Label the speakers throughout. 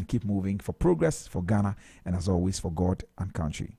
Speaker 1: keep moving for progress, for Ghana, and as always, for God and country.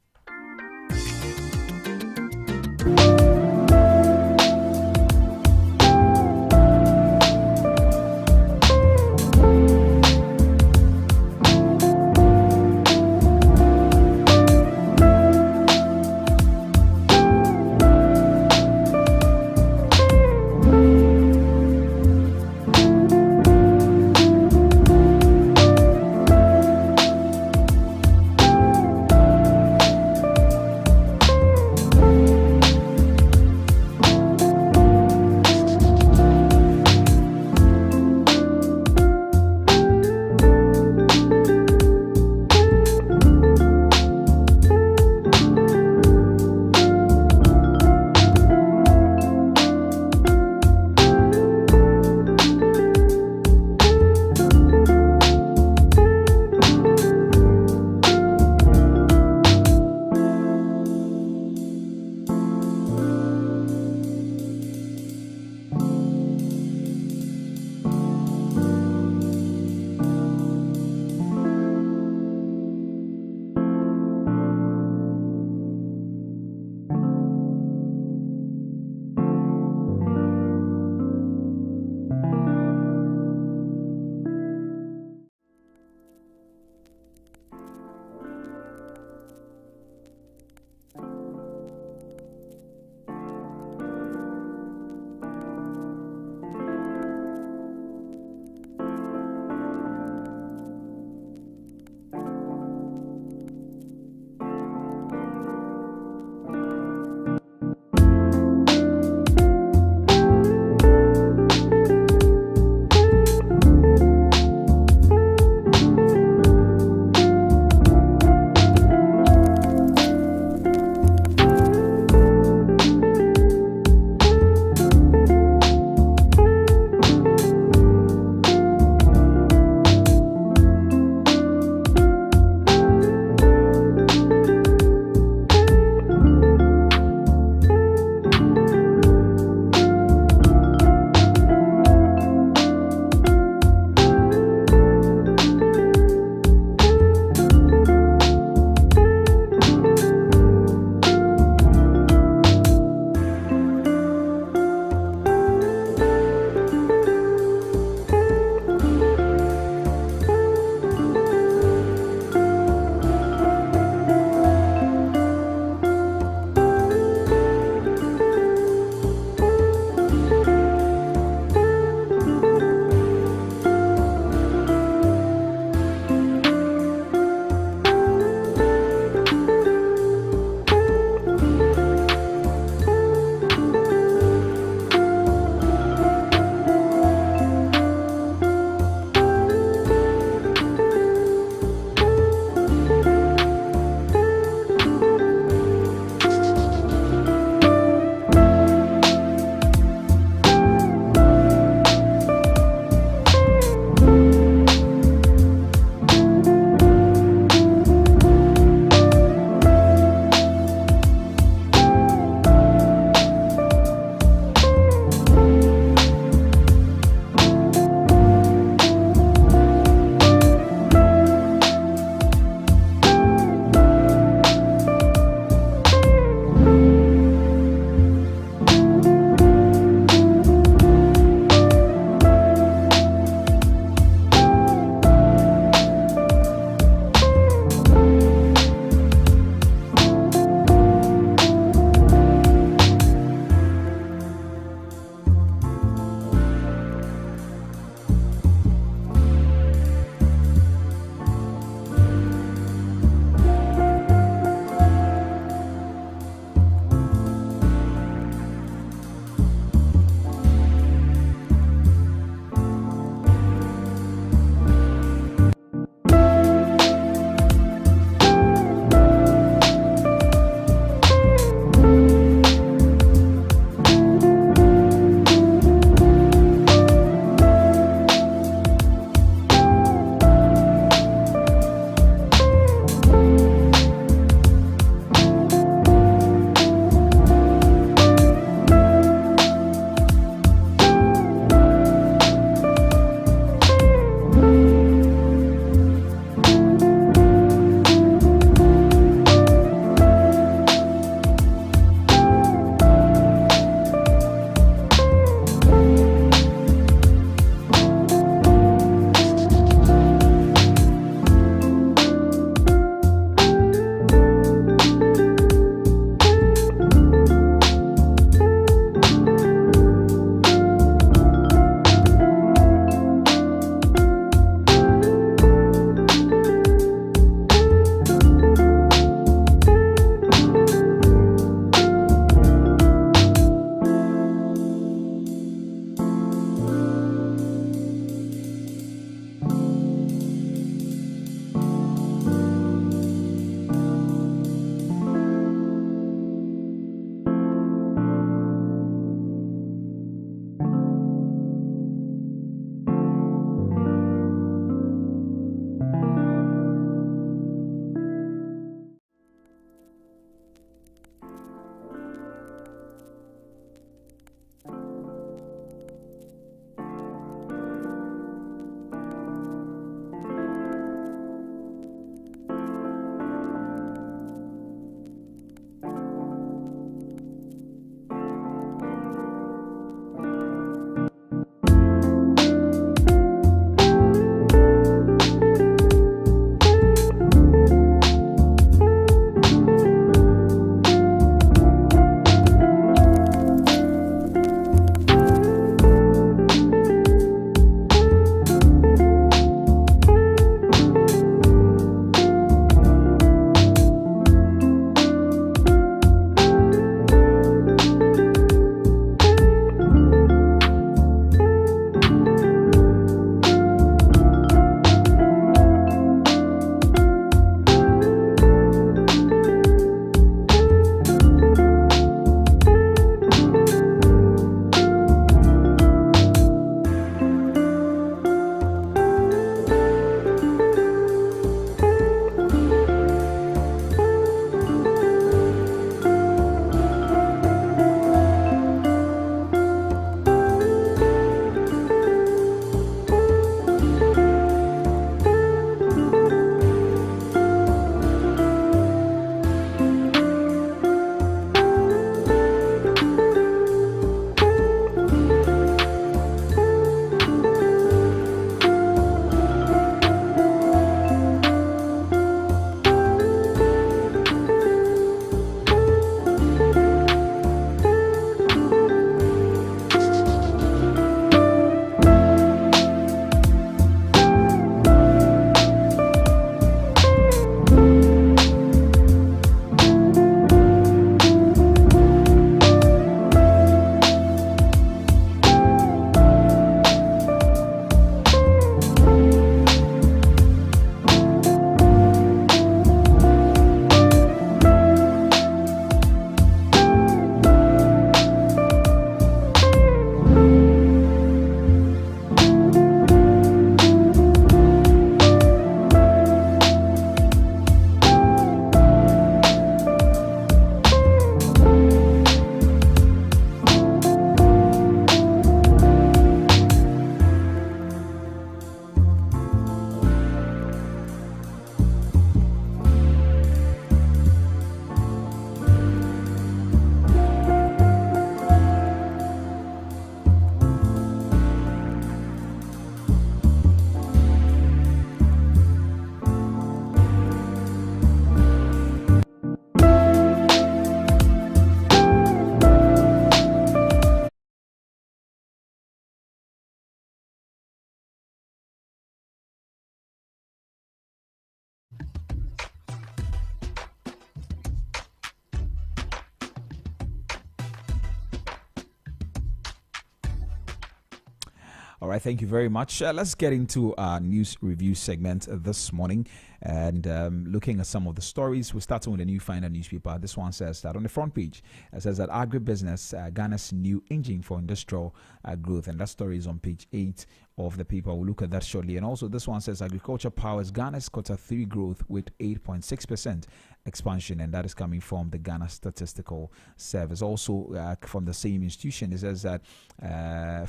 Speaker 1: All right, thank you very much. Let's get into our news review segment this morning and looking at some of the stories. We're starting with the New Finder newspaper. This one says that on the front page, it says that agribusiness, Ghana's new engine for industrial growth. And that story is on page 8 of the paper. We'll look at that shortly. And also this one says agriculture powers Ghana's Q3 growth with 8.6% expansion, and that is coming from the Ghana Statistical Service. Also from the same institution, it says that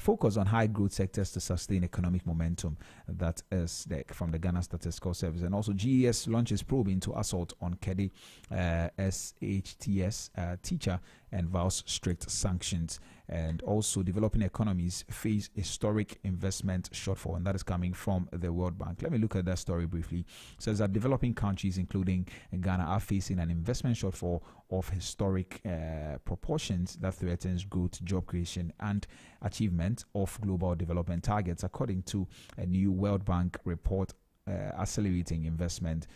Speaker 1: focus on high growth sectors to sustain economic momentum. That is from the Ghana Statistical Service. And also GES launches probe into assault on Kedi SHTS teacher and vows strict sanctions. And also developing economies face historic investment shortfall, and that is coming from the World Bank. Let me look at that story briefly. It says that developing countries, including Ghana, are facing an investment shortfall of historic proportions that threatens growth, job creation, and achievement of global development targets, according to a new World Bank report accelerating investment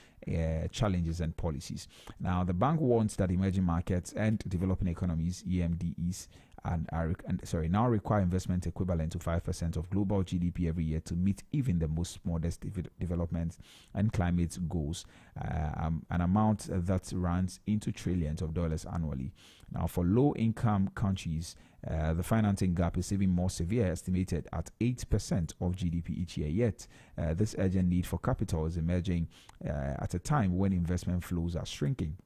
Speaker 1: challenges and policies. Now, the bank warns that emerging markets and developing economies (EMDEs) now require investment equivalent to 5% of global GDP every year to meet even the most modest development and climate goals, an amount that runs into trillions of dollars annually. Now, for low-income countries, the financing gap is even more severe, estimated at 8% of GDP each year. Yet, this urgent need for capital is emerging at a time when investment flows are shrinking.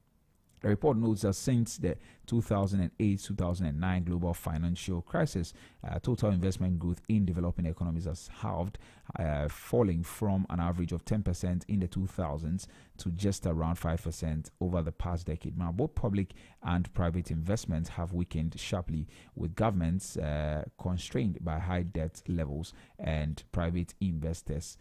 Speaker 1: The report notes that since the 2008-2009 global financial crisis, total investment growth in developing economies has halved, falling from an average of 10% in the 2000s to just around 5% over the past decade. Now, both public and private investments have weakened sharply, with governments constrained by high debt levels and private investors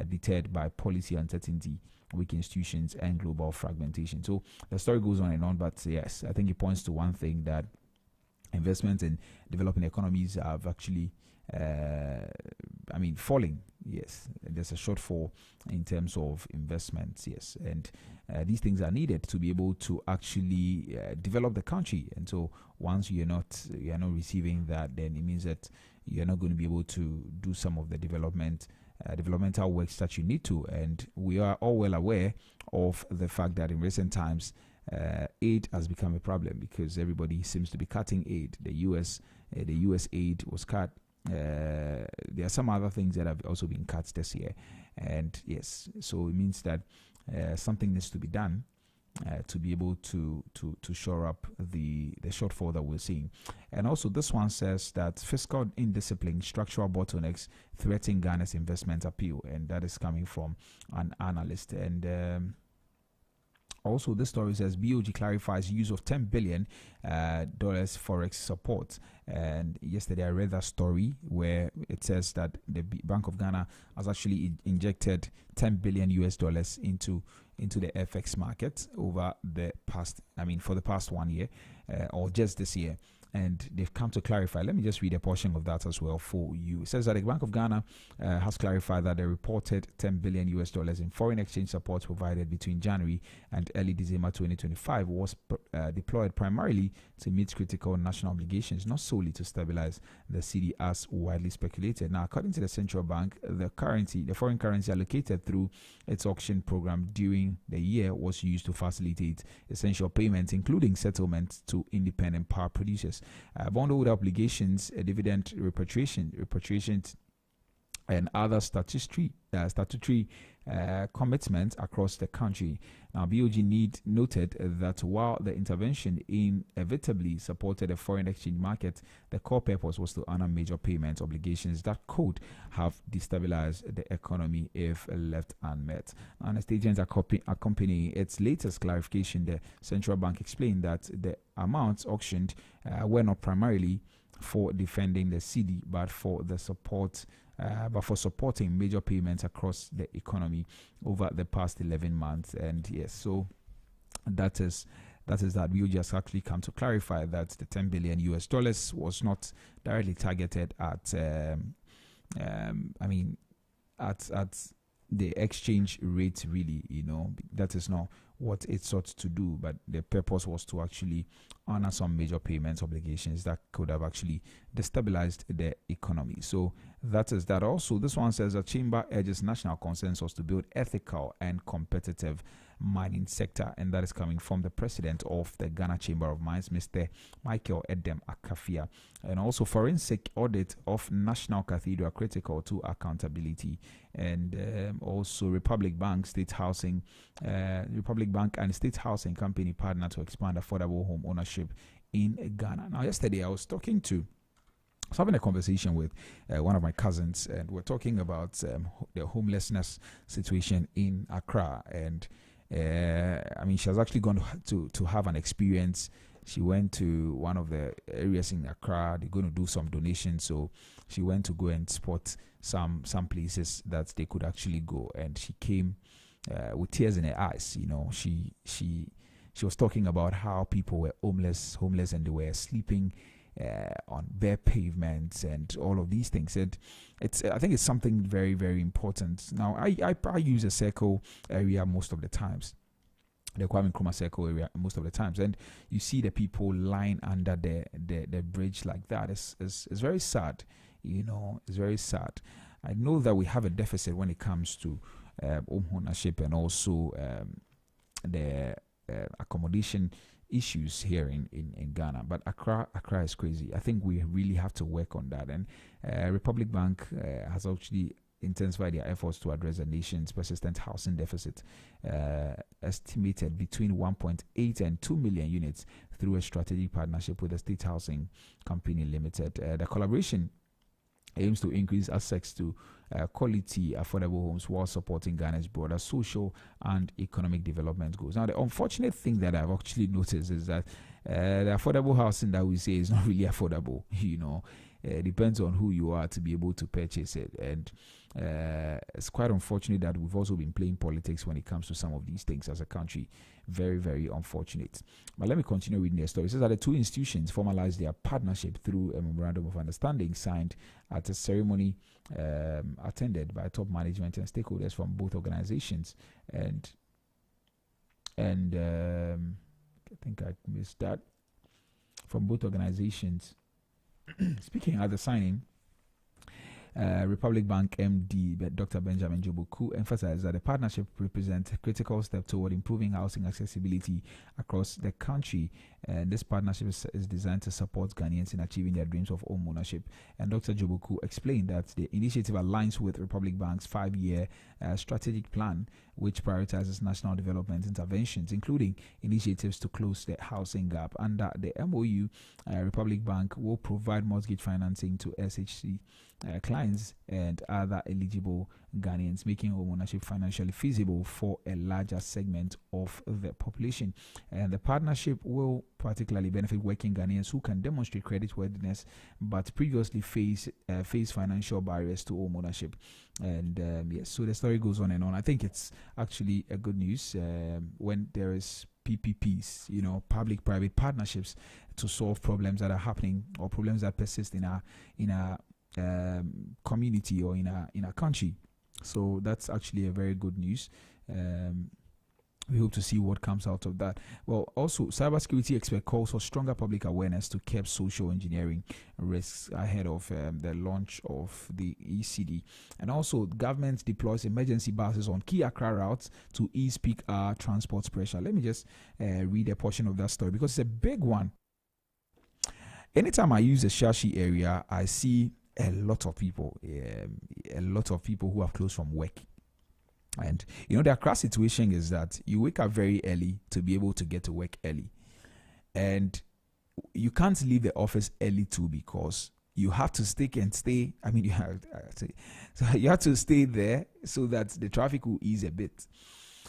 Speaker 1: deterred by policy uncertainty, weak institutions, and global fragmentation. So the story goes on and on, but yes, I think it points to one thing, that investments in developing economies have actually falling. Yes, there's a shortfall in terms of investments. Yes, and these things are needed to be able to actually develop the country. And so once you're not receiving that, then it means that you're not going to be able to do some of the developmental works that you need to. And we are all well aware of the fact that in recent times aid has become a problem because everybody seems to be cutting aid. The US aid was cut. There are some other things that have also been cut this year, and yes, so it means that something needs to be done to be able to shore up the shortfall that we're seeing. And also this one says that fiscal indiscipline, structural bottlenecks threaten Ghana's investment appeal, and that is coming from an analyst. And also, this story says BOG clarifies use of $10 billion forex support. And yesterday I read that story where it says that the Bank of Ghana has actually injected $10 billion into the FX market over the past, for the past 1 year or just this year. And they've come to clarify. Let me just read a portion of that as well for you. It says that the Bank of Ghana has clarified that the reported $10 billion in foreign exchange support provided between January and early December 2025 was deployed primarily to meet critical national obligations, not solely to stabilize the cedi as widely speculated. Now, according to the central bank, the foreign currency allocated through its auction program during the year was used to facilitate essential payments, including settlements to independent power producers, bondholder obligations, dividend repatriations, and other statutory commitments across the country. Now, BOG noted that while the intervention inevitably supported the foreign exchange market, the core purpose was to honor major payment obligations that could have destabilized the economy if left unmet. On a statement accompanying its latest clarification, the central bank explained that the amounts auctioned were not primarily for defending the cedi, but for supporting major payments across the economy over the past 11 months. And yes, so that is that. We just actually come to clarify that the $10 billion was not directly targeted at the exchange rate, really. That is not what it sought to do, but the purpose was to actually honor some major payments obligations that could have actually destabilized the economy. So That is that. Also, this one says the chamber urges national consensus to build ethical and competitive mining sector, and that is coming from the president of the Ghana Chamber of Mines, Mr. Michael Edem Akafia. And also, forensic audit of National Cathedral critical to accountability, and also Republic Bank and State Housing Company partner to expand affordable home ownership in Ghana. Now, yesterday I was having a conversation with one of my cousins, and we're talking about the homelessness situation in Accra. And she has actually gone to have an experience. She went to one of the areas in Accra. They're going to do some donations, so she went to go and spot some places that they could actually go. And she came with tears in her eyes. She was talking about how people were homeless, and they were sleeping on bare pavements and all of these things. And I think it's something very, very important. Now, I use a circle area most of the times, the Kwame Nkrumah circle area most of the times, and you see the people lying under the bridge like that. It's very sad. It's very sad. I know that we have a deficit when it comes to home ownership and also the accommodation issues here in Ghana, but Accra is crazy. I think we really have to work on that, and Republic Bank has actually intensified their efforts to address the nation's persistent housing deficit, estimated between 1.8 and 2 million units through a strategic partnership with the State Housing Company Limited. The collaboration aims to increase access to quality, affordable homes while supporting Ghana's broader social and economic development goals. Now, the unfortunate thing that I've actually noticed is that the affordable housing that we say is not really affordable. It depends on who you are to be able to purchase it. And it's quite unfortunate that we've also been playing politics when it comes to some of these things as a country. Very, very unfortunate. But let me continue reading the story. It says that the two institutions formalized their partnership through a memorandum of understanding signed at a ceremony attended by top management and stakeholders from both organizations. And I think I missed that. From both organizations. Speaking at the signing, Republic Bank MD Dr. Benjamin Joboku emphasized that the partnership represents a critical step toward improving housing accessibility across the country. And this partnership is designed to support Ghanaians in achieving their dreams of home ownership. And Dr. Joboku explained that the initiative aligns with Republic Bank's 5-year strategic plan, which prioritizes national development interventions, including initiatives to close the housing gap. Under the MOU, Republic Bank will provide mortgage financing to SHC clients and other eligible Ghanaians, making home ownership financially feasible for a larger segment of the population. And the partnership will particularly benefit working Ghanaians who can demonstrate creditworthiness but previously face financial barriers to home ownership. And yes, so the story goes on and on. I think it's actually a good news when there is PPPs, public-private partnerships to solve problems that are happening or problems that persist in our community or in our country. So that's actually a very good news. We hope to see what comes out of that. Well, also, cybersecurity expert calls for stronger public awareness to curb social engineering risks ahead of the launch of the ECD. And also, government deploys emergency buses on key Accra routes to ease peak hour transport pressure. Let me just read a portion of that story because it's a big one. Anytime I use the Shashi area, I see a lot of people who have closed from work. And the Accra situation is that you wake up very early to be able to get to work early, and you can't leave the office early too because you have to stay. I mean, you have to stay there so that the traffic will ease a bit.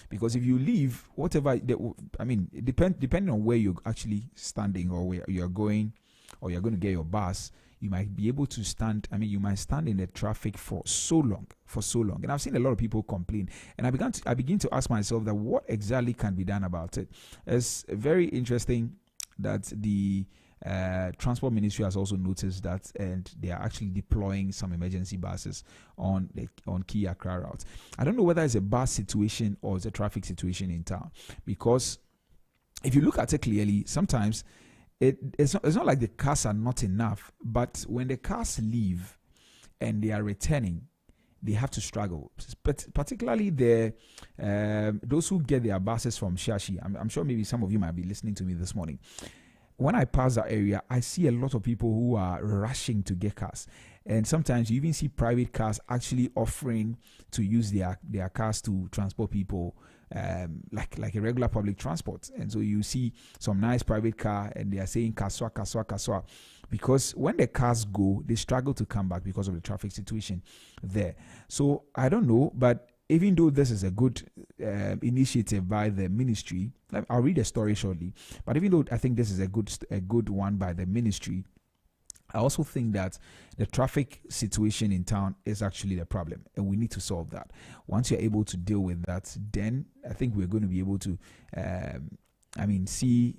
Speaker 1: Because if you leave, depending on where you're actually standing or where you're going, or you're going to get your bus, you might be able to stand. You might stand in the traffic for so long. And I've seen a lot of people complain. And I begin to ask myself that what exactly can be done about it. It's very interesting that the Transport Ministry has also noticed that, and they are actually deploying some emergency buses on key Accra routes. I don't know whether it's a bus situation or it's a traffic situation in town, because if you look at it clearly, sometimes it's not like the cars are not enough, but when the cars leave, and they are returning, they have to struggle. But particularly the those who get their buses from Shashi. I'm sure maybe some of you might be listening to me this morning. When I pass that area, I see a lot of people who are rushing to get cars. And sometimes you even see private cars actually offering to use their cars to transport people, like a regular public transport. And so you see some nice private car and they are saying kaswa, kaswa, kaswa. Because when the cars go, they struggle to come back because of the traffic situation there. So I don't know, but even though this is a good initiative by the ministry, I'll read a story shortly, but even though I think this is a good one by the ministry, I also think that the traffic situation in town is actually the problem, and we need to solve that. Once you're able to deal with that, then I think we're going to be able to see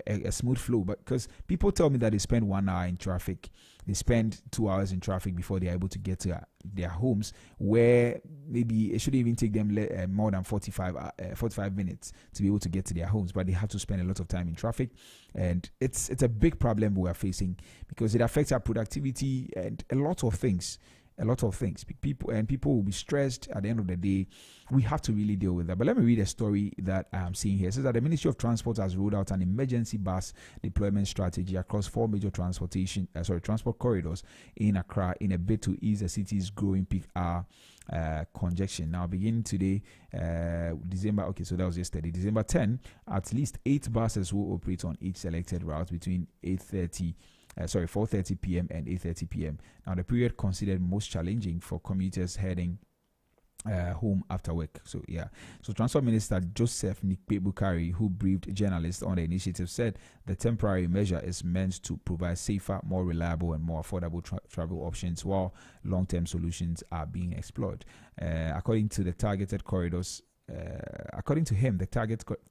Speaker 1: a smooth flow. But because people tell me that they spend 1 hour in traffic, they spend 2 hours in traffic before they're able to get to their homes, where maybe it shouldn't even take them more than 45 minutes to be able to get to their homes, but they have to spend a lot of time in traffic. And it's a big problem we are facing, because it affects our productivity and a lot of things. People will be stressed at the end of the day. We have to really deal with that. But let me read a story that I'm seeing here. It says that the Ministry of Transport has rolled out an emergency bus deployment strategy across 4 major transport corridors in Accra in a bid to ease the city's growing peak hour congestion. Now, beginning today, December, okay, so that was yesterday, December 10, at least 8 buses will operate on each selected route between 4:30 p.m. and 8:30 p.m. Now, the period considered most challenging for commuters heading home after work. So Transport Minister Joseph Nikpe Bukari, who briefed journalists on the initiative, said the temporary measure is meant to provide safer, more reliable and more affordable travel options, while long-term solutions are being explored. According to him, the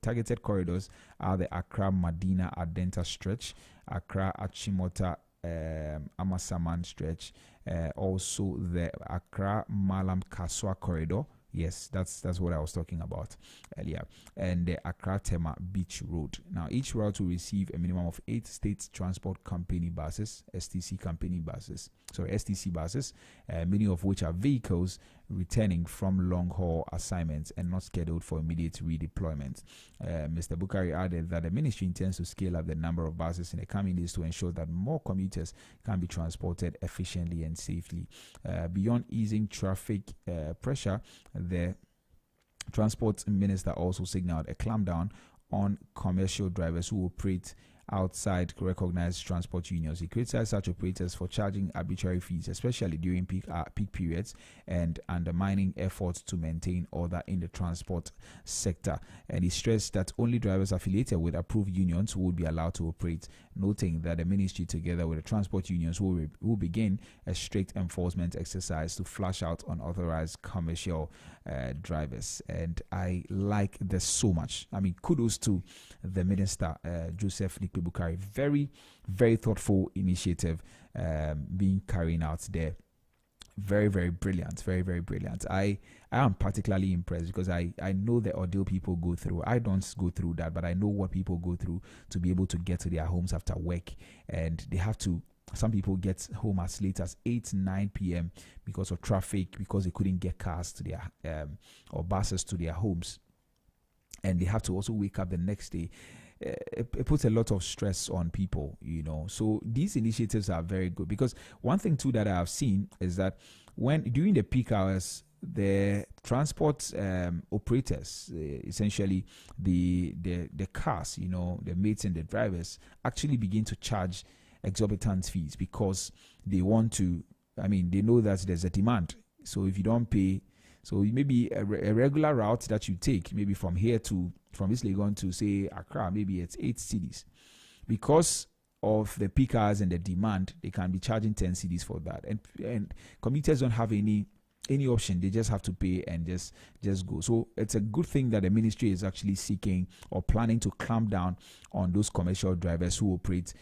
Speaker 1: targeted corridors are the Accra Madina Adenta stretch, Accra Achimota Amasaman stretch, also the Accra Malam Kaswa corridor. Yes, that's what I was talking about earlier. And the Accra Tema Beach Road. Now, each route will receive a minimum of 8 state transport company buses, STC buses, many of which are vehicles returning from long-haul assignments and not scheduled for immediate redeployment. Mr. Bukari added that the ministry intends to scale up the number of buses in the coming days to ensure that more commuters can be transported efficiently and safely. Beyond easing traffic pressure, the Transport Minister also signaled a clampdown on commercial drivers who operate outside recognized transport unions. He criticized such operators for charging arbitrary fees, especially during peak periods, and undermining efforts to maintain order in the transport sector. And he stressed that only drivers affiliated with approved unions would be allowed to operate, noting that the ministry, together with the transport unions, will begin a strict enforcement exercise to flush out unauthorized commercial drivers. And I like this so much. I mean, kudos to the minister, Joseph Nikpe Bukari. Very, very thoughtful initiative being carried out there. Very, very brilliant. Very, very brilliant. I am particularly impressed because I know the ordeal people go through. I don't go through that, but I know what people go through to be able to get to their homes after work. And they have to, some people get home as late as 8-9 p.m. because of traffic, because they couldn't get cars to their or buses to their homes. And they have to also wake up the next day. It puts a lot of stress on people, So these initiatives are very good, because one thing too that I have seen is that during the peak hours, the transport operators, essentially the cars, the mates and the drivers, actually begin to charge exorbitant fees because they want to. They know that there's a demand. So if you don't pay, so maybe a regular route that you take, maybe from East Legon to say Accra, maybe it's 8 cedis. Because of the peak hours and the demand, they can be charging 10 cedis for that. And commuters don't have any option. They just have to pay and just go. So it's a good thing that the ministry is actually seeking or planning to clamp down on those commercial drivers who operate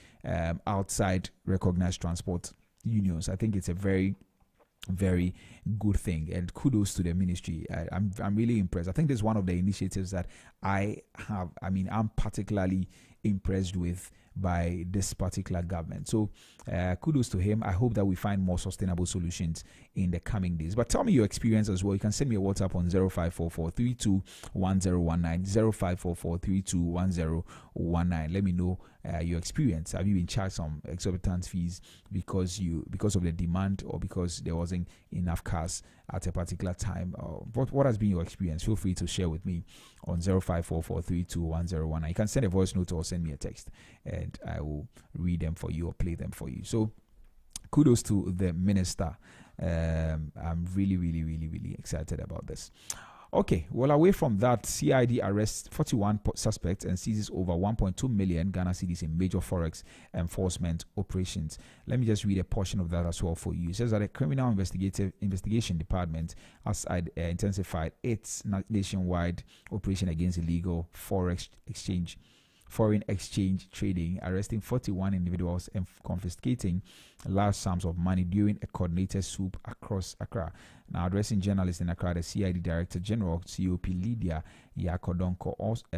Speaker 1: outside recognized transport unions. I think it's a very, very good thing, and kudos to the ministry. I'm really impressed. I think this is one of the initiatives that I'm particularly impressed with by this particular government. So kudos to him. I hope that we find more sustainable solutions in the coming days. But tell me your experience as well. You can send me a WhatsApp on 0544321019, 0544321019. Let me know your experience. Have you been charged some exorbitant fees because of the demand, or because there wasn't enough cars at a particular time? What has been your experience? Feel free to share with me on 0544321019. You can send a voice note or send me a text, and I will read them for you or play them for you. So kudos to the minister. I'm really, really, really, really excited about this. Okay, well, away from that, CID arrests 41 suspects and seizes over 1.2 million Ghana cedis in major forex enforcement operations. Let me just read a portion of that as well for you. It says that the Criminal Investigation Department has intensified its nationwide operation against illegal foreign exchange trading, arresting 41 individuals and confiscating large sums of money during a coordinated swoop across Accra. Now, addressing journalists in Accra, the CID Director General, COP Lydia Yakodonko,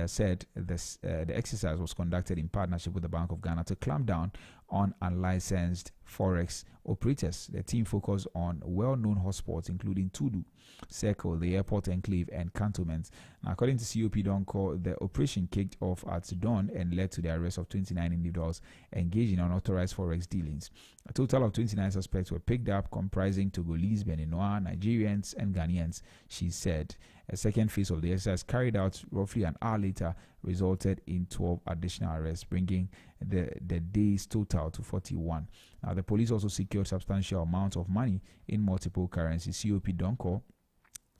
Speaker 1: said the exercise was conducted in partnership with the Bank of Ghana to clamp down on unlicensed forex operators. The team focused on well-known hotspots including Tudu, Circle, the Airport Enclave, and Cantonment. Now, according to COP Donko, the operation kicked off at dawn and led to the arrest of 29 individuals engaged in unauthorized forex dealings. A total of 29 suspects were picked up, comprising Togolese, Beninois, Nigerians, and Ghanaians, she said. A second phase of the exercise, carried out roughly an hour later, resulted in 12 additional arrests, bringing the day's total to 41. Now, the police also secured substantial amounts of money in multiple currencies. COP Donko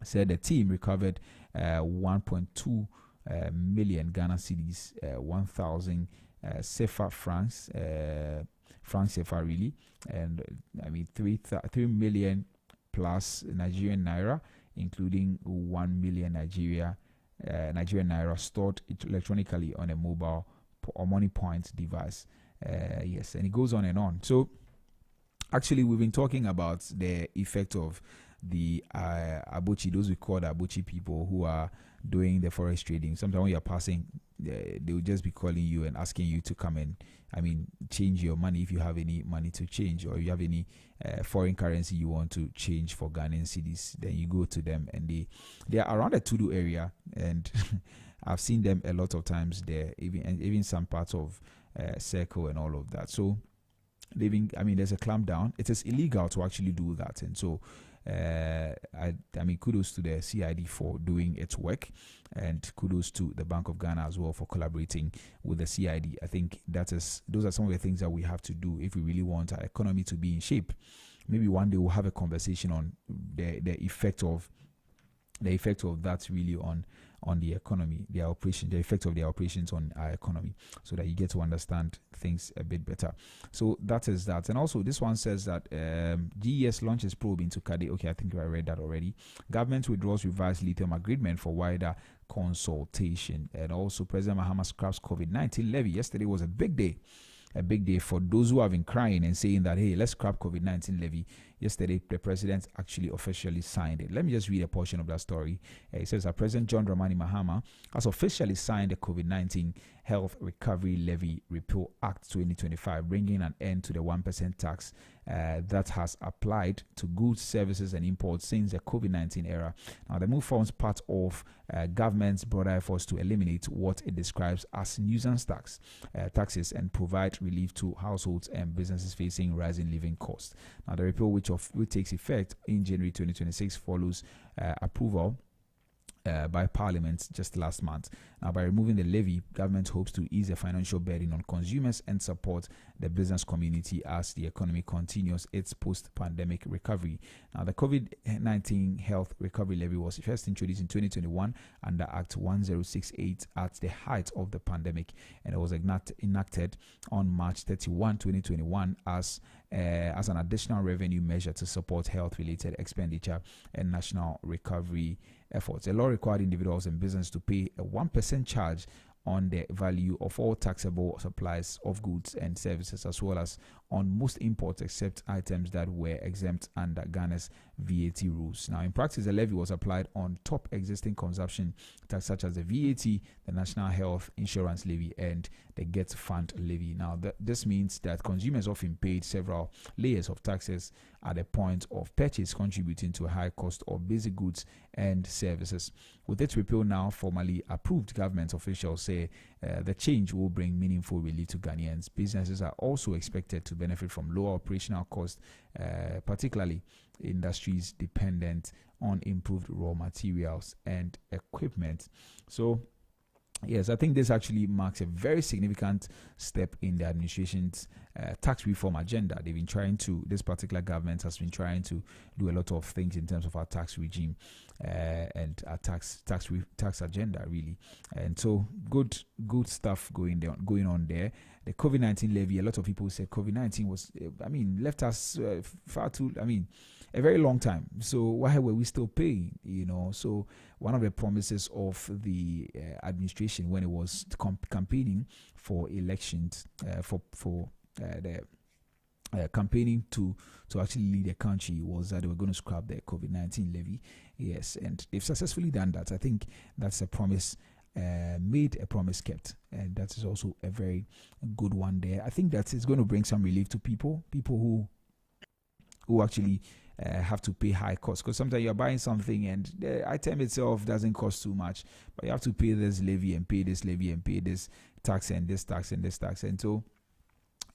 Speaker 1: said the team recovered 1.2 million Ghana cedis, 1,000 CFA francs, francs CFA really, and 3 million plus Nigerian naira, including 1 million Nigerian naira stored electronically on a mobile or money point device. Yes, and it goes on and on. So actually, we've been talking about the effect of the Abuchi, those we call the Abuchi people who are doing the forex trading. Sometimes when you're passing, they will just be calling you and asking you to come and change your money if you have any money to change, or you have any foreign currency you want to change for Ghanaian cedis. Then you go to them, and they are around the Tudu area, and I've seen them a lot of times there, even some parts of Circle and all of that. So there's a clamp down. It is illegal to actually do that, and so kudos to the CID for doing its work, and kudos to the Bank of Ghana as well for collaborating with the CID. I think those are some of the things that we have to do if we really want our economy to be in shape. Maybe one day we'll have a conversation on the effect of that really on the economy, the effect of their operations on our economy, so that you get to understand things a bit better. So that is that. And also this one says that GES launches probe into Kade. Okay, I think I read that already. Government withdraws revised lithium agreement for wider consultation. And also President Mahama scraps COVID-19 levy. Yesterday was a big day for those who have been crying and saying that, hey, let's scrap COVID-19 levy. Yesterday, the president actually officially signed it. Let me just read a portion of that story. It says that President John Dramani Mahama has officially signed the COVID-19 Health Recovery Levy Repeal Act 2025, bringing an end to the 1% tax that has applied to goods, services, and imports since the COVID-19 era. Now, the move forms part of government's broader efforts to eliminate what it describes as nuisance taxes and provide relief to households and businesses facing rising living costs. Now, the repeal, which takes effect in January 2026, follows approval by Parliament just last month. Now, by removing the levy, government hopes to ease the financial burden on consumers and support the business community as the economy continues its post-pandemic recovery. Now, the COVID-19 Health Recovery Levy was first introduced in 2021 under Act 1068 at the height of the pandemic, and it was enacted on March 31, 2021 as an additional revenue measure to support health-related expenditure and national recovery efforts. The law required individuals and businesses to pay a 1% charge on the value of all taxable supplies of goods and services, as well as on most imports except items that were exempt under Ghana's VAT rules. Now, in practice, the levy was applied on top existing consumption tax such as the VAT, the National Health Insurance Levy, and the Get Fund Levy. Now, this means that consumers often paid several layers of taxes at the point of purchase, contributing to a high cost of basic goods and services. With its repeal now formally approved, government officials say the change will bring meaningful relief to Ghanaians. Businesses are also expected to benefit from lower operational costs, particularly industries dependent on improved raw materials and equipment. So, yes, I think this actually marks a very significant step in the administration's tax reform agenda. They've been trying to, this particular government has been trying to do a lot of things in terms of our tax regime and our tax agenda, really. And so good stuff going on there. The COVID-19 levy, a lot of people said COVID-19 was, left us far too, a very long time. So why were we still paying? So one of the promises of the administration when it was campaigning for elections, campaigning to actually lead the country, was that they were going to scrap the COVID-19 levy. Yes, and they've successfully done that. I think that's a promise made, a promise kept, and that is also a very good one there. I think that is going to bring some relief to people who actually have to pay high costs, because sometimes you're buying something and the item itself doesn't cost too much, but you have to pay this levy and pay this levy and pay this tax and this tax and this tax. And so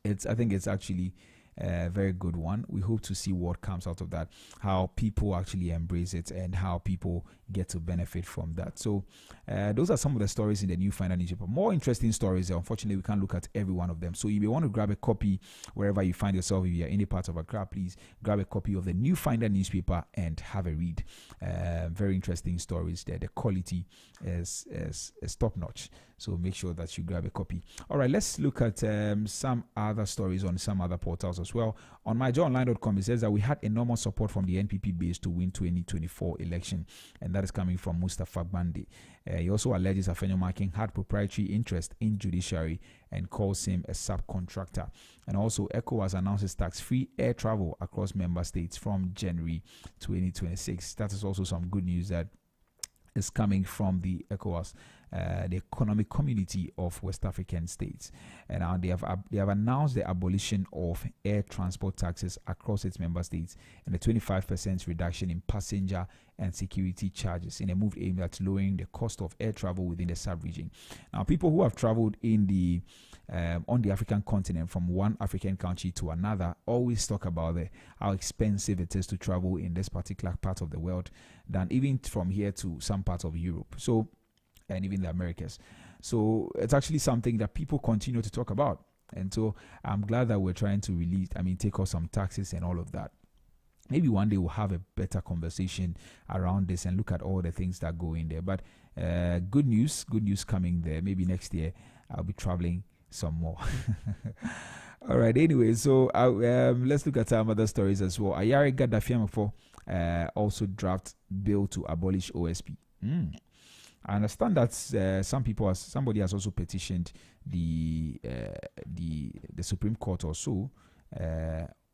Speaker 1: I think it's actually a very good one. We hope to see what comes out of that, how people actually embrace it and how people get to benefit from that. So those are some of the stories in the New Finder newspaper. More interesting stories. Unfortunately, we can't look at every one of them. So you may want to grab a copy wherever you find yourself. If you're in any part of Accra, please grab a copy of the New Finder newspaper and have a read. Very interesting stories there. The quality is top notch. So make sure that you grab a copy. All right, let's look at some other stories on some other portals as well. On myjoyonline.com, it says that we had enormous support from the NPP base to win 2024 election, and that is coming from Mustafa Bande. He also alleges Afenyomakin had proprietary interest in judiciary and calls him a subcontractor. And also, ECOWAS announces tax-free air travel across member states from January 2026. That is also some good news that is coming from the ECOWAS, the economic community of West African states. And now they have announced the abolition of air transport taxes across its member states and a 25% reduction in passenger and security charges in a move aimed at lowering the cost of air travel within the sub-region. Now, people who have traveled in the on the African continent from one African country to another always talk about how expensive it is to travel in this particular part of the world than even from here to some parts of Europe. So, and even the Americas. So it's actually something that people continue to talk about. And so I'm glad that we're trying to take off some taxes and all of that. Maybe one day we'll have a better conversation around this and look at all the things that go in there. But good news coming there. Maybe next year I'll be traveling some more. All right, anyway, so let's look at some other stories as well. Ayari Gaddafi also draft bill to abolish OSP. I understand that somebody has also petitioned the Supreme Court or so,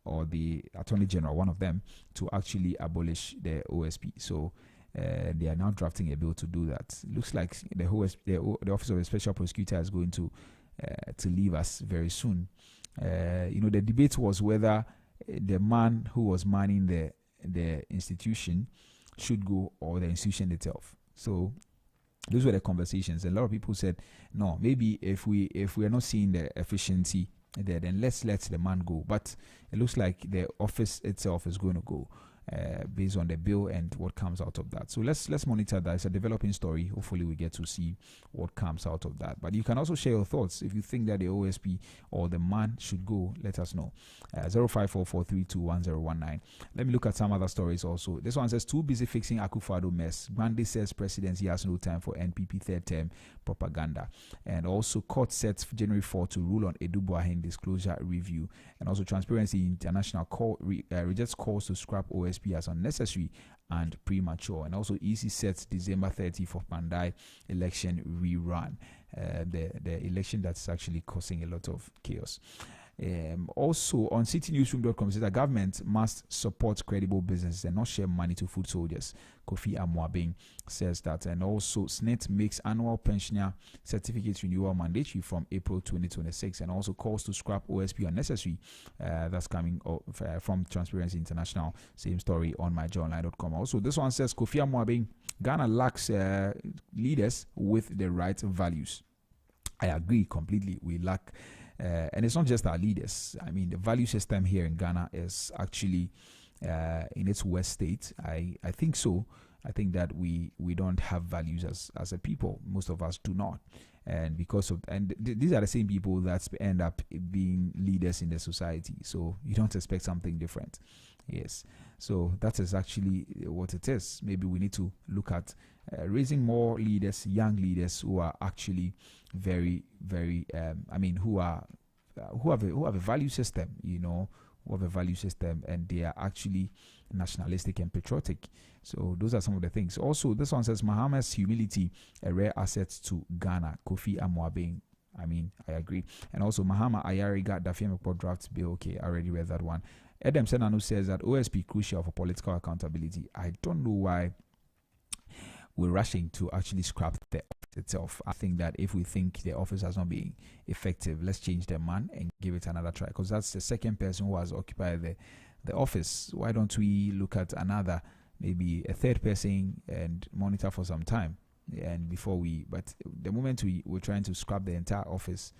Speaker 1: or the Attorney General, one of them, to actually abolish the OSP. So they are now drafting a bill to do that. Looks like the Office of the Special Prosecutor is going to leave us very soon. The debate was whether the man who was manning the institution should go or the institution itself. So those were the conversations. A lot of people said, no, maybe if we are not seeing the efficiency there, then let's let the man go. But it looks like the office itself is going to go based on the bill and what comes out of that. So let's monitor that. It's a developing story. Hopefully we get to see what comes out of that. But you can also share your thoughts. If you think that the OSP or the man should go, let us know. 0544321019. Let me look at some other stories also. This one says, too busy fixing Akufo-Addo mess. Grande says presidency has no time for NPP third term propaganda. And also, court sets January 4 to rule on Edu Boahen disclosure review. And also, Transparency International rejects calls to scrap OSP as unnecessary and premature. And also, EC sets December 30 for Pandai election rerun. The election that's actually causing a lot of chaos. Also on citynewsroom.com, says the government must support credible businesses and not share money to food soldiers. Kofi Amoabeng says that. And also SNET makes annual pensioner certificate renewal mandatory from April 2026 and also calls to scrap OSP unnecessary. That's coming from Transparency International. Same story on myjournal.com. Also, this one says Kofi Amoabeng, Ghana lacks leaders with the right values. I agree completely. We lack, and it's not just our leaders. I mean, the value system here in Ghana is actually in its worst state. I think so. I think that we don't have values as a people. Most of us do not. And because of these are the same people that end up being leaders in the society. So you don't expect something different. Yes. So that is actually what it is. Maybe we need to look at raising more leaders, young leaders who are actually very, very. Who have a value system. Who have a value system, and they are actually nationalistic and patriotic. So those are some of the things. Also, this one says Mahama's humility, a rare asset to Ghana. Kofi Amoabeng. I agree. And also Mahama Ayariga Dafiamekpo draft bill. Okay, I already read that one. Edem Senanu says that OSP crucial for political accountability. I don't know why we're rushing to actually scrap the office itself. I think that if we think the office has not been effective, let's change the man and give it another try, because that's the second person who has occupied the office. Why don't we look at another, maybe a third person, and monitor for some time? And but the moment we're trying to scrap the entire office,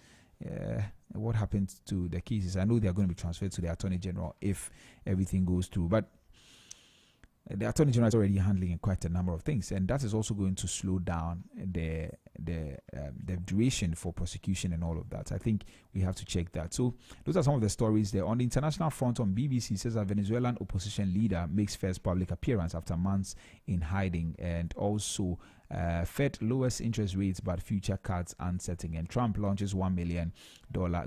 Speaker 1: what happens to the cases? I know they are going to be transferred to the Attorney General if everything goes through, but the Attorney General is already handling quite a number of things, and that is also going to slow down the duration for prosecution and all of that. I think we have to check that. So those are some of the stories there. On the international front, on BBC, says a Venezuelan opposition leader makes first public appearance after months in hiding, and also Fed lowers interest rates but future cuts uncertain, and Trump launches $1 million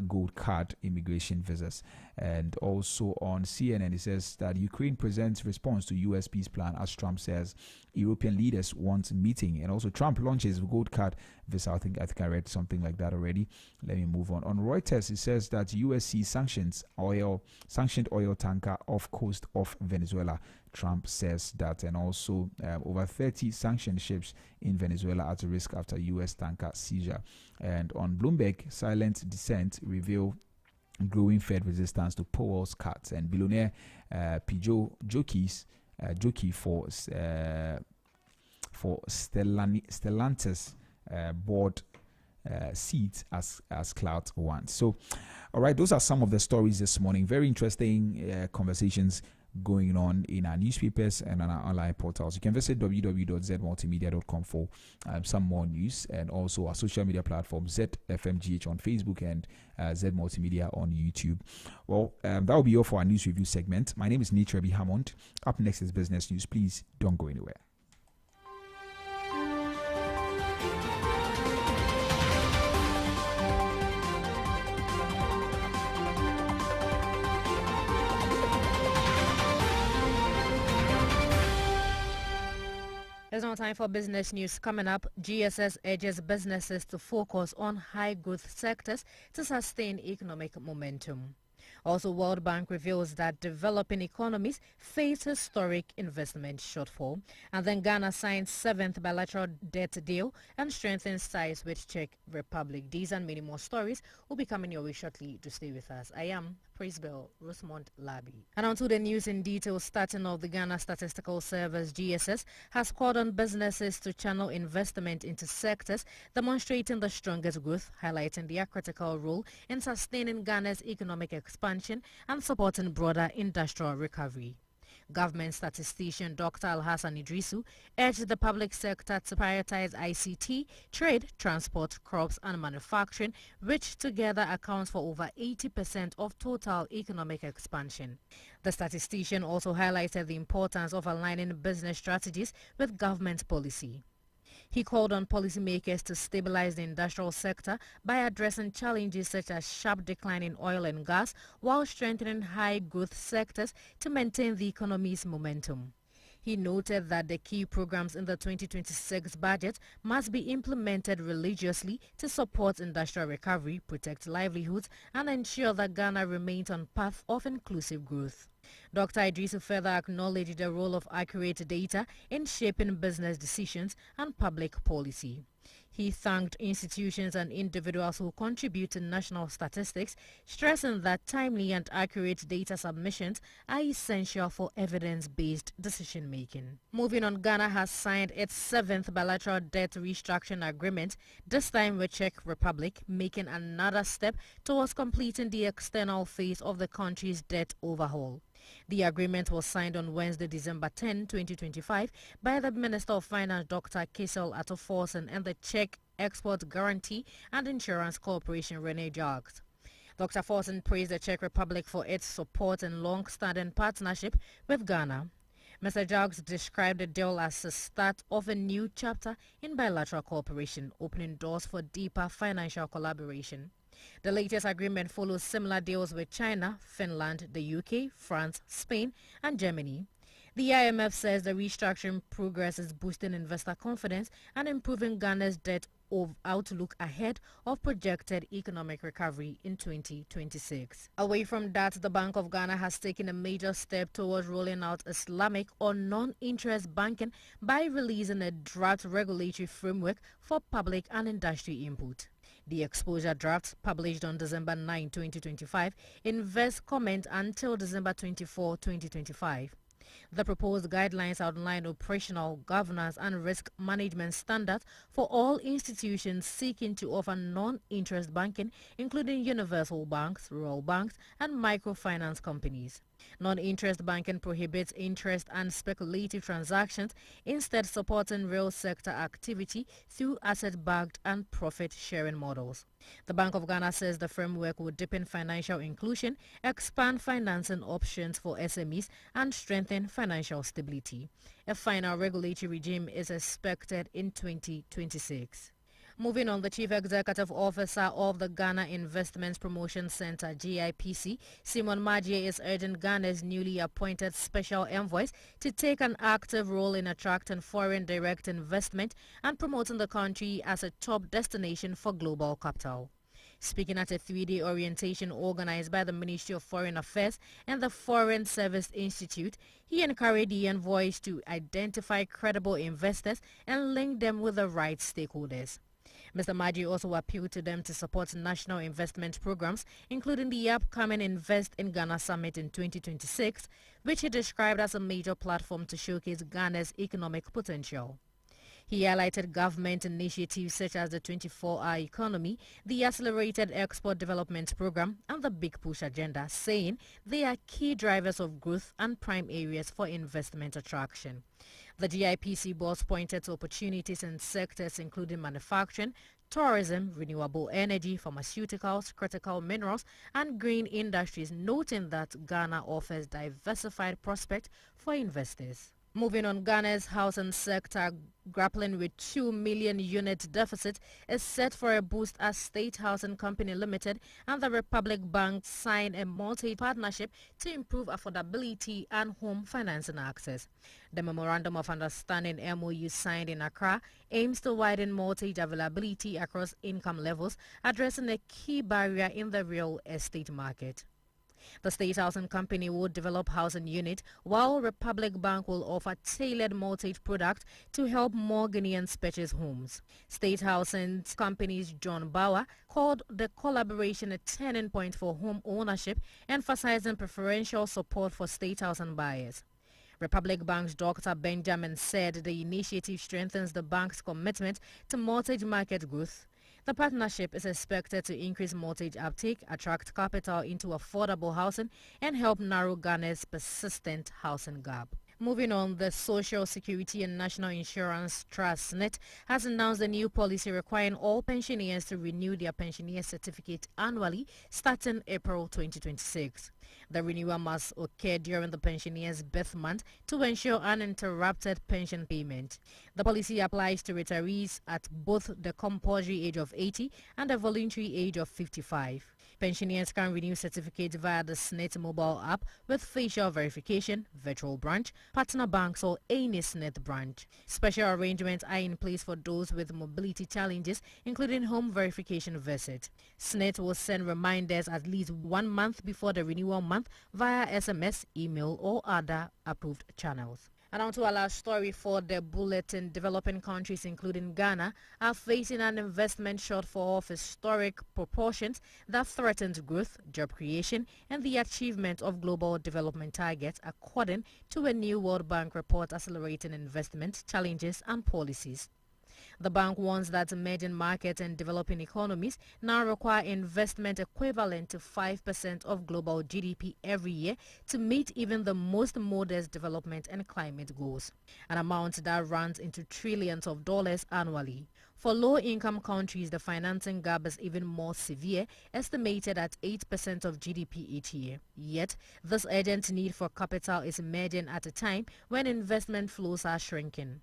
Speaker 1: gold card immigration visas. And also on CNN, it says that Ukraine presents response to US peace plan as Trump says European leaders want meeting. And also Trump launches gold card visa. I think I read something like that already. Let me move on. On Reuters, it says that USC sanctioned oil tanker off coast of Venezuela. Trump says that. And also over 30 sanctioned ships in Venezuela at risk after US tanker seizure. And on Bloomberg, silent dissent reveal growing Fed resistance to Powell's cuts, and billionaire Pijo jockey for Stellantis board seat as clout wants. So, all right, those are some of the stories this morning. Very interesting conversations going on in our newspapers and on our online portals. You can visit www.zmultimedia.com for some more news, and also our social media platforms, ZFMGH on Facebook and Z Multimedia on YouTube. Well, that will be all for our news review segment. My name is Nitrebi Hammond. Up next is business news. Please don't go anywhere.
Speaker 2: There's no time for business news. Coming up, GSS urges businesses to focus on high-growth sectors to sustain economic momentum. Also, World Bank reveals that developing economies face historic investment shortfall. And then Ghana signs 7th bilateral debt deal and strengthens ties with Czech Republic. These and many more stories will be coming your way shortly. To stay with us. I am Praisebell Rosemont Labi. And on to the news in detail. Starting off, the Ghana Statistical Service GSS has called on businesses to channel investment into sectors demonstrating the strongest growth, highlighting their critical role in sustaining Ghana's economic expansion and supporting broader industrial recovery. Government statistician Dr. Alhassan Idrisu urged the public sector to prioritize ICT, trade, transport, crops and manufacturing, which together accounts for over 80% of total economic expansion. The statistician also highlighted the importance of aligning business strategies with government policy. He called on policymakers to stabilize the industrial sector by addressing challenges such as sharp decline in oil and gas while strengthening high-growth sectors to maintain the economy's momentum. He noted that the key programs in the 2026 budget must be implemented religiously to support industrial recovery, protect livelihoods, and ensure that Ghana remains on path of inclusive growth. Dr. Idrisu further acknowledged the role of accurate data in shaping business decisions and public policy. He thanked institutions and individuals who contribute to national statistics, stressing that timely and accurate data submissions are essential for evidence-based decision-making. Moving on, Ghana has signed its 7th bilateral debt restructuring agreement, this time with Czech Republic, making another step towards completing the external phase of the country's debt overhaul. The agreement was signed on Wednesday, December 10, 2025 by the Minister of Finance, Dr. Kissel Atoforsen, and the Czech Export Guarantee and Insurance Corporation, Rene Jacques. Dr. Forsen praised the Czech Republic for its support and long-standing partnership with Ghana. Mr. Jacques described the deal as the start of a new chapter in bilateral cooperation, opening doors for deeper financial collaboration. The latest agreement follows similar deals with China, Finland, the UK, France, Spain, and Germany. The IMF says the restructuring progress is boosting investor confidence and improving Ghana's debt outlook ahead of projected economic recovery in 2026. Away from that, the Bank of Ghana has taken a major step towards rolling out Islamic or non-interest banking by releasing a draft regulatory framework for public and industry input. The exposure draft, published on December 9, 2025, invests comment until December 24, 2025. The proposed guidelines outline operational, governance and risk management standards for all institutions seeking to offer non-interest banking, including universal banks, rural banks, and microfinance companies. Non-interest banking prohibits interest and speculative transactions, instead supporting real sector activity through asset-backed and profit-sharing models. The Bank of Ghana says the framework will deepen financial inclusion, expand financing options for SMEs, and strengthen financial stability. A final regulatory regime is expected in 2026. Moving on, the Chief Executive Officer of the Ghana Investments Promotion Center, GIPC, Simon Magie, is urging Ghana's newly appointed special envoys to take an active role in attracting foreign direct investment and promoting the country as a top destination for global capital. Speaking at a 3-day orientation organized by the Ministry of Foreign Affairs and the Foreign Service Institute, he encouraged the envoys to identify credible investors and link them with the right stakeholders. Mr. Magie also appealed to them to support national investment programs, including the upcoming Invest in Ghana Summit in 2026, which he described as a major platform to showcase Ghana's economic potential. He highlighted government initiatives such as the 24-hour economy, the Accelerated Export Development Program, and the Big Push Agenda, saying they are key drivers of growth and prime areas for investment attraction. The GIPC boss pointed to opportunities in sectors including manufacturing, tourism, renewable energy, pharmaceuticals, critical minerals, and green industries, noting that Ghana offers diversified prospects for investors. Moving on, Ghana's housing sector, grappling with 2 million unit deficit, is set for a boost as State Housing Company Limited and the Republic Bank sign a multi-partnership to improve affordability and home financing access. The Memorandum of Understanding MOU signed in Accra aims to widen mortgage availability across income levels, addressing a key barrier in the real estate market. The State Housing Company will develop housing units, while Republic Bank will offer tailored mortgage products to help more Ghanaians purchase homes. State Housing Company's John Bauer called the collaboration a turning point for home ownership, emphasizing preferential support for state housing buyers. Republic Bank's Dr. Benjamin said the initiative strengthens the bank's commitment to mortgage market growth. The partnership is expected to increase mortgage uptake, attract capital into affordable housing, and help narrow Ghana's persistent housing gap. Moving on, the Social Security and National Insurance Trust (NET) has announced a new policy requiring all pensioners to renew their pensioner certificate annually starting April 2026. The renewal must occur during the pensioner's birth month to ensure uninterrupted pension payment. The policy applies to retirees at both the compulsory age of 80 and the voluntary age of 55. Pensioners can renew certificates via the SNET mobile app with facial verification, virtual branch, partner banks or any SNET branch. Special arrangements are in place for those with mobility challenges, including home verification visits. SNET will send reminders at least 1 month before the renewal month via SMS, email or other approved channels. And on to our last story for the bulletin. Developing countries, including Ghana, are facing an investment shortfall of historic proportions that threatens growth, job creation, and the achievement of global development targets, according to a new World Bank report accelerating investment, challenges, and policies. The bank warns that emerging markets and developing economies now require investment equivalent to 5% of global GDP every year to meet even the most modest development and climate goals, an amount that runs into trillions of dollars annually. For low-income countries, the financing gap is even more severe, estimated at 8% of GDP each year. Yet, this urgent need for capital is emerging at a time when investment flows are shrinking.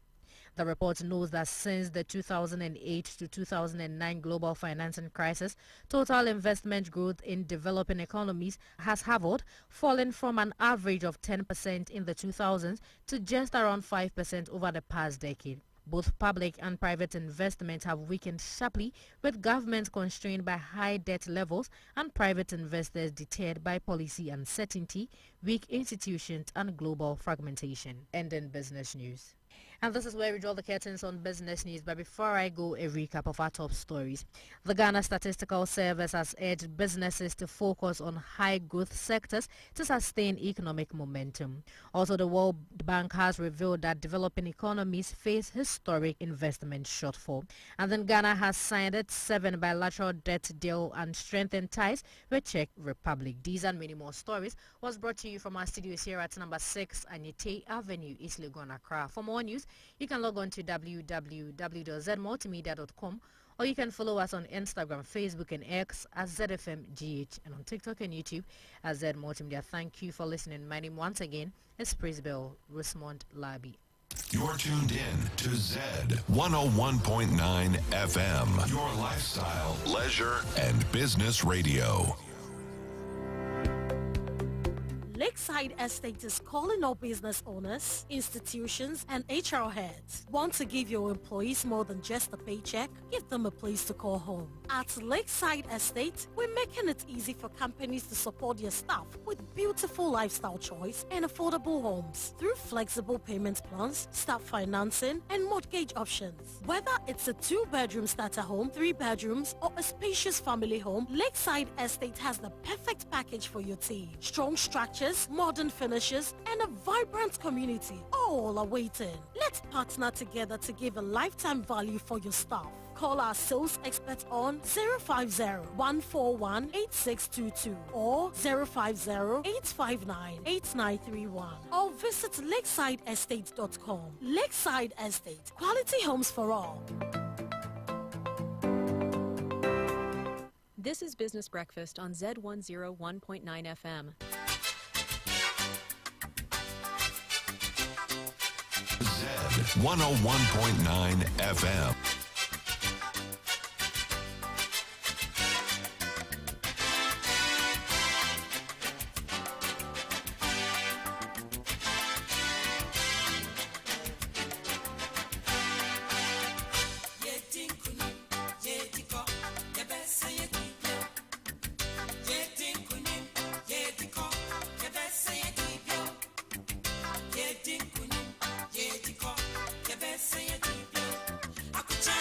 Speaker 2: The report knows that since the 2008 to 2009 global financing crisis, total investment growth in developing economies has hovered, falling from an average of 10% in the 2000s to just around 5% over the past decade. Both public and private investment have weakened sharply, with governments constrained by high debt levels and private investors deterred by policy uncertainty, weak institutions and global fragmentation. Ending business news. And this is where we draw the curtains on business news. But before I go, a recap of our top stories. The Ghana Statistical Service has urged businesses to focus on high growth sectors to sustain economic momentum. Also, the World Bank has revealed that developing economies face historic investment shortfall. And then Ghana has signed its 7 bilateral debt deal and strengthened ties with Czech Republic. These and many more stories was brought to you from our studios here at number 6 Anyete Avenue, East Legon, Accra. For more news, you can log on to www.zmultimedia.com, or you can follow us on Instagram, Facebook and X as ZFMGH, and on TikTok and YouTube as Z Multimedia. Thank you for listening. My name once again is Prisbel Rosemont Labi.
Speaker 3: You're tuned in to Zed 101.9 FM, your lifestyle, leisure, and business radio.
Speaker 4: Lakeside Estate is calling all business owners, institutions, and HR heads. Want to give your employees more than just a paycheck? Give them a place to call home. At Lakeside Estate, we're making it easy for companies to support their staff with beautiful lifestyle choice and affordable homes through flexible payment plans, staff financing, and mortgage options. Whether it's a 2-bedroom starter home, 3 bedrooms, or a spacious family home, Lakeside Estate has the perfect package for your team. Strong structures, modern finishes, and a vibrant community all are waiting. Let's partner together to give a lifetime value for your staff. Call our sales expert on 050-141-8622 or 050-859-8931 or visit lakesideestate.com. Lakeside Estate, quality homes for all.
Speaker 5: This is Business Breakfast on Zed 101.9 FM.
Speaker 3: Zed 101.9 FM.
Speaker 6: Akucha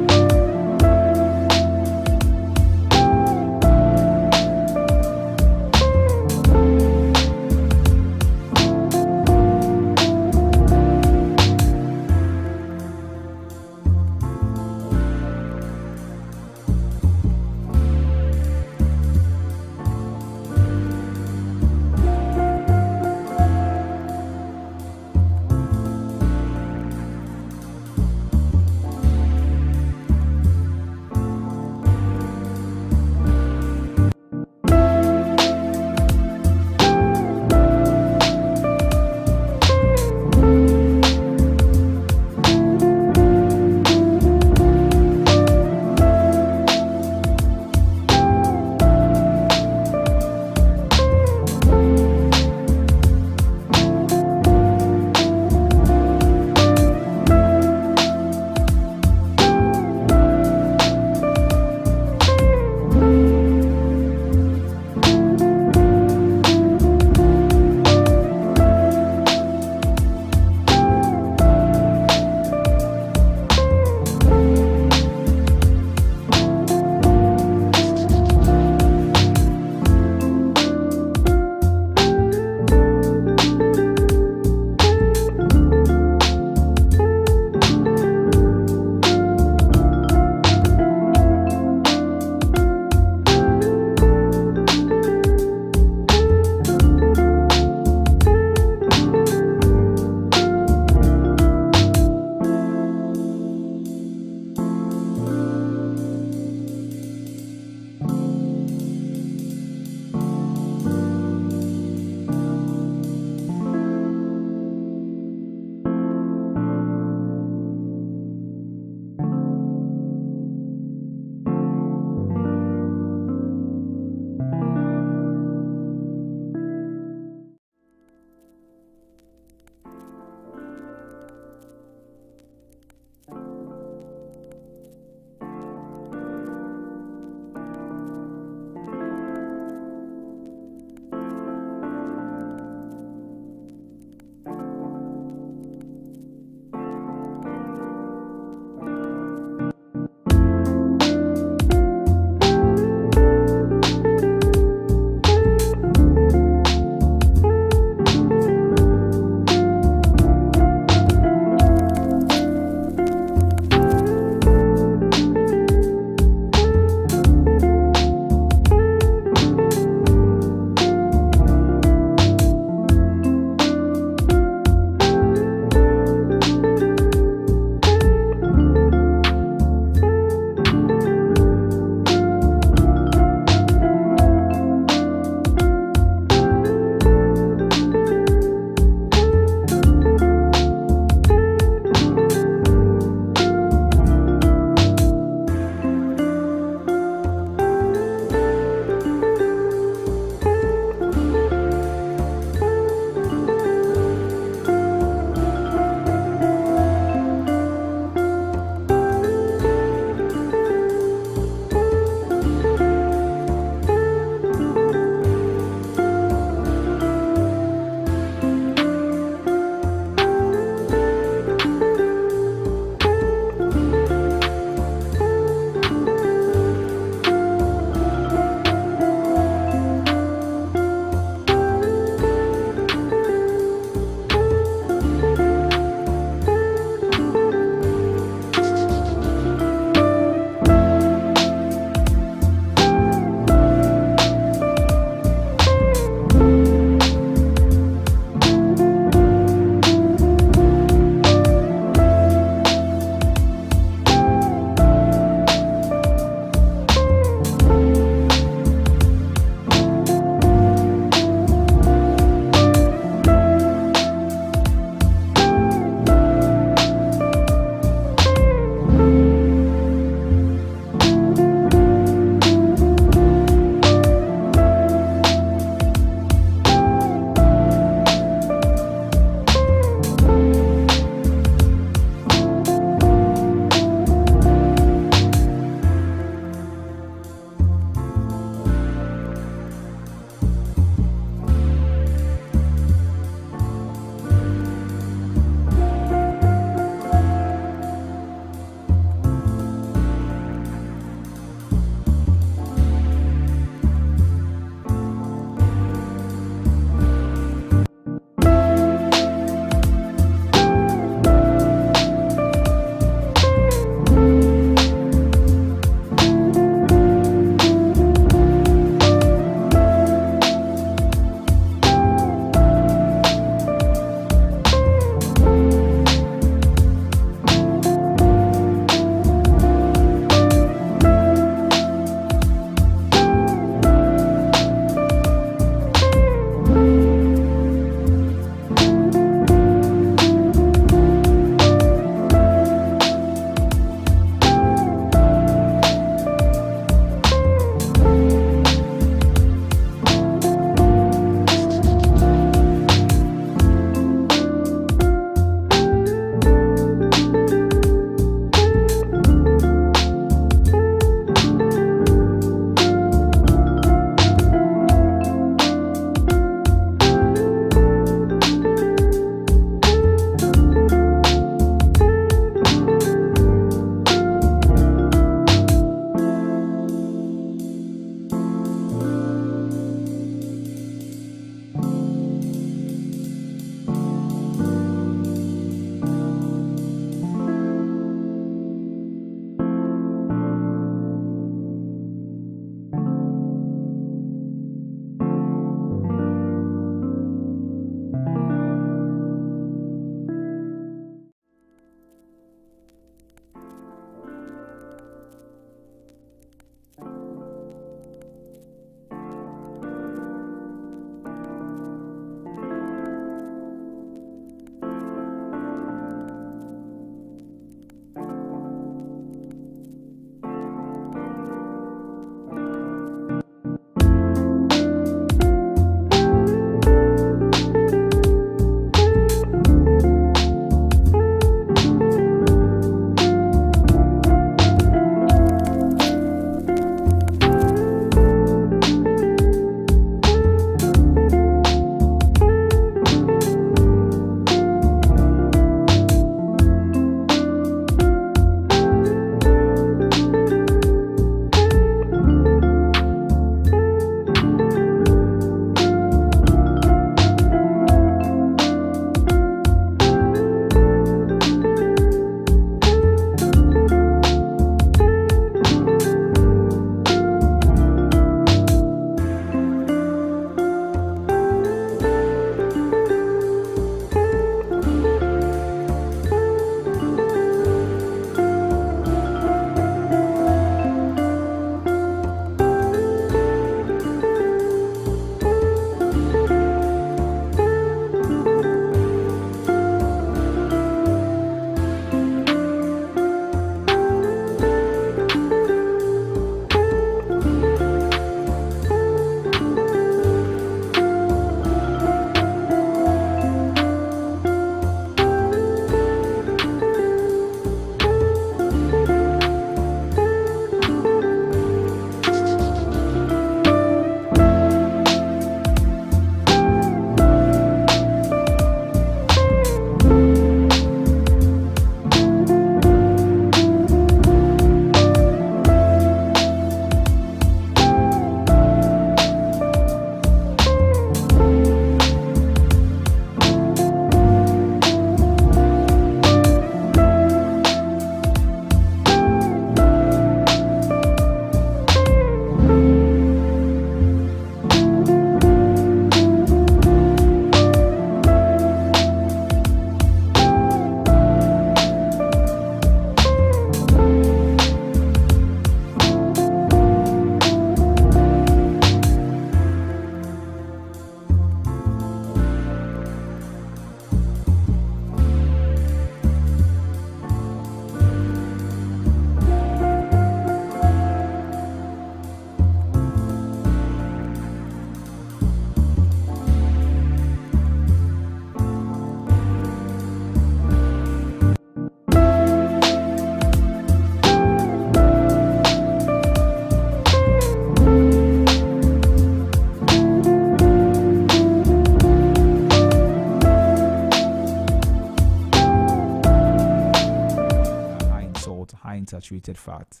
Speaker 1: saturated fat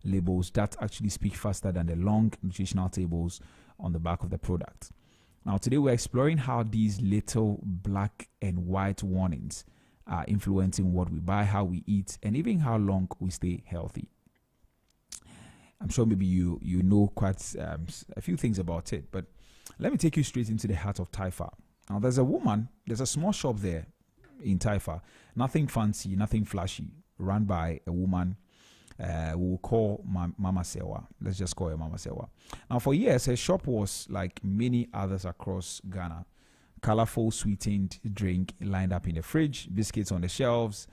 Speaker 1: labels that actually speak faster than the long nutritional tables on the back of the product. Now, today we're exploring how these little black and white warnings are influencing what we buy, how we eat, and even how long we stay healthy. I'm sure maybe you know quite a few things about it, but let me take you straight into the heart of Taifa. Now, there's a small shop there in Taifa, nothing fancy, nothing flashy, run by a woman we'll call Mama Sewa. Let's just call her Mama Sewa. Now, for years, her shop was like many others across Ghana. Colorful sweetened drink lined up in the fridge, biscuits on the shelves,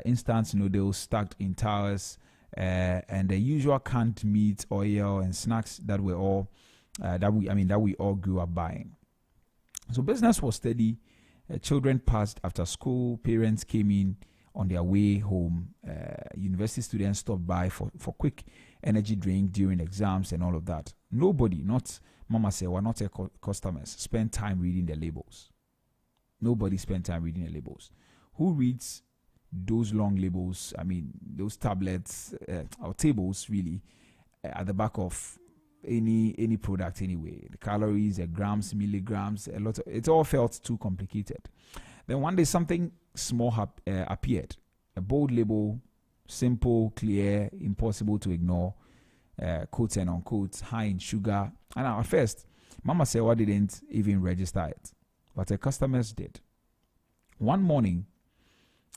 Speaker 1: instant noodles stacked in towers, and the usual canned meat, oil, and snacks that we all grew up buying. So business was steady. Children passed after school. Parents came in on their way home. University students stopped by for quick energy drink during exams and all of that. Nobody, not Mama Sewa, not her customers, spent time reading the labels. Nobody spent time reading the labels. Who reads those long labels? I mean, those tablets or tables really at the back of any product anyway. The calories, the grams, milligrams, it all felt too complicated. Then one day something small appeared. A bold label, simple, clear, impossible to ignore, quote and unquote, high in sugar. And at first, Mama Sewa didn't even register it, but her customers did. One morning,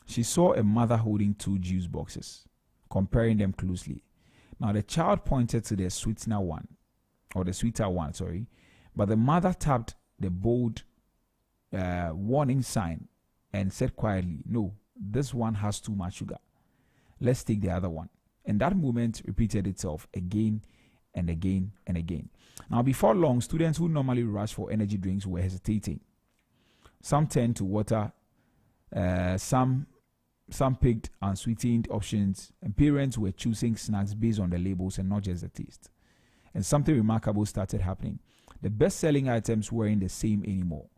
Speaker 1: she saw a mother holding 2 juice boxes, comparing them closely. Now, the child pointed to the sweeter one, but the mother tapped the bold warning sign and said quietly, "No, this one has too much sugar. Let's take the other one." And that moment repeated itself again and again and again. Now, before long, students who normally rush for energy drinks were hesitating. Some turned to water, some picked unsweetened options, and parents were choosing snacks based on the labels and not just the taste. And something remarkable started happening. The best-selling items weren't the same anymore.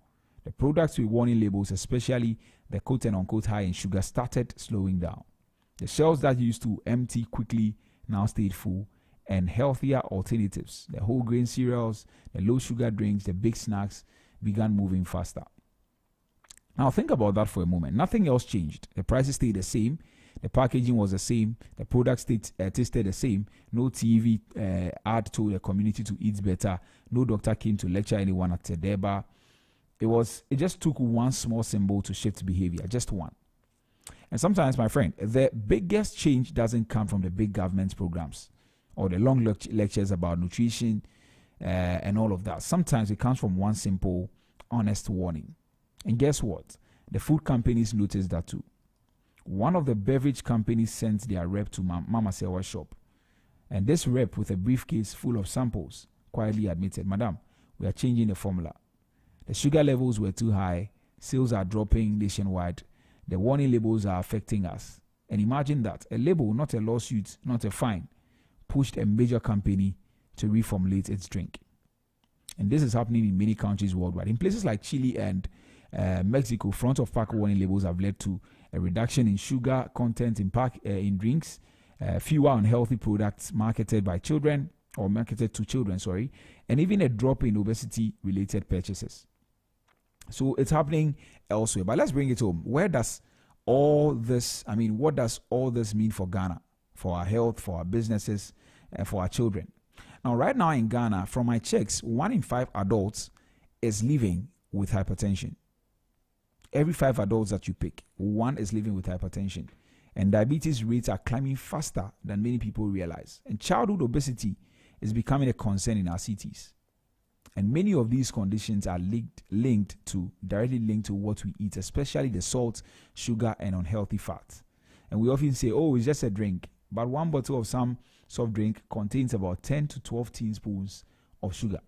Speaker 1: The products with warning labels, especially the quote and unquote high in sugar, started slowing down. The shelves that used to empty quickly now stayed full, and healthier alternatives, the whole grain cereals, the low sugar drinks, the big snacks, began moving faster. Now think about that for a moment. Nothing else changed. The prices stayed the same. The packaging was the same. The products tasted the same. No TV ad told the community to eat better. No doctor came to lecture anyone at Tedeba. It just took one small symbol to shift behavior, just one. And sometimes, my friend, the biggest change doesn't come from the big government programs or the long lectures about nutrition and all of that. Sometimes it comes from one simple, honest warning. And guess what? The food companies noticed that too. One of the beverage companies sent their rep to Mama Sewa's shop. And this rep, with a briefcase full of samples, quietly admitted, "Madam, we are changing the formula. The sugar levels were too high. Sales are dropping nationwide. The warning labels are affecting us." And imagine that. A label, not a lawsuit, not a fine, pushed a major company to reformulate its drink. And this is happening in many countries worldwide. In places like Chile and Mexico, front of pack warning labels have led to a reduction in sugar content in drinks, fewer unhealthy products marketed to children, and even a drop in obesity-related purchases. So it's happening elsewhere. But let's bring it home. What does all this mean for Ghana, for our health, for our businesses, and for our children? Now, right now in Ghana, from my checks, 1 in 5 adults is living with hypertension. Every 5 adults that you pick, 1 is living with hypertension. And diabetes rates are climbing faster than many people realize. And childhood obesity is becoming a concern in our cities. And many of these conditions are directly linked to what we eat, especially the salt, sugar, and unhealthy fats. And we often say, "Oh, it's just a drink." But 1 bottle of some soft drink contains about 10 to 12 teaspoons of sugar.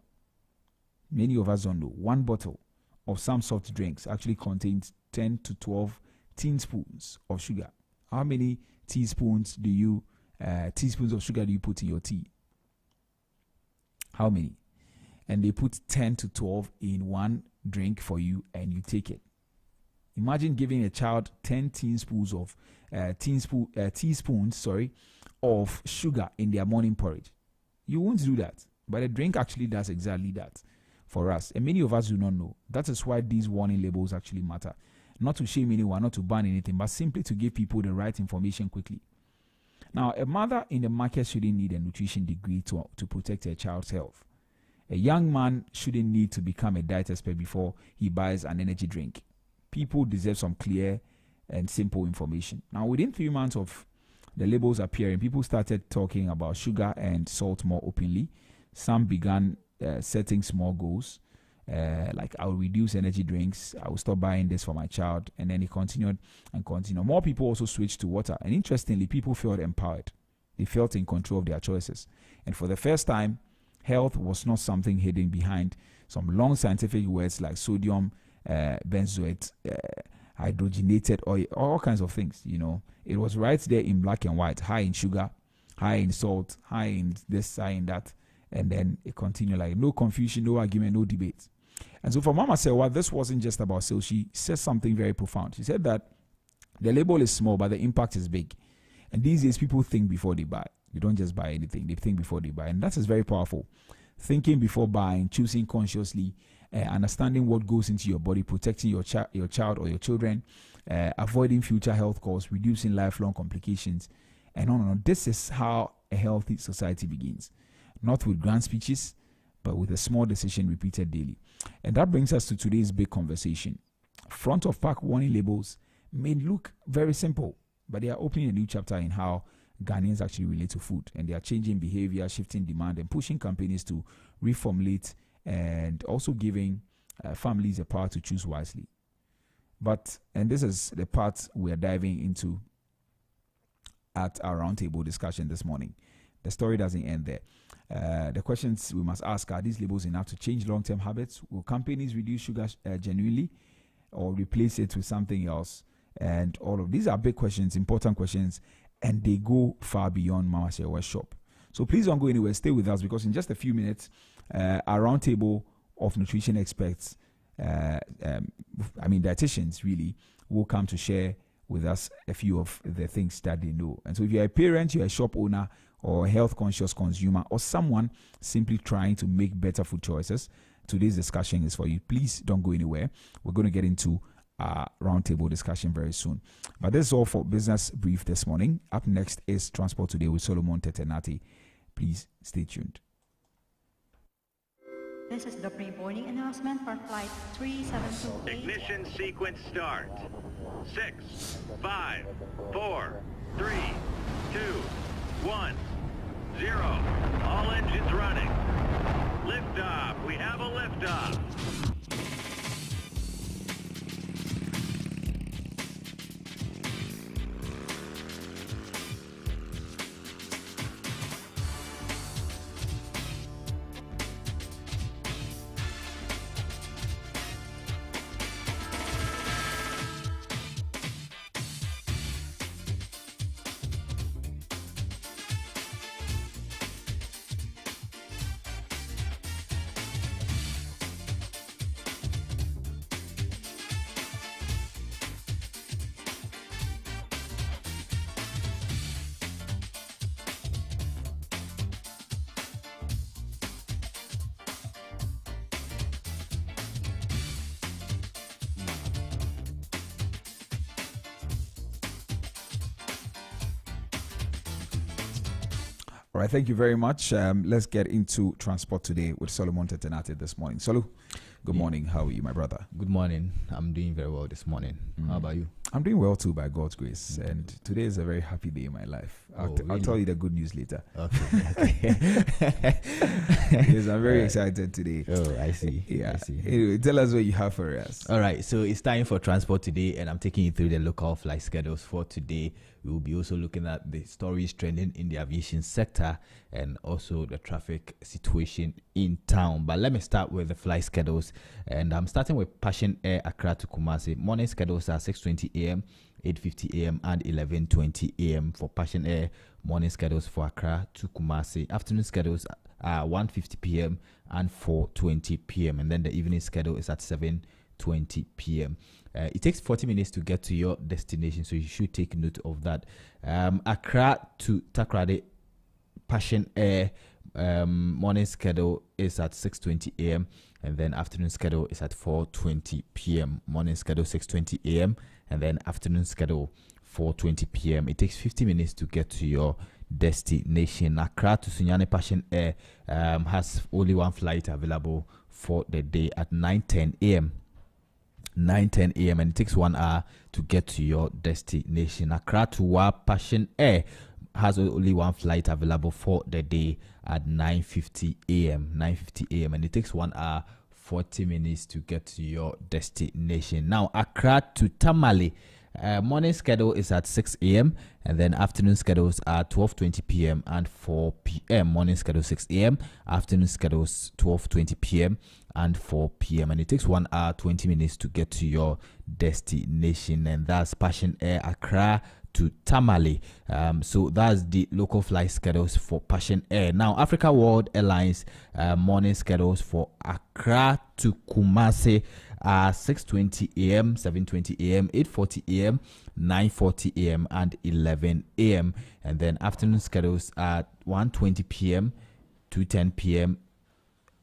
Speaker 1: Many of us don't know. 1 bottle of some soft drinks actually contains 10 to 12 teaspoons of sugar. How many teaspoons of sugar do you put in your tea? How many? And they put 10 to 12 in 1 drink for you, and you take it. Imagine giving a child 10 teaspoons of sugar in their morning porridge. You won't do that. But a drink actually does exactly that for us. And many of us do not know. That is why these warning labels actually matter. Not to shame anyone, not to ban anything, but simply to give people the right information quickly. Now, a mother in the market shouldn't need a nutrition degree to protect her child's health. A young man shouldn't need to become a diet expert before he buys an energy drink. People deserve some clear and simple information. Now, within 3 months of the labels appearing, people started talking about sugar and salt more openly. Some began setting small goals, like I'll reduce energy drinks, I will stop buying this for my child, and then it continued and continued. More people also switched to water, and interestingly, people felt empowered. They felt in control of their choices. And for the first time, health was not something hidden behind some long scientific words like sodium, benzoate, hydrogenated oil, all kinds of things. It was right there in black and white, high in sugar, high in salt, high in this, high in that. And then it continued, like no confusion, no argument, no debate. And so for Mama Sewa, this wasn't just about sales. She said something very profound. She said that the label is small, but the impact is big. And these days, people think before they buy. They don't just buy anything. They think before they buy. And that is very powerful. Thinking before buying, choosing consciously, understanding what goes into your body, protecting your child or your children, avoiding future health costs, reducing lifelong complications, and on and on. This is how a healthy society begins. Not with grand speeches, but with a small decision repeated daily. And that brings us to today's big conversation. Front of pack warning labels may look very simple, but they are opening a new chapter in how Ghanaians actually relate to food. And they are changing behavior, shifting demand, and pushing companies to reformulate, and also giving families the power to choose wisely. And this is the part we are diving into at our roundtable discussion this morning. The story doesn't end there. The questions we must ask, are these labels enough to change long-term habits? Will companies reduce sugar genuinely or replace it with something else? And all of these are big questions, important questions, and they go far beyond Mama Sewa's shop. So please don't go anywhere. Stay with us, because in just a few minutes, our roundtable of nutrition experts, dietitians really, will come to share with us a few of the things that they know. And so if you're a parent, you're a shop owner, or a health conscious consumer, or someone simply trying to make better food choices, today's discussion is for you. Please don't go anywhere. We're going to get into our roundtable discussion very soon. But this is all for Business Brief this morning. Up next is Transport Today with Solomon Tetenati. Please stay tuned.
Speaker 6: This is the pre-boarding announcement for flight 3728.
Speaker 7: Ignition sequence start. 6, 5, 4, 3, 2, 1, 0. All engines running. Liftoff. We have a liftoff.
Speaker 1: All right, thank you very much. Let's get into Transport Today with Solomon Tetenate this morning. Solu, good morning. How are you, my brother?
Speaker 8: Good morning. I'm doing very well this morning. How about you?
Speaker 1: I'm doing well too, by God's grace. And today is a very happy day in my life. I'll tell you the good news later.
Speaker 8: Okay.
Speaker 1: Yes, I'm very excited today.
Speaker 8: Oh, I see.
Speaker 1: Yeah.
Speaker 8: I see.
Speaker 1: Anyway, tell us what you have for us.
Speaker 8: All right. So it's time for Transport Today, and I'm taking you through the local flight schedules for today. We will be also looking at the stories trending in the aviation sector and also the traffic situation in town. But let me start with the flight schedules. And I'm starting with Passion Air Accra to Kumasi. Morning schedules are 6:20 a.m., 8:50 a.m. and 11:20 a.m. for Passion Air. Morning schedules for Accra to Kumasi. Afternoon schedules are 1:50 p.m. and 4:20 p.m. And then the evening schedule is at 7:20 4:20 p.m. It takes 40 minutes to get to your destination, so you should take note of that. Accra to Takoradi Passion Air morning schedule is at 6:20 a.m. and then afternoon schedule is at 4:20 p.m. Morning schedule 6:20 a.m. and then afternoon schedule 4:20 p.m. It takes 50 minutes to get to your destination. Accra to Sunyani Passion Air has only one flight available for the day at 9:10 a.m. 9:10 a.m. and it takes 1 hour to get to your destination. Accra to Wa Passion Air has only one flight available for the day at 9:50 a.m. 9:50 a.m. and it takes 1 hour 40 minutes to get to your destination. Now Accra to Tamale, morning schedule is at 6 a.m. and then afternoon schedules are 12:20 p.m. and 4 p.m. Morning schedule 6 a.m. Afternoon schedules 12:20 p.m. and 4 p.m. and it takes 1 hour 20 minutes to get to your destination. And that's Passion Air Accra to Tamale. So that's the local flight schedules for Passion Air. Now Africa World Airlines morning schedules for Accra to Kumasi are 6:20 a.m., 7:20 a.m., 8:40 a.m., 9:40 a.m. and 11 a.m. and then afternoon schedules are 1:20 p.m., 2:10 p.m.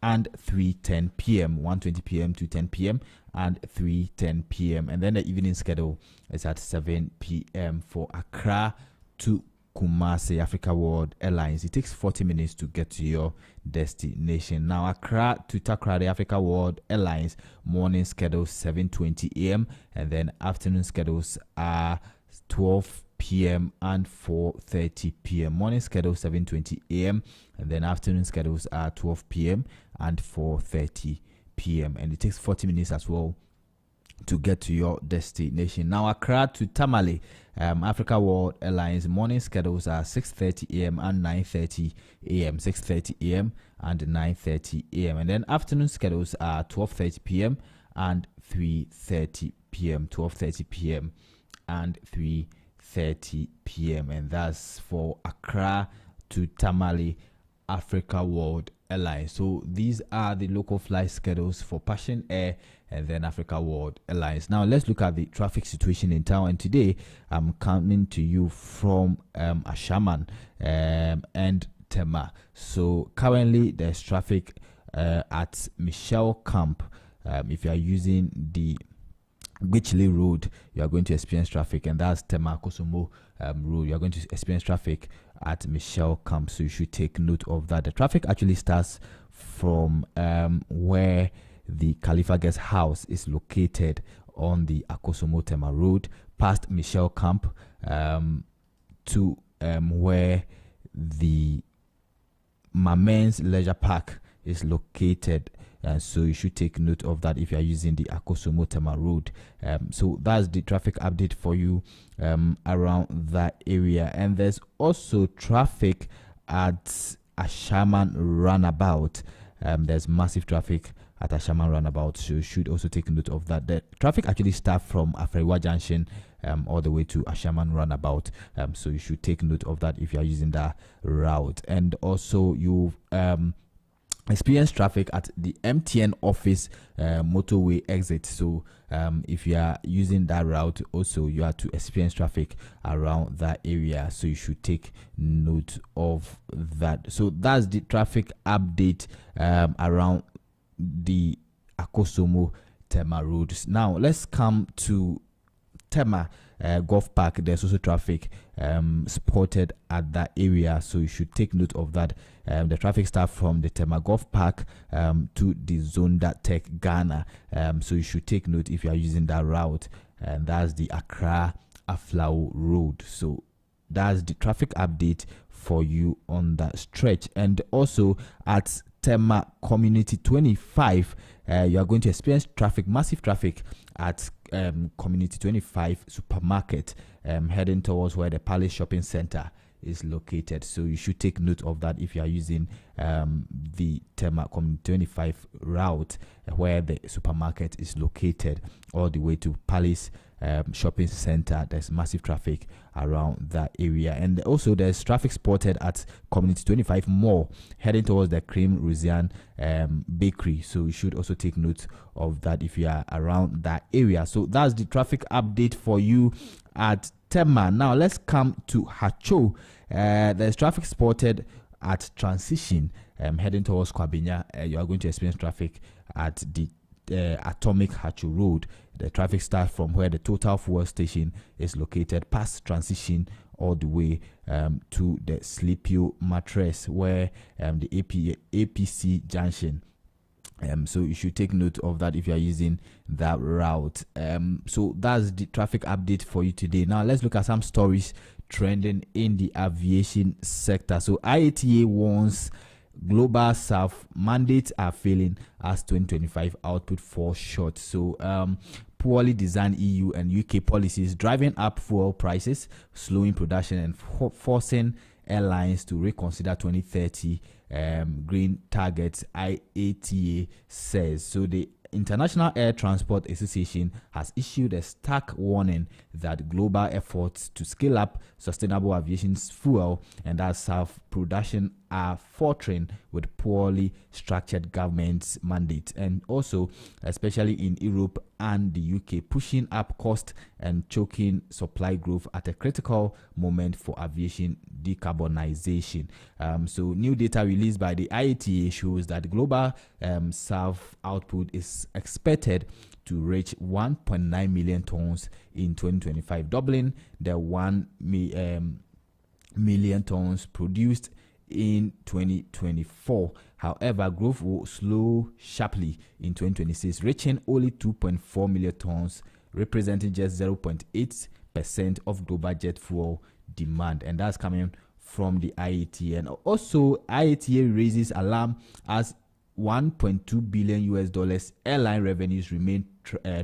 Speaker 8: and 3:10 p.m. 1:20 p.m., 2:10 p.m. and 3:10 p.m. and then the evening schedule is at 7 p.m. for Accra to Kumasi Africa World Airlines. It takes 40 minutes to get to your destination. Now Accra to Takoradi Africa World Airlines morning schedule 7:20 a.m. and then afternoon schedules are 12 p.m. and 4:30 p.m. Morning schedule 7:20 a.m. and then afternoon schedules are 12 p.m. and 4:30 p.m. and it takes 40 minutes as well to get to your destination. Now Accra to Tamale Africa World Airlines morning schedules are 6:30 a.m. and 9:30 a.m. 6:30 a.m. and 9:30 a.m. and then afternoon schedules are 12:30 p.m. and 3:30 p.m. 12:30 p.m. and 3:30 p.m. and that's for Accra to Tamale Africa World Airlines. So these are the local flight schedules for Passion Air and then Africa World Airlines. Now let's look at the traffic situation in town, and today I'm coming to you from Ashaman and Tema. So currently there's traffic at Michelle Camp. If you are using the Wichley Road, you are going to experience traffic, and that's Tema Kosomo Road. You are going to experience traffic at Michelle Camp, so you should take note of that. The traffic actually starts from where the Khalifa Guest House is located on the Akosomo Tema Road, past Michelle Camp to where the Mamen's Leisure Park is located. And so you should take note of that if you are using the Akosomo Tema Road. So that's the traffic update for you around that area. And there's also traffic at Ashaman Runabout. There's massive traffic at Ashaman Runabout, so you should also take note of that. The traffic actually starts from Afrewa Junction all the way to Ashaman Runabout, so you should take note of that if you are using that route. And also you experience traffic at the MTN office motorway exit. So if you are using that route, also you are to experience traffic around that area, so you should take note of that. So that's the traffic update around the Akosomo Tema roads. Now let's come to Tema Golf Park. There's also traffic spotted at that area, so you should take note of that. The traffic starts from the Tema Golf Park to the Zonda Tech Ghana, so you should take note if you are using that route, and that's the Accra Aflao Road. So that's the traffic update for you on that stretch. And also at Tema Community 25, you are going to experience traffic, massive traffic at Community 25 supermarket, heading towards where the Palace Shopping Center is located. So you should take note of that if you are using the Tema Community 25 route, where the supermarket is located, all the way to Palace shopping center. There's massive traffic around that area, and also there's traffic spotted at Community 25 Mall heading towards the Cream Rusian bakery. So you should also take note of that if you are around that area. So that's the traffic update for you at Tema. Now let's come to Hacho. There's traffic spotted at Transition heading towards Kwabenya. You are going to experience traffic at the Atomic Hacho Road. The traffic starts from where the Total Fuel Station is located, past Transition all the way to the Sleepio Mattress, where the APC Junction. So you should take note of that if you are using that route. So that's the traffic update for you today. Now let's look at some stories trending in the aviation sector. So IATA warns Global South mandates are failing as 2025 output falls short. So poorly designed EU and UK policies driving up fuel prices, slowing production, and forcing airlines to reconsider 2030 green targets, IATA says. So the International Air Transport Association has issued a stark warning that global efforts to scale up sustainable aviation fuel and that SAF production are faltering with poorly structured government mandates, and also especially in Europe and the UK, pushing up cost and choking supply growth at a critical moment for aviation decarbonization. So new data released by the IATA shows that global SAF output is expected to reach 1.9 million tons in 2025, doubling the 1 million tons produced in 2024. However, growth will slow sharply in 2026, reaching only 2.4 million tons, representing just 0.8% of global jet fuel demand, and that's coming from the IATA. And also, IATA raises alarm as 1.2 billion US dollars airline revenues remain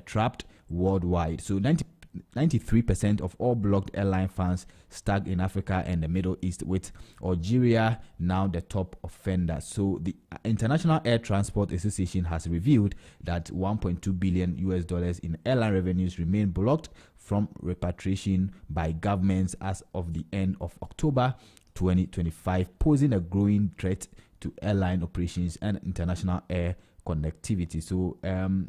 Speaker 8: trapped worldwide. So 93% of all blocked airline funds stuck in Africa and the Middle East, with Algeria now the top offender. So the International Air Transport Association has revealed that 1.2 billion US dollars in airline revenues remain blocked from repatriation by governments as of the end of October 2025, posing a growing threat to airline operations and international air connectivity. So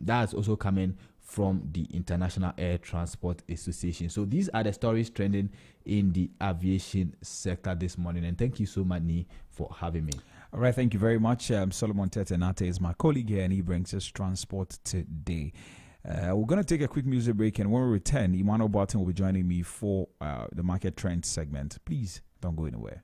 Speaker 8: that's also coming from the International Air Transport Association. So these are the stories trending in the aviation sector this morning. And thank you so much, Ni, for having me.
Speaker 1: All right, thank you very much. Solomon Tetenate is my colleague here, and he brings us transport today. We're going to take a quick music break, and when we return, Emmanuel Barton will be joining me for the Market Trends segment. Please don't go anywhere.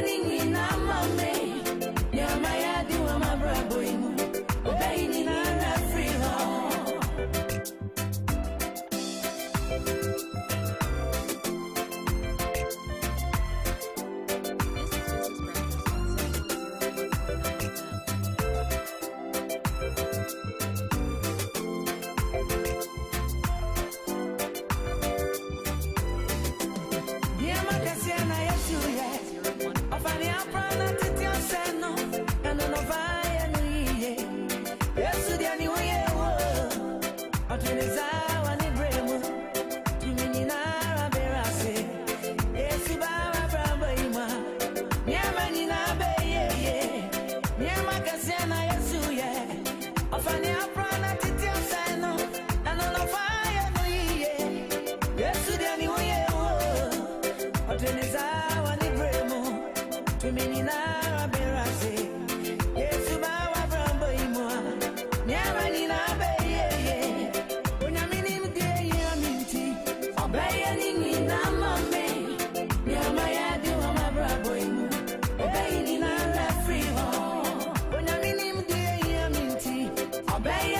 Speaker 9: Obey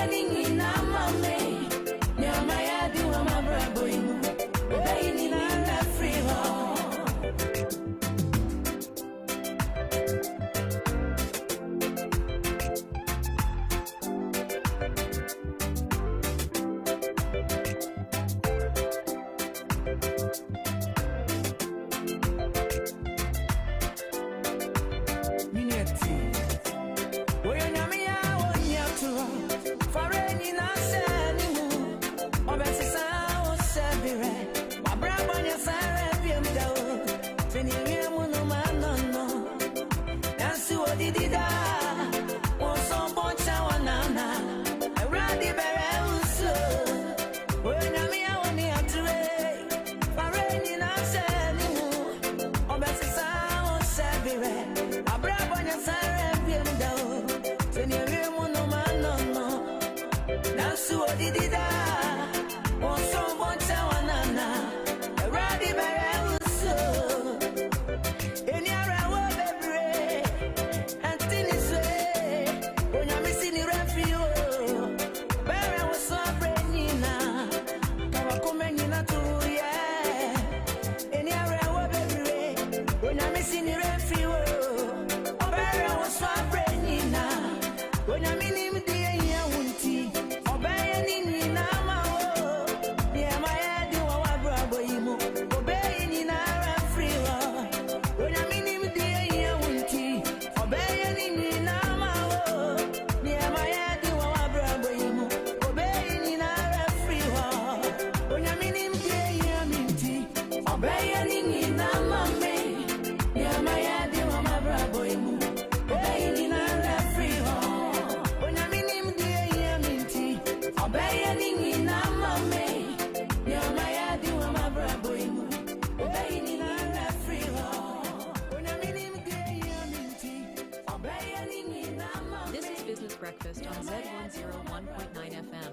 Speaker 5: Breakfast on Zed 101.9 FM.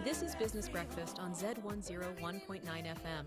Speaker 5: This is Business Breakfast on Zed 101.9 FM.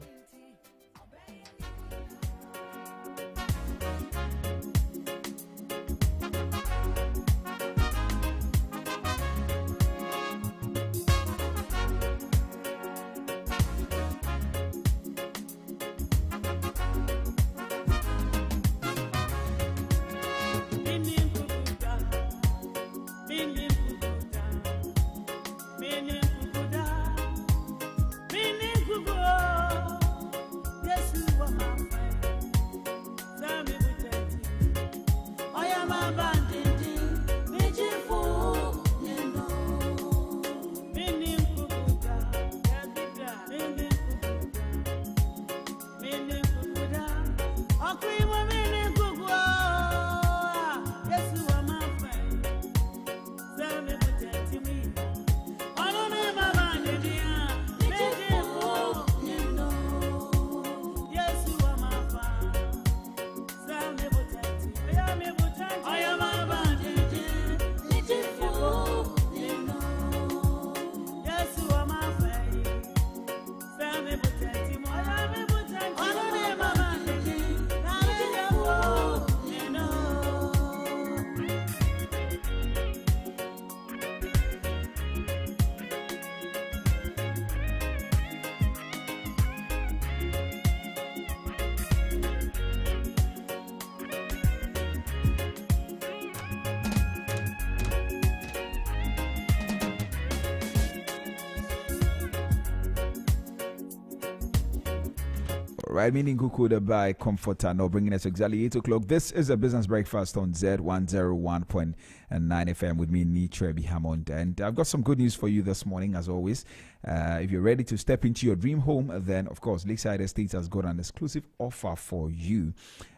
Speaker 1: Right, meaning Kukuda by Comforter, now bringing us exactly 8 o'clock. This is a business breakfast on Zed 101.9 FM with me, Trebi Hammond. And I've got some good news for you this morning, as always. If you're ready to step into your dream home, then, of course, Lakeside Estates has got an exclusive offer for you.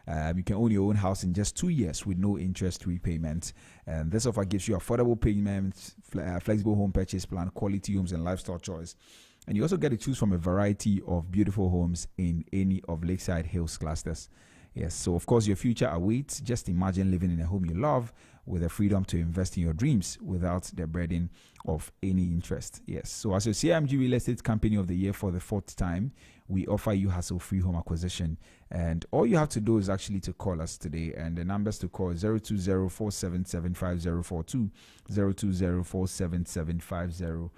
Speaker 1: You can own your own house in just 2 years with no interest repayment. And this offer gives you affordable payments, flexible home purchase plan, quality homes, and lifestyle choice. And you also get to choose from a variety of beautiful homes in any of Lakeside Hills clusters. Yes, so of course your future awaits. Just imagine living in a home you love with the freedom to invest in your dreams without the burden of any interest. Yes, so as your CIMG Real Estate Company of the Year for the 4th time, we offer you hassle-free home acquisition. And all you have to do is actually to call us today. And the numbers to call is 020-477-5042, 020-477-5042,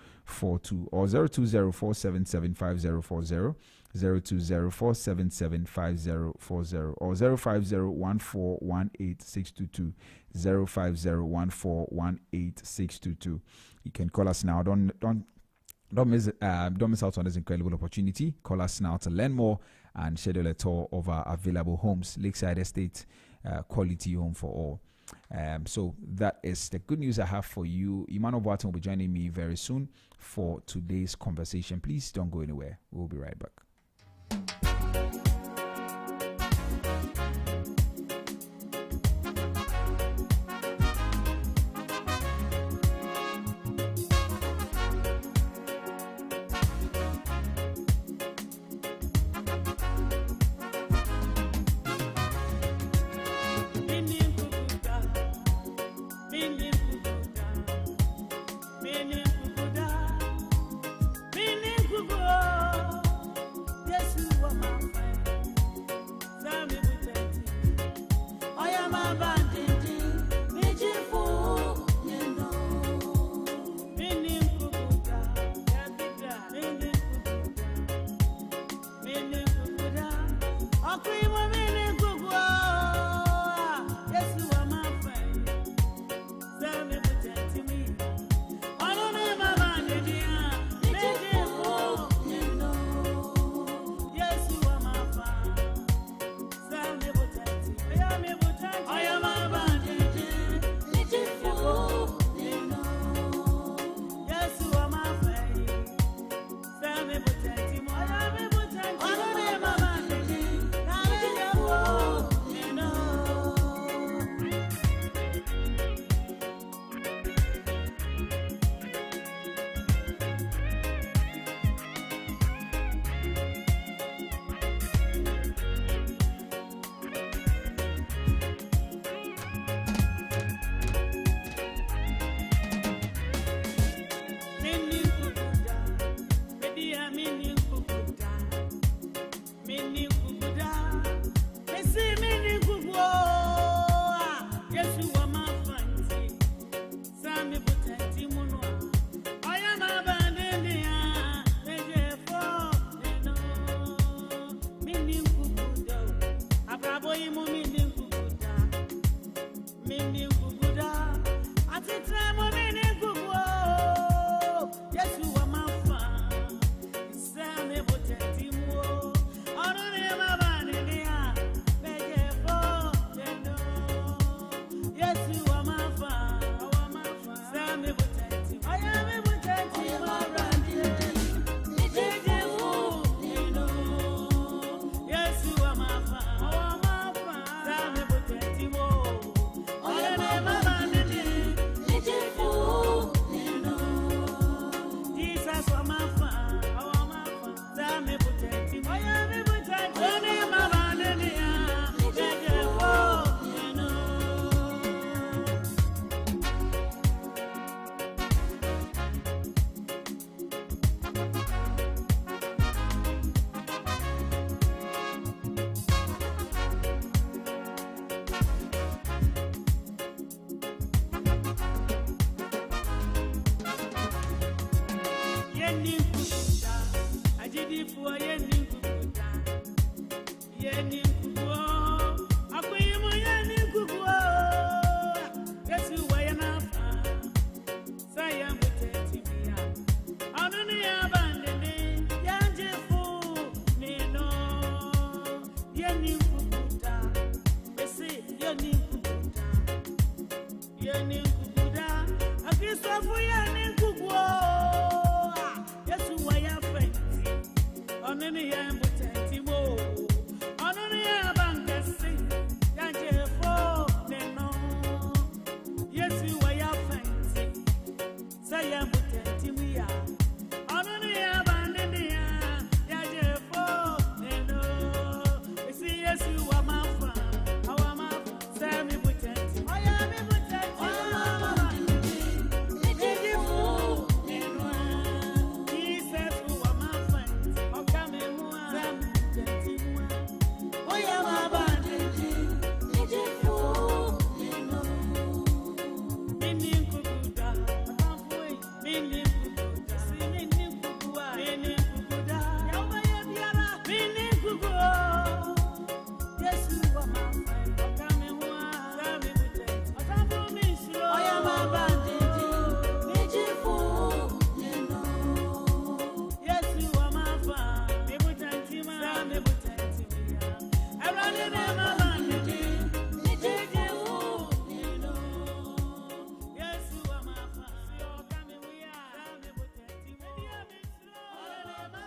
Speaker 1: or 020-477-5040, 020-477-5040, or 050-141-8622, 050-141-8622. You can call us now. Don't miss out on this incredible opportunity. Call us now to learn more and schedule a tour of our available homes. Lakeside Estate, quality home for all. So that is the good news I have for you. Emmanuel Boateng will be joining me very soon for today's conversation. Please don't go anywhere. We'll be right back.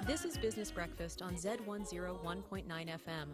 Speaker 5: This is Business Breakfast on Zed 101.9 FM.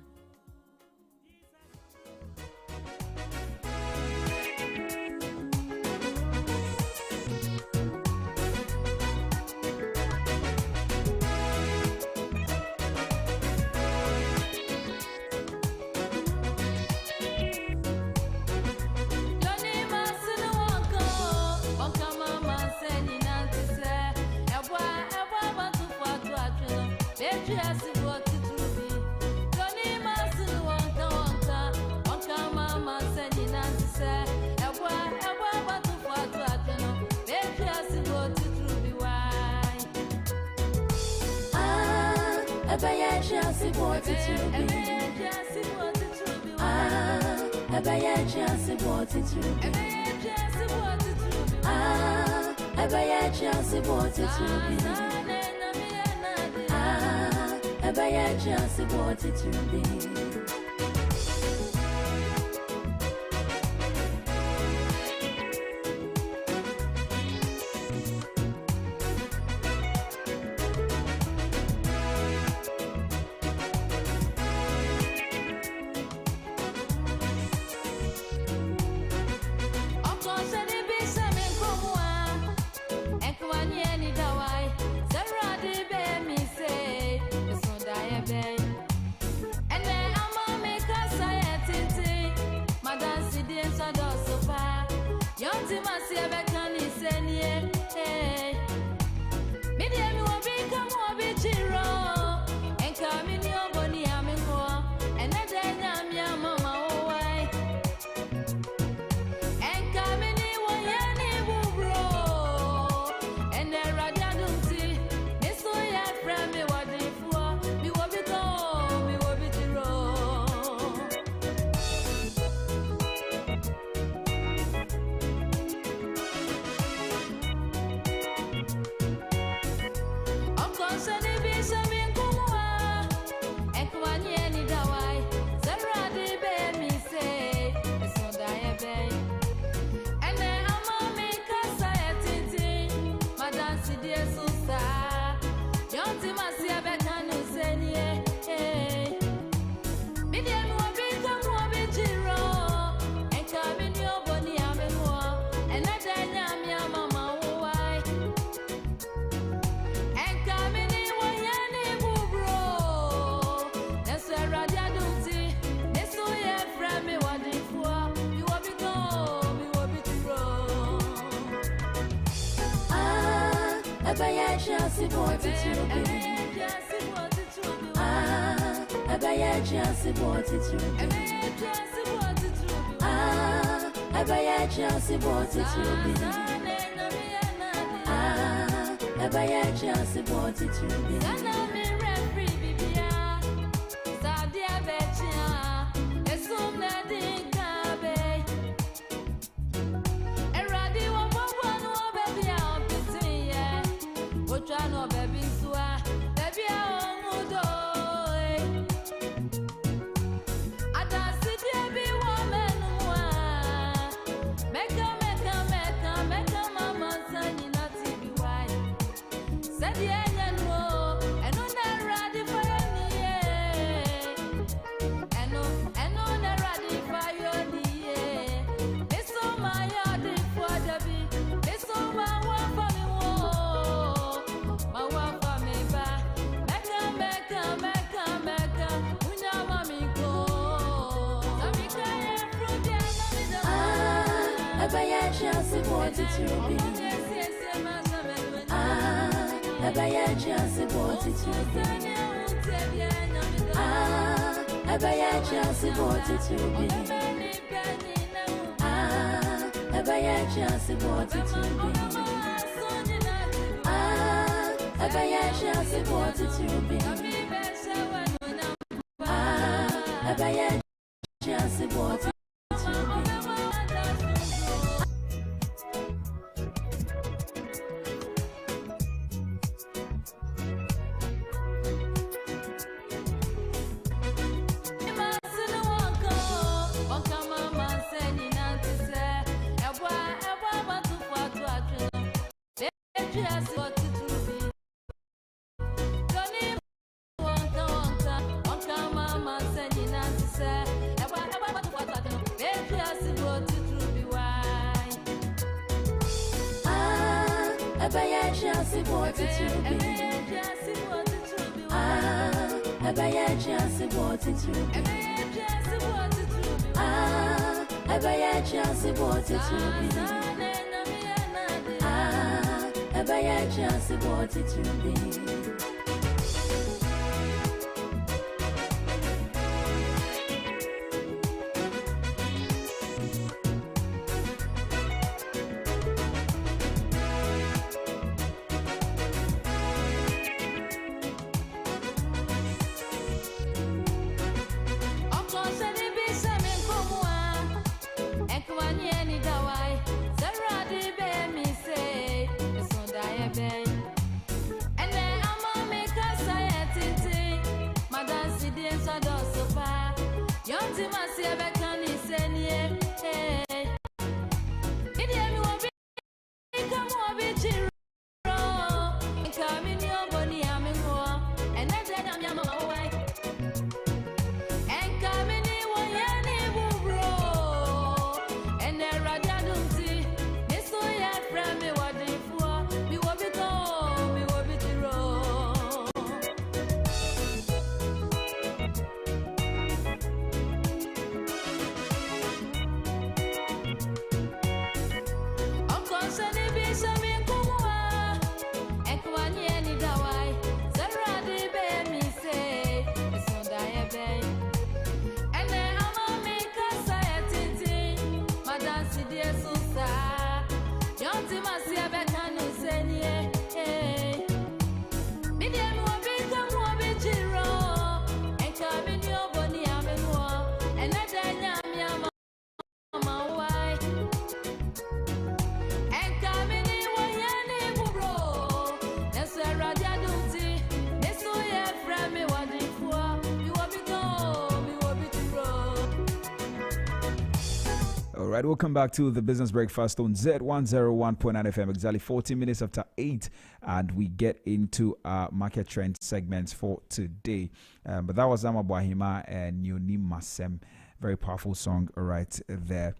Speaker 1: All right, welcome back to the Business Breakfast on Z101.9 FM, exactly 14 minutes after 8, and we get into our market trend segments for today. But that was Ama Boahima and Nyoni Masem, very powerful song right there,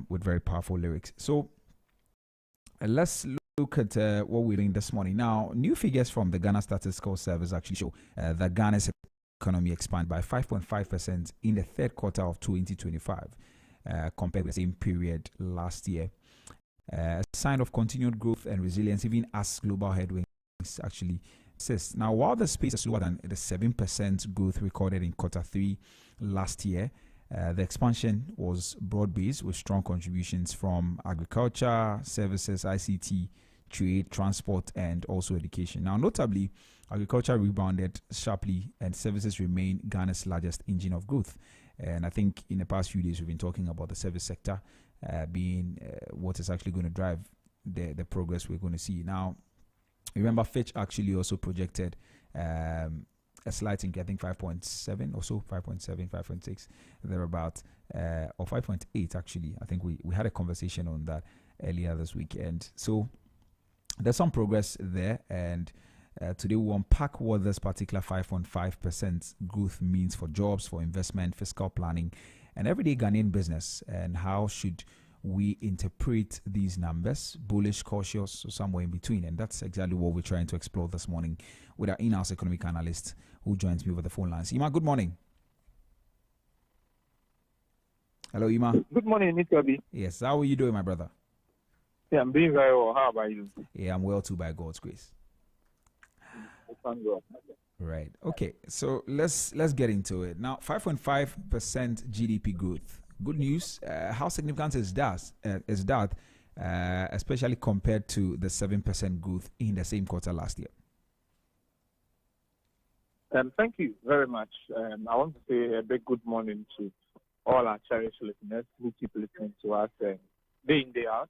Speaker 1: with very powerful lyrics. So let's look at what we're doing this morning. Now, new figures from the Ghana Statistical Service actually show that Ghana's economy expanded by 5.5% in the third quarter of 2025. Compared with the same period last year. A sign of continued growth and resilience, even as global headwinds actually persist. Now, while the pace is slower than the 7% growth recorded in quarter 3 last year, the expansion was broad-based with strong contributions from agriculture, services, ICT, trade, transport, and also education. Now, notably, agriculture rebounded sharply and services remain Ghana's largest engine of growth. And I think in the past few days, we've been talking about the service sector being what is actually going to drive the progress we're going to see. Now, remember, Fitch actually also projected a slight increase, I think 5.7 or so, 5.7, 5.6, thereabout, or 5.8 actually. I think we had a conversation on that earlier this weekend. So there's some progress there, and today we unpack what this particular 5.5% growth means for jobs, for investment, fiscal planning, and everyday Ghanaian business, and how should we interpret these numbers, bullish, cautious, or somewhere in between. And that's exactly what we're trying to explore this morning with our in-house economic analyst who joins me over the phone lines. Ima, good morning. Hello, Ima.
Speaker 9: Good morning, Nitabi.
Speaker 1: Yes, how are you doing, my brother?
Speaker 9: Yeah, I'm doing very well. How about you?
Speaker 1: Yeah, I'm well too, by God's grace.
Speaker 9: Thank God.
Speaker 1: Right. Okay. So let's get into it now. 5.5% GDP growth. Good news. How significant is that? Especially compared to the 7% growth in the same quarter last year?
Speaker 9: Thank you very much. I want to say a big good morning to all our cherished listeners who keep listening to us day in, day out.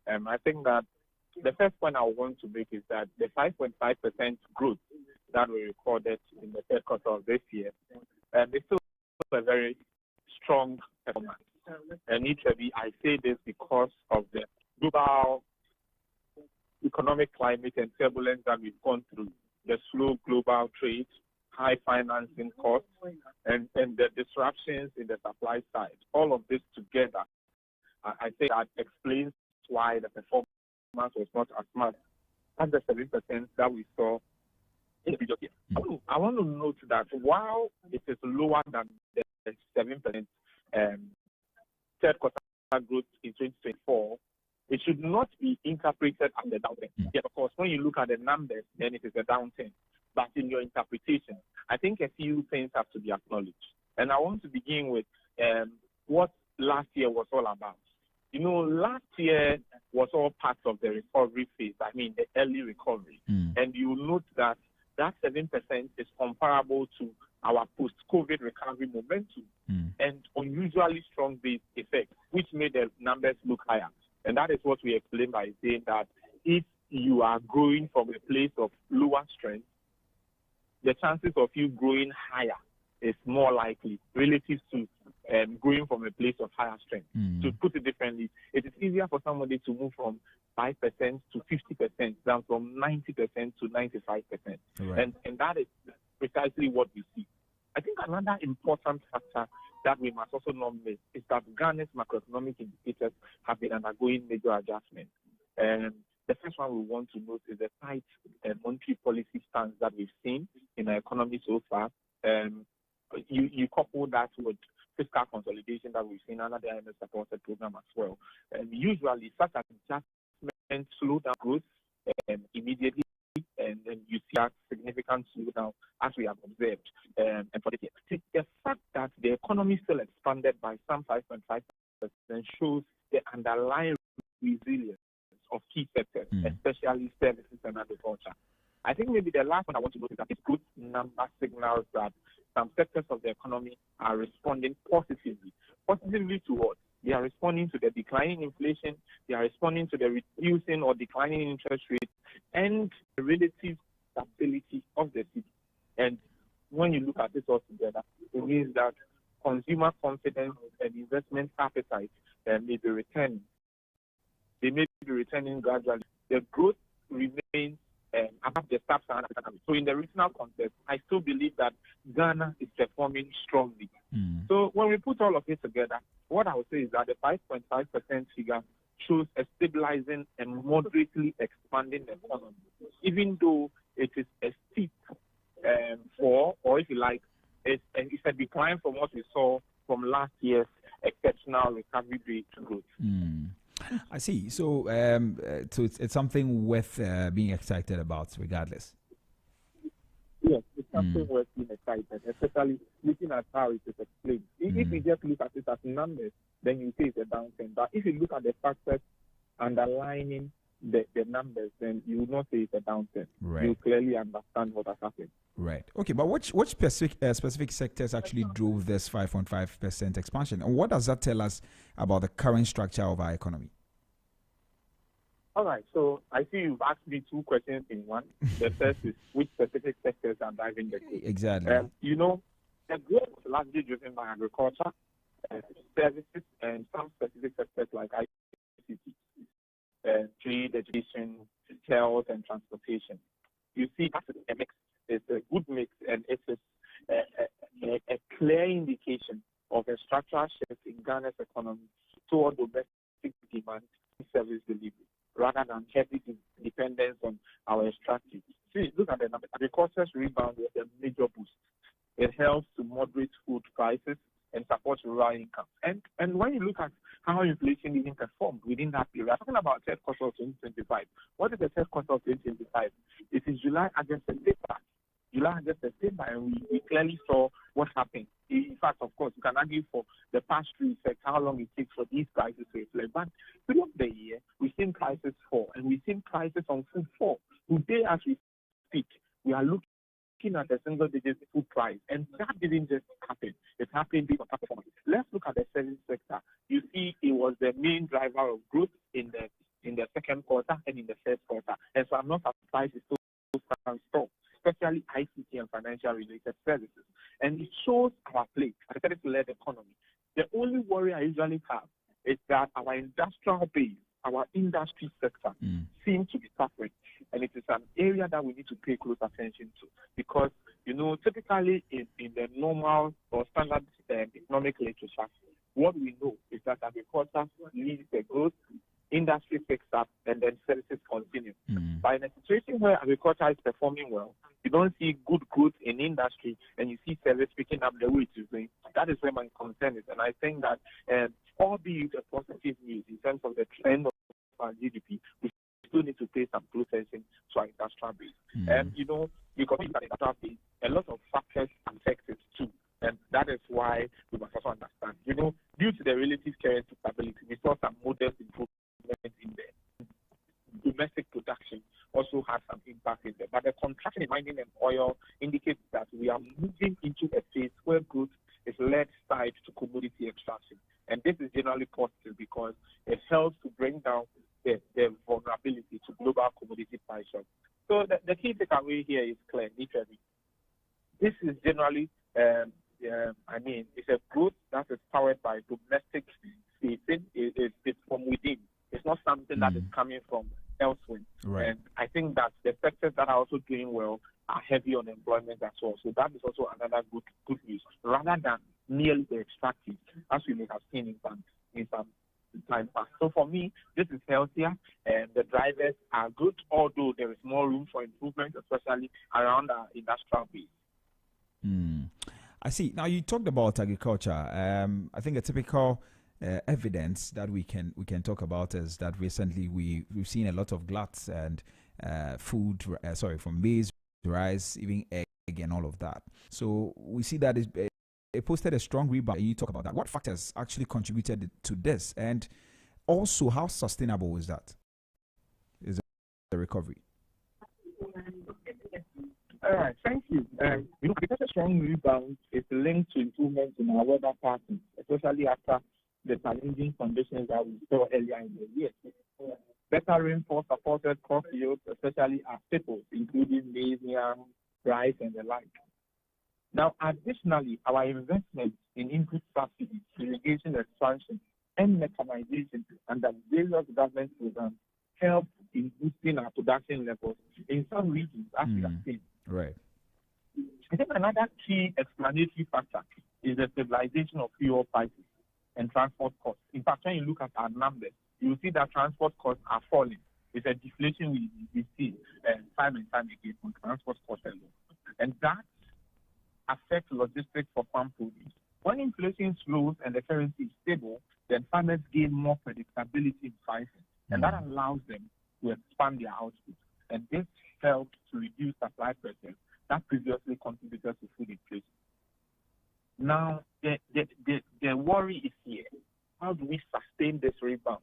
Speaker 9: I think that the first point I want to make is that the 5.5% growth that we recorded in the third quarter of this year is still a very strong performance. And I say this because of the global economic climate and turbulence that we've gone through, the slow global trade, high financing costs, and the disruptions in the supply side. All of this together, I think that explains why the performance was not as much as the 7% that we saw in the previous year. I want to note that while it is lower than the 7% third quarter growth in 2024, it should not be interpreted as a downturn. Yeah, of course, when you look at the numbers, then it is a downturn. But in your interpretation, I think a few things have to be acknowledged. And I want to begin with what last year was all about. You know, last year was all part of the recovery phase, the early recovery. And you will note that 7% is comparable to our post-COVID recovery momentum and unusually strong base effect, which made the numbers look higher. And that is what we explain by saying that if you are growing from a place of lower strength, the chances of you growing higher is more likely relative to growing from a place of higher strength. To put it differently, it is easier for somebody to move from 5% to 50% than from 90% to 95%. Right. And that is precisely what we see. I think another important factor that we must also not miss is that Ghana's macroeconomic indicators have been undergoing major adjustments. The first one we want to note is the tight monetary policy stance that we've seen in our economy so far. You couple that with fiscal consolidation that we've seen under the IMF supported program as well. Usually, such adjustments slow down growth immediately, and then you see a significant slowdown as we have observed. And for the year, the fact that the economy still expanded by some 5.5% shows the underlying resilience of key sectors, especially services and agriculture. I think maybe the last one I want to note is that this good number signals that some sectors of the economy are responding positively. Positively to what? They are responding to the declining inflation, they are responding to the reducing or declining interest rates, and the relative stability of the city. And when you look at this all together, it means that consumer confidence and investment appetite may be returning. They may be returning gradually. The growth remains above the sub-Saharan economy. So in the regional context, I still believe that Ghana is performing strongly. So when we put all of it together, what I would say is that the 5.5% figure shows a stabilizing and moderately expanding economy, even though it is a steep fall, or if you like, it's a decline from what we saw from last year's exceptional recovery rate growth.
Speaker 1: I see. So, it's something worth being excited about, regardless.
Speaker 9: Yes, it's something worth being excited, especially looking at how it is explained. If you just look at it as numbers, then you say it's a downturn. But if you look at the factors underlying the numbers, then you will not say it's a downturn.
Speaker 1: Right.
Speaker 9: You clearly understand what has happened.
Speaker 1: Right. Okay, but which specific sectors actually drove this 5.5% expansion, and what does that tell us about the current structure of our economy?
Speaker 9: All right, so I see you've asked me two questions in one. The first is which specific sectors are driving the growth?
Speaker 1: Exactly.
Speaker 9: The growth was largely driven by agriculture, services, and some specific sectors like ICT, trade, education, health, and transportation. You see, that's a mix. It's a good mix, and it's a clear indication of a structural shift in Ghana's economy toward domestic demand and service delivery, rather than heavy dependence on our extractives. See, look at the numbers. Agriculture's rebound was a major boost. It helps to moderate food prices and support rural income. And when you look at how inflation even performed within that period, we're talking about third quarter of 2025. What is the third quarter of 2025? It is July, August, September. July, August, September, and we clearly saw what happened. In fact, of course, you can argue for the past 3 effects, how long it takes for these prices to reflect. But throughout the year, we've seen prices fall, and we've seen prices on food fall. Today, as we speak, we are looking at a single-digit food price, and that didn't just happen. It happened based on performance. Let's look at the service sector. You see, it was the main driver of growth in the second quarter and in the first quarter. And so I'm not surprised it's so strong, especially ICT and financial-related services. And it shows our place as a service-led economy. The only worry I usually have is that our industrial base, our industry sector, seems to be suffering. And it is an area that we need to pay close attention to because, typically in the normal or standard economic literature, what we know is that agriculture leads the growth, industry picks up, and then services continue. But in a situation where agriculture is performing well, you don't see good growth in industry, and you see service picking up the way it is doing. That is where my concern is. And I think that, albeit a positive news in terms of the trend of our GDP, we still need to pay some close attention to our industrial base. And, because in the industrial base, a lot of factors affect it too. And that is why we must also understand. Due to the relative currency stability, we saw some modest improvement in the domestic production also has some impact in there. But the contraction in mining and oil indicates that we are moving into a phase where growth is led side to commodity extraction. And this is generally positive because it helps to bring down the vulnerability to global commodity price shocks. So the key takeaway here is clear, literally. This is generally, it's a growth that is powered by domestic facing. It's from within. It's not something that is coming from elsewhere.
Speaker 1: Right.
Speaker 9: And I think that the sectors that are also doing well are heavy on employment as well. So that is also another good news, rather than merely the extractive, as we may have seen in some time past. So for me, this is healthier, and the drivers are good, although there is more room for improvement, especially around our industrial base.
Speaker 1: I see. Now, you talked about agriculture. I think a typical evidence that we can talk about is that recently we've seen a lot of gluts and food, from maize, rice, even egg and all of that. So we see that it posted a strong rebound. You talk about that. What factors actually contributed to this, and also how sustainable is that? Is the recovery?
Speaker 9: All right, thank you. Because a strong rebound is linked to improvements in our weather patterns, especially after the challenging conditions that we saw earlier in the year. Better rainfall supported crop yields, especially our staples, including maize, yam, rice, and the like. Now, additionally, our investments in input subsidies, irrigation expansion, and mechanization under various government programs help in boosting our production levels in some regions, as we have seen.
Speaker 1: Right.
Speaker 9: I think another key explanatory factor is the stabilization of fuel prices and transport costs. In fact, when you look at our numbers, you will see that transport costs are falling. It's a deflation we see time and time again on transport costs alone. And that affects logistics for farm produce. When inflation slows and the currency is stable, then farmers gain more predictability in pricing, and that allows them to expand their output. And this helps to reduce supply pressure that previously contributed to food inflation. Now, the worry is here. How do we sustain this rebound?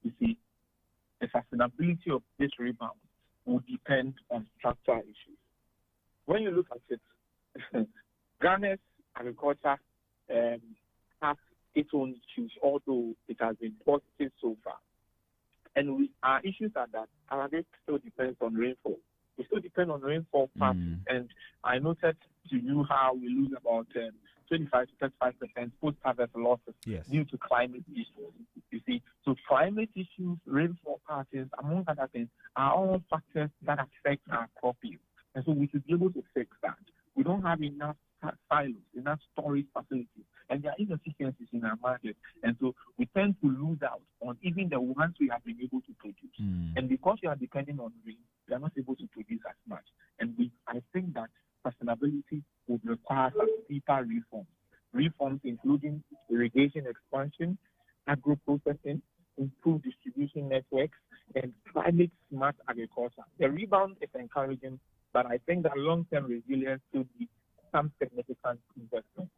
Speaker 9: You see, the sustainability of this rebound will depend on structural issues. When you look at it, Ghana's agriculture has its own issues, although it has been positive so far. And our issues are that our agriculture still depends on rainfall. We still depend on rainfall patterns. And I noted to you how we lose about 25 to 35% post-harvest losses due to climate issues. You see, so climate issues, rainfall patterns, among other things, are all factors that affect our crop yield. And so we should be able to fix that. We don't have enough silos, enough storage facilities, and there are inefficiencies in our market. And so we tend to lose out on even the ones we have been able to produce. And because we are depending on rain, we are not able to produce as much. And I think that sustainability would require some deeper reforms. Reforms including irrigation expansion, agro-processing, improved distribution networks, and climate-smart agriculture. The rebound is encouraging, but I think that long-term resilience will be some significant investment.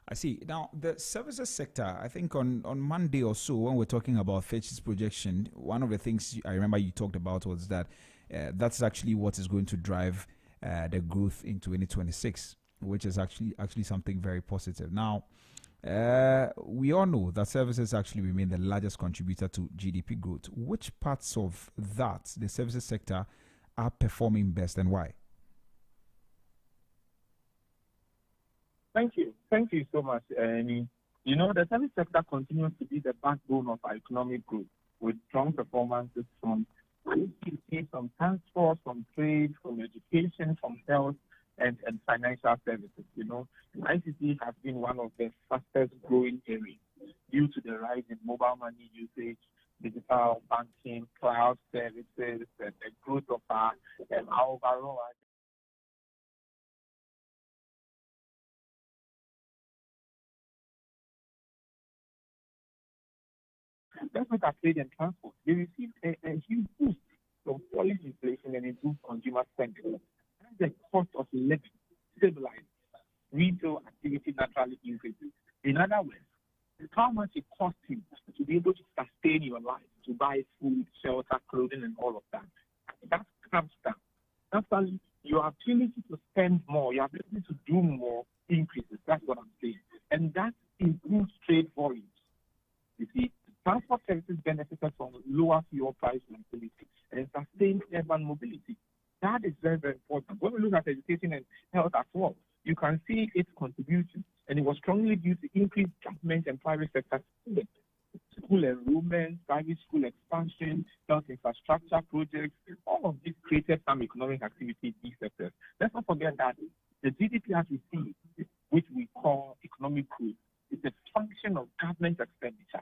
Speaker 1: I see. Now, the services sector, I think on Monday or so, when we're talking about Fitch's projection, one of the things I remember you talked about was that that's actually what is going to drive the growth in 2026, which is actually something very positive. Now, we all know that services actually remain the largest contributor to GDP growth. Which parts of that, the services sector, are performing best and why?
Speaker 9: Thank you. Thank you so much, Annie. You know, the service sector continues to be the backbone of our economic growth, with strong performances from ICT, from transport, from trade, from education, from health, and financial services. You know, ICT has been one of the fastest growing areas due to the rise in mobile money usage, digital banking, cloud services, and the growth of our overall. That's what our trade and transport. They received a huge boost from falling inflation and improved consumer spending. As the cost of living stabilizes, retail activity naturally increases. In other words, how much it costs you to be able to sustain your life, to buy food, shelter, clothing, and all of that. That comes down. Naturally, your ability to spend more, your ability to do more increases. That's what I'm saying. And that improves trade volumes. You see, transport services benefited from lower fuel price volatility and sustained urban mobility. That is very, very important. When we look at education and health as well, you can see its contribution, and it was strongly due to increased government and private sector spending. School enrollment, private school expansion, health infrastructure projects, all of this created some economic activity in these sectors. Let's not forget that the GDP as we see, which we call economic growth, is a function of government expenditure,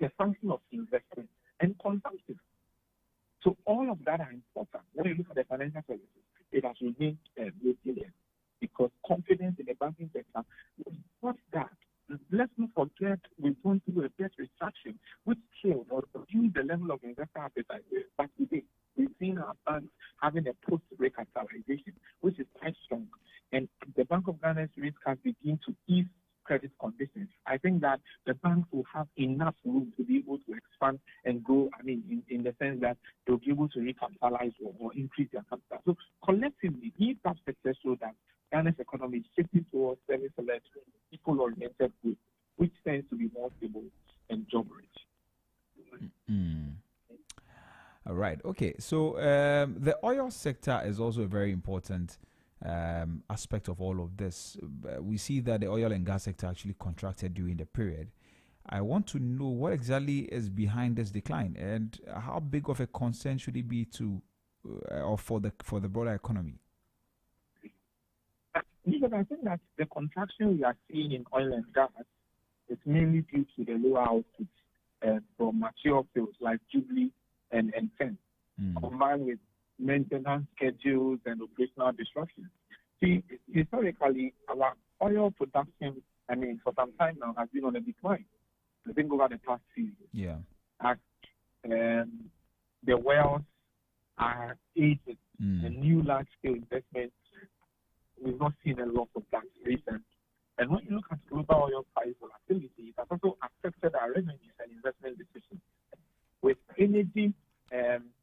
Speaker 9: a function of investment and consumption. So all of that are important. When you look at the financial services, it has remained resilient because confidence in the banking sector was that. Let's not forget we've gone through a debt restructuring which killed or reduced the level of investor appetite. But today, we've seen our banks having a post-recapitalization, which is quite strong. And the Bank of Ghana's risk has begun to ease credit conditions. I think that the banks will have enough room to be able to expand and grow, in the sense that they'll be able to recapitalize or increase their capital. So collectively, these subsectors show that Ghana's economy is shifting towards service-led, people-oriented growth, which tends to be more stable and job-rich.
Speaker 1: All right. Okay. So the oil sector is also a very important aspect of all of this. We see that the oil and gas sector actually contracted during the period. I want to know what exactly is behind this decline and how big of a concern should it be to or for the broader economy?
Speaker 9: Because I think that the contraction we are seeing in oil and gas is mainly due to the lower output from mature fields like Jubilee and Fenn, combined with maintenance schedules and operational disruptions. See, historically, our oil production, for some time now, has been on a decline. I think over the past few years.
Speaker 1: Yeah.
Speaker 9: As the wells are aging and new large-scale investments, we've not seen a lot of that recently. And when you look at global oil price volatility, it has also affected our revenues and investment decisions. energy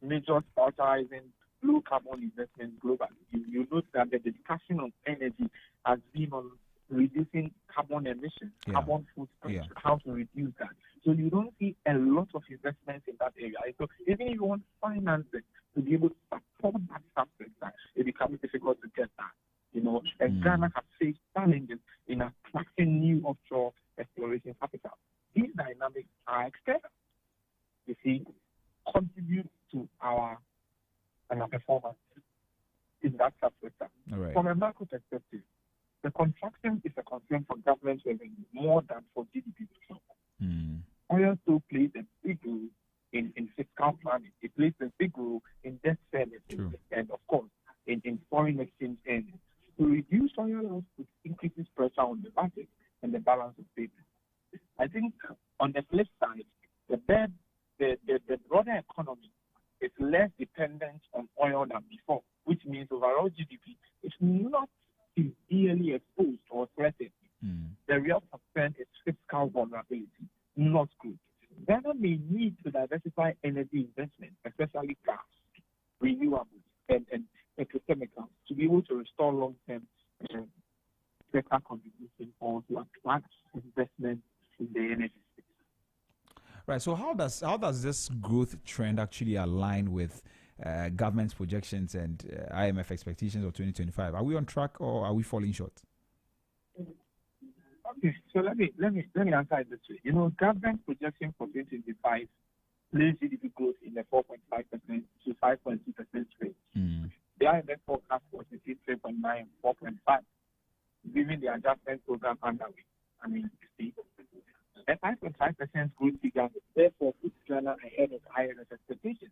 Speaker 9: measures prioritizing low carbon investments globally. You note that the discussion on energy has been on reducing carbon emissions, carbon footprint, how to reduce that. So you don't see a lot of investments in that area. So even if you want financing to be able to support that subsector, it becomes difficult to get that. And Ghana has faced challenges in attracting new offshore exploration capital. These dynamics are external. You see, contribute to our performance in that subsector.
Speaker 1: Right.
Speaker 9: From a macro perspective, the contraction is a concern for government revenue more than for GDP growth. Oil still plays a big role in fiscal planning. It plays a big role in debt service and, of course, in foreign exchange earnings. To reduce oil output increases pressure on the budget and the balance of payments. I think on the flip side, the broader economy is less dependent on oil than before, which means overall GDP is not severely exposed or threatened. The real concern is fiscal vulnerability, not growth. Ghana may need to diversify energy investment, especially gas, renewables, and petrochemicals, to be able to restore long-term sector contribution or to attract investment in the energy space.
Speaker 1: Right. So how does this growth trend actually align with government's projections and IMF expectations of 2025? Are we on track or are we falling short?
Speaker 9: Okay, so let me answer it this way. Government projection for 2025 plays GDP growth in the 4.5% to 5.2% range. The IMF forecast was between 3.9 and 4.5, given the adjustment program underway. I mean, you see, a 5.5% growth figure therefore puts Ghana ahead of IMF expectations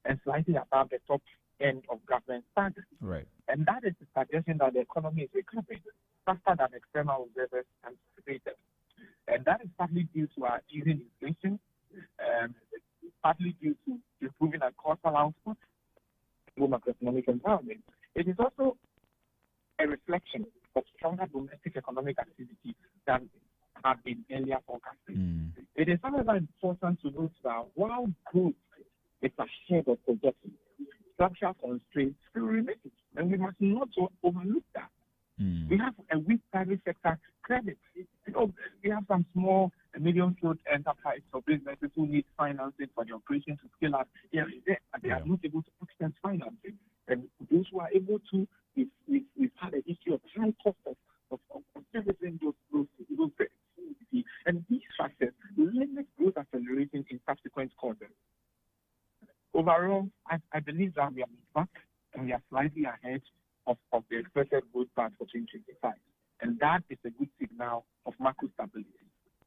Speaker 9: and slightly above the top end of government standards.
Speaker 1: Right.
Speaker 9: And that is the suggestion that the economy is recovering faster than external observers anticipated. And that is partly due to our easing inflation, partly due to improving our coastal output, macroeconomic environment. It is also a reflection of stronger domestic economic activity than had been earlier forecasted. It is, however, important to note that while growth is ahead of projection, structural constraints still remain, and we must not overlook that. We have a weak private sector credit. We have some small and medium-scale enterprise or businesses who need financing for the operation to scale up here and there, and they are not able to access financing. And those who are able to, we've had a history of high cost of servicing those credits. And these factors limit growth acceleration in subsequent quarters. Overall, I believe that we are back and we are slightly ahead of the expected growth path for 2025. And that is a good signal of macro stability,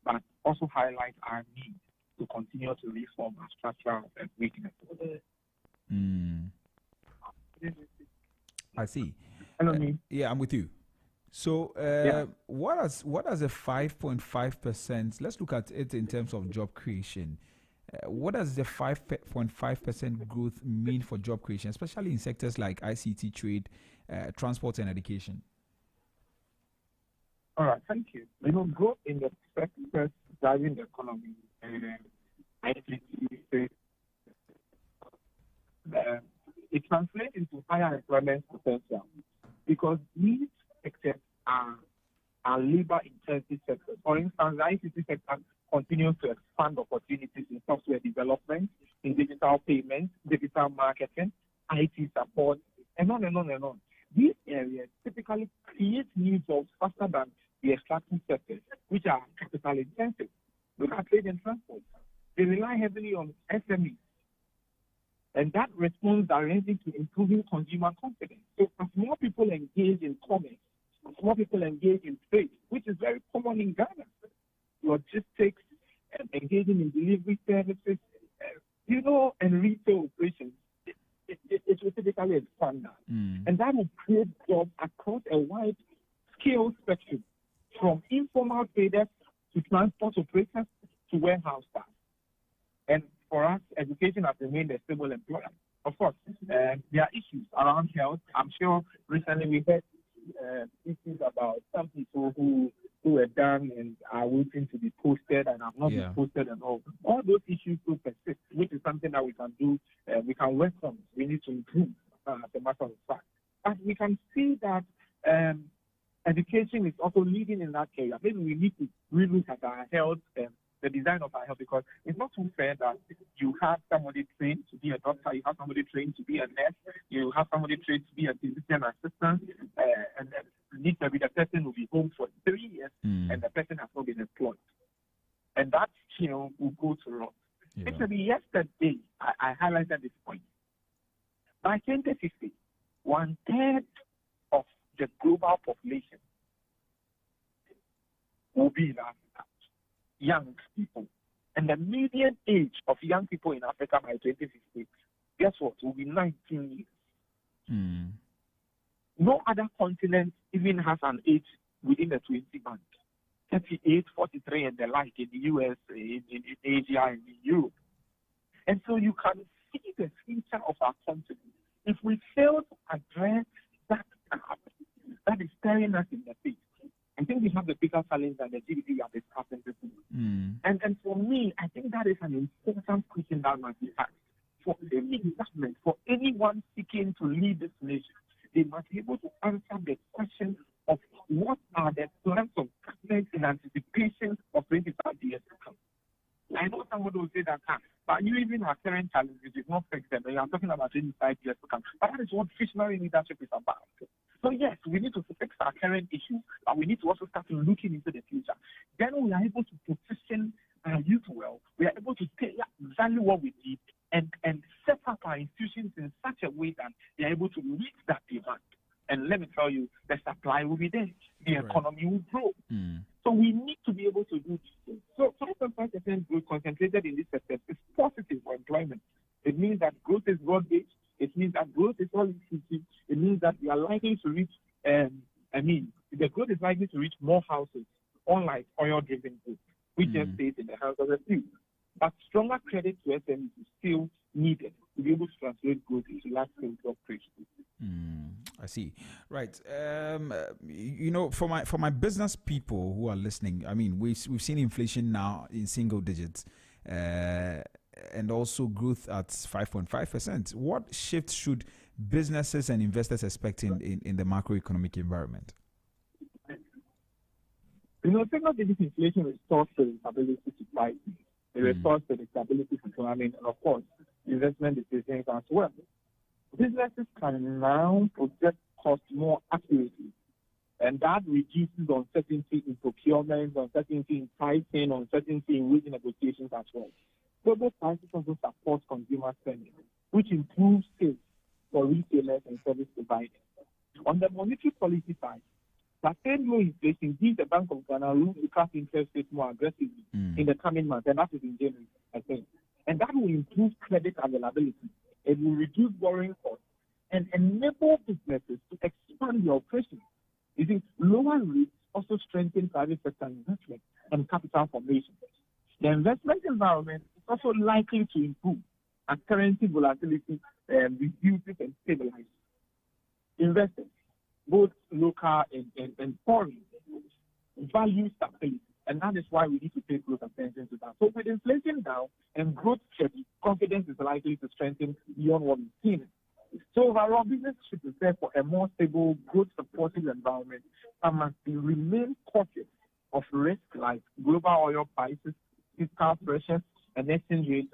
Speaker 9: but also highlights our need to continue to reform our structural weakness.
Speaker 1: I see.
Speaker 9: Hello, me.
Speaker 1: Yeah, I'm with you. So, what does a 5.5%? Let's look at it in terms of job creation. What does the 5.5% growth mean for job creation, especially in sectors like ICT, trade, transport, and education?
Speaker 9: All right, thank you. Growth in the sectors driving the economy, ICT, it translates into higher employment potential because these sectors are labor-intensive sectors. For instance, the ICT sector continues to expand opportunities in software development, in digital payments, digital marketing, IT support, and on and on and on. These areas typically create new jobs faster than the extractive sectors, which are capital intensive. Look at trade and transport. They rely heavily on SMEs, and that responds directly to improving consumer confidence. So as more people engage in commerce, as more people engage in trade, which is very common in Ghana, logistics, and engaging in delivery services, and retail operations, it will typically expand that. And that will create jobs across a wide scale spectrum, from informal traders to transport operators to warehouse staff. And for us, education has remained a stable employer. Of course, there are issues around health. I'm sure recently we heard issues about some people who were done and are waiting to be posted and have not been posted and all. All those issues still persist, which is something that we can do, we can work on, we need to improve as a matter of fact. But we can see that education is also leading in that area. Maybe we need to relook at our health, the design of our health, because it's not too fair that you have somebody trained to be a doctor, you have somebody trained to be a nurse, you have somebody trained to be a physician assistant, and then need to be the person will be home for 3 years and the person has not been employed. And that, will go to wrong.
Speaker 1: Yeah.
Speaker 9: Actually, yesterday, I highlighted this point. By 2050, 1/3 of the global population will be in Africa, young people. And the median age of young people in Africa by 2050, guess what, will be 19 years. No other continent even has an age within the 20 band. 38, 43, and the like in the US, in Asia, and in Europe. And so you can see the future of our continent. If we fail to address that gap that is staring us in the face, I think we have the bigger challenge than the GDP we are discussing today. And for me, I think that is an important question that must be asked. For any government, for anyone seeking to lead this nation, they must be able to answer the question of what are the plans of government in anticipation of 25 years to come. I know somebody will say that, but you even have current challenges, you've not fixed them, and you're talking about 25 years to come. But that is what visionary leadership is about. So yes, we need to fix our current issues, but we need to also start looking into the future. Then we are able to position our youth well. We are able to value what we need and set up our institutions in such a way that they are able to meet that demand. And let me tell you, the supply will be there. The economy will grow. So we need to be able to do these things. So 5.5% growth concentrated in this sector is positive for employment. It means that growth is broad-based. It means that growth is all inclusive. It means that we are likely to reach, the growth is likely to reach more houses, unlike oil-driven growth, which just stays in the hands of a few. But stronger credit to SMEs is still needed to be able to translate growth into large-scale job creation.
Speaker 1: I see. Right. For my business people who are listening, I mean, we've seen inflation now in single digits, and also growth at 5.5%. What shifts should businesses and investors expect in the macroeconomic environment?
Speaker 9: Single-digit inflation restores predictability to pricing. It restores predictability to planning, and of course, investment decisions as well. Businesses can now project costs more accurately, and that reduces uncertainty in procurement, uncertainty in pricing, uncertainty in wage negotiations as well. Global prices also support consumer spending, which improves sales for retailers and service providers. On the monetary policy side, sustained low inflation gives the Bank of Ghana room to cut interest rates more aggressively in the coming months, and that is in January, I think. And that will improve credit availability. It will reduce borrowing costs and enable businesses to expand their operations. You see, lower rates also strengthen private sector investment and capital formation. The investment environment is also likely to improve as currency volatility reduces and stabilizes. Investors, both local and foreign, value stability, and that is why we need to pay close attention to that. So with inflation down and growth steady, confidence is likely to strengthen beyond what we've seen. So overall, business should prepare for a more stable, growth-supportive environment and must remain cautious of risks like global oil prices, fiscal pressures, and exchange rate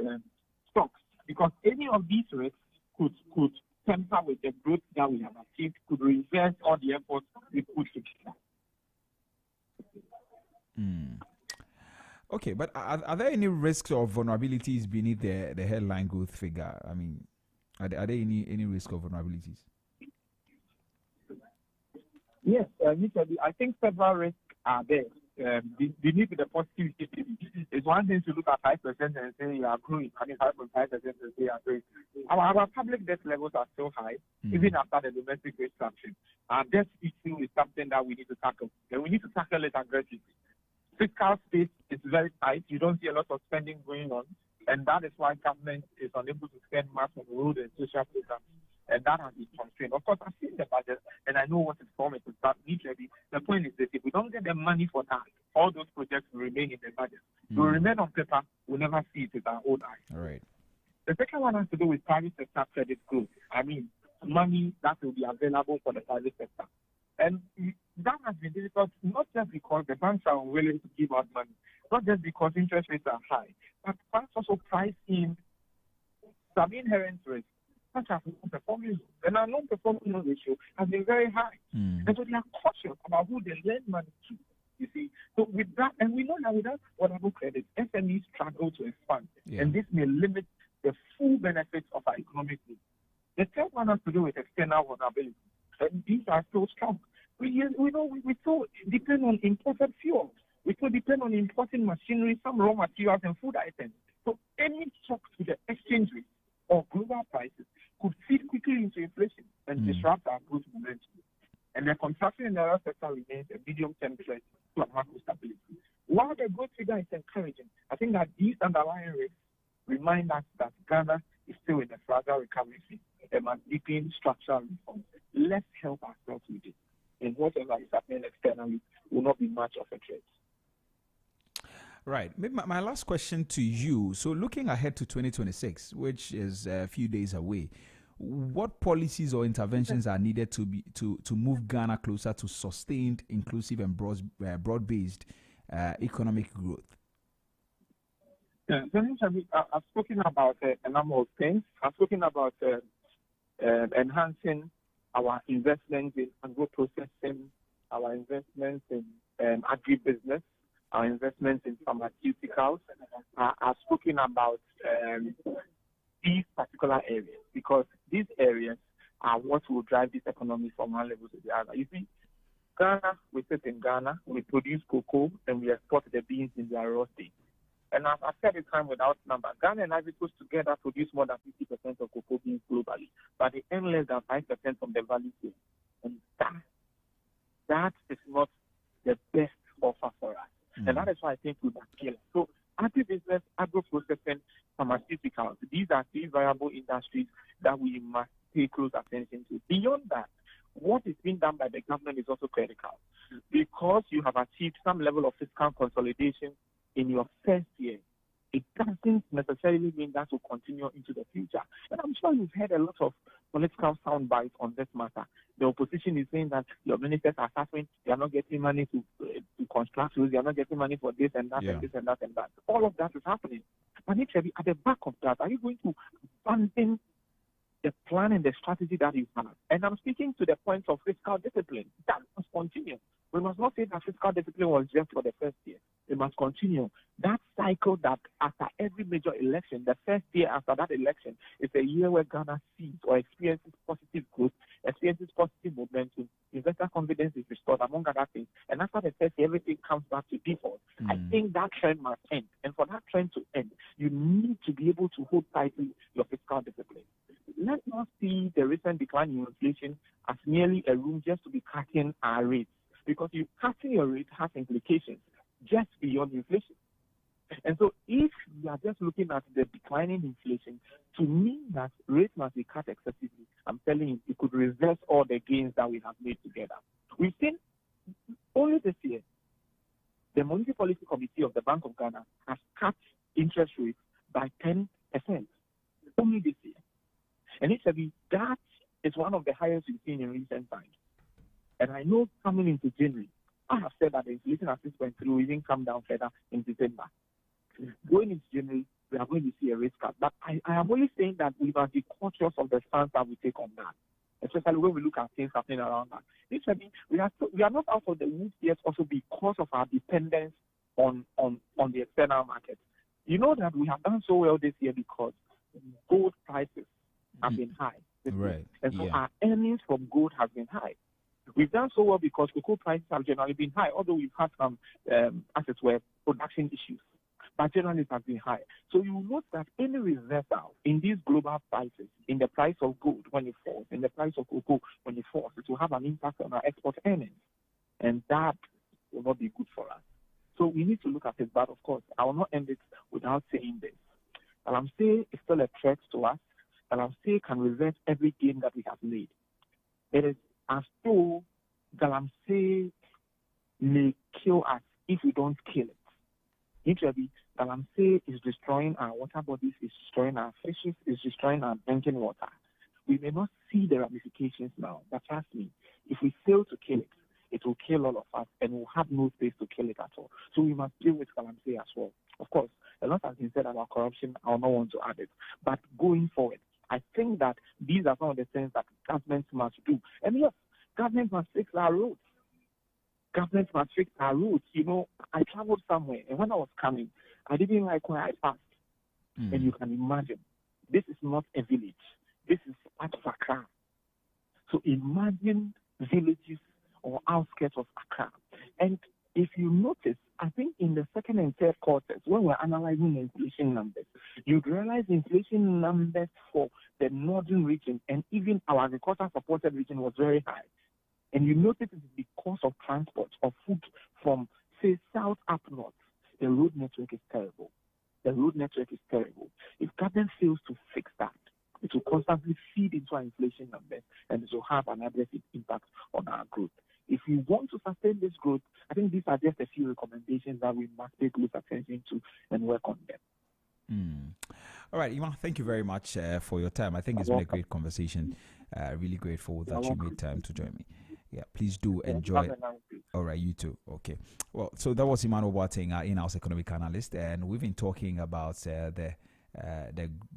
Speaker 9: stocks, because any of these risks could temper with the growth that we have achieved, could reverse all the efforts we put together.
Speaker 1: Okay, but are there any risks or vulnerabilities beneath the headline growth figure? I mean, are there any risk of vulnerabilities?
Speaker 9: Yes, I think several risks are there. Beneath the positivity, it's one thing to look at 5% and say you are growing. I mean, 5.5% and say you are growing. Our public debt levels are still high, even after the domestic restructuring. Our debt issue is something that we need to tackle, and we need to tackle it aggressively. Fiscal space is very tight. You don't see a lot of spending going on, and that is why government is unable to spend much on road and social programs, and that has been constrained. Of course, I've seen the budget, and I know what it's for. To start immediately. The point is that if we don't get the money for that, all those projects will remain in the budget. They will remain on paper. We'll never see it with our own eyes.
Speaker 1: All right.
Speaker 9: The second one has to do with private sector credit growth. I mean, money that will be available for the private sector. And that has been difficult, not just because the banks are unwilling to give out money, not just because interest rates are high, but banks also price in some inherent risks, such as non-performing loans. And our non-performing loan ratio has been very high. And so they are cautious about who they lend money to. You see, so with that, and we know that without affordable credit, SMEs struggle to expand, and this may limit the full benefits of our economic growth. The third one has to do with external vulnerability, and these are still strong. We still depend on imported fuel. We still depend on importing machinery, some raw materials, and food items. So any shock to the exchange rate or global prices could feed quickly into inflation and disrupt our growth momentum. And the contraction in the real sector remains a medium-term threat to our macro stability. While the growth figure is encouraging, I think that these underlying risks remind us that Ghana is still in a fragile recovery phase and must deepen structural reforms. Let's help ourselves with it. And whatever is happening externally will not be much of a threat.
Speaker 1: Right. Maybe my last question to you. So looking ahead to 2026, which is a few days away, what policies or interventions are needed to move Ghana closer to sustained, inclusive, and broad-based economic growth?
Speaker 9: Yeah, I've spoken about a number of things. I've spoken about enhancing our investments in agro-processing, our investments in agribusiness, our investments in pharmaceuticals. I've spoken about these particular areas because these areas are what will drive this economy from one level to the other. You see, Ghana, we sit in Ghana, we produce cocoa, and we export the beans in their raw state. And I've said it time without number. Ghana and Ivory Coast together produce more than 50% of cocoa beans globally, but they earn less than 5% from the value chain. And that is not the best offer for us. And that is why I think we must kill it. So agribusiness, agro-processing, pharmaceuticals, these are three viable industries that we must pay close attention to. Beyond that, what is being done by the government is also critical because you have achieved some level of fiscal consolidation in your first year. It doesn't necessarily mean that will continue into the future. And I'm sure you've heard a lot of political sound bites on this matter. The opposition is saying that your ministers are suffering, they are not getting money to construct roads, they are not getting money for this and that and this and that and that. All of that is happening. But actually, at the back of that, are you going to abandon the plan and the strategy that you have? And I'm speaking to the point of fiscal discipline. That must continue. We must not say that fiscal discipline was just for the first year. It must continue. That cycle that after every major election, the first year after that election is a year where Ghana sees or experiences positive growth, experiences positive momentum, investor confidence is restored, among other things. And after the first year, everything comes back to default. I think that trend must end. And for that trend to end, you need to be able to hold tightly your fiscal discipline. Let's not see the recent decline in inflation as merely a room just to be cutting our rates, because you cutting your rate has implications just beyond inflation. And so if we are just looking at the declining inflation, to mean that rates must be cut excessively, I'm telling you, it could reverse all the gains that we have made together. We've seen only this year, the Monetary Policy Committee of the Bank of Ghana has cut interest rates by 10%. Only this year. And that is one of the highest we've seen in recent times. And I know coming into January, I have said that the inflation at 6.3 will even come down further in December. Going into January, we are going to see a rate cut. But I am only saying that we must be cautious of the stance that we take on that, especially when we look at things happening around that. We are not out of the woods yet also because of our dependence on the external market. You know that we have done so well this year because gold prices have been high.
Speaker 1: Right.
Speaker 9: And so our earnings from gold have been high. We've done so well because cocoa prices have generally been high, although we've had some, as it were, production issues. But generally it has been high. So you will note that any reversal in these global prices, in the price of gold when it falls, in the price of cocoa when it falls, it will have an impact on our export earnings. And that will not be good for us. So we need to look at it. But of course, I will not end it without saying this. Galamsey is still a threat to us. Galamsey can reverse every gain that we have made. It is as though Galamsey may kill us if we don't kill it. Literally, Galamsey is destroying our water bodies, is destroying our fishes, is destroying our drinking water. We may not see the ramifications now, but trust me, if we fail to kill it, it will kill all of us, and we'll have no space to kill it at all. So we must deal with Galamsey as well. Of course, a lot has been said about corruption. I will not want to add it. But going forward, I think that these are some of the things that governments must do. And yes, government must fix our roads. Government must fix our roads. You know, I traveled somewhere, and when I was coming, I didn't like where I passed. And you can imagine, this is not a village. This is part of Accra. So imagine villages or outskirts of Accra. And if you notice, I think in the second and third quarters, when we're analyzing the inflation numbers, you'd realize the inflation numbers for the northern region and even our agriculture-supported region was very high. And you notice it's because of transport of food from, say, south up north. The road network is terrible. The road network is terrible. If government fails to fix that, it will constantly feed into our inflation numbers, and it will have an adverse impact on our growth. If we want to sustain this growth, I think these are just a few recommendations that we must take close attention to and work on them.
Speaker 1: All right, Ima, thank you very much for your time. I think it's been a great conversation. Really grateful that you made time to join me. Yeah, please do enjoy. All right, you too. Okay. Well, so that was Emmanuel Boateng, our in-house economic analyst, and we've been talking about the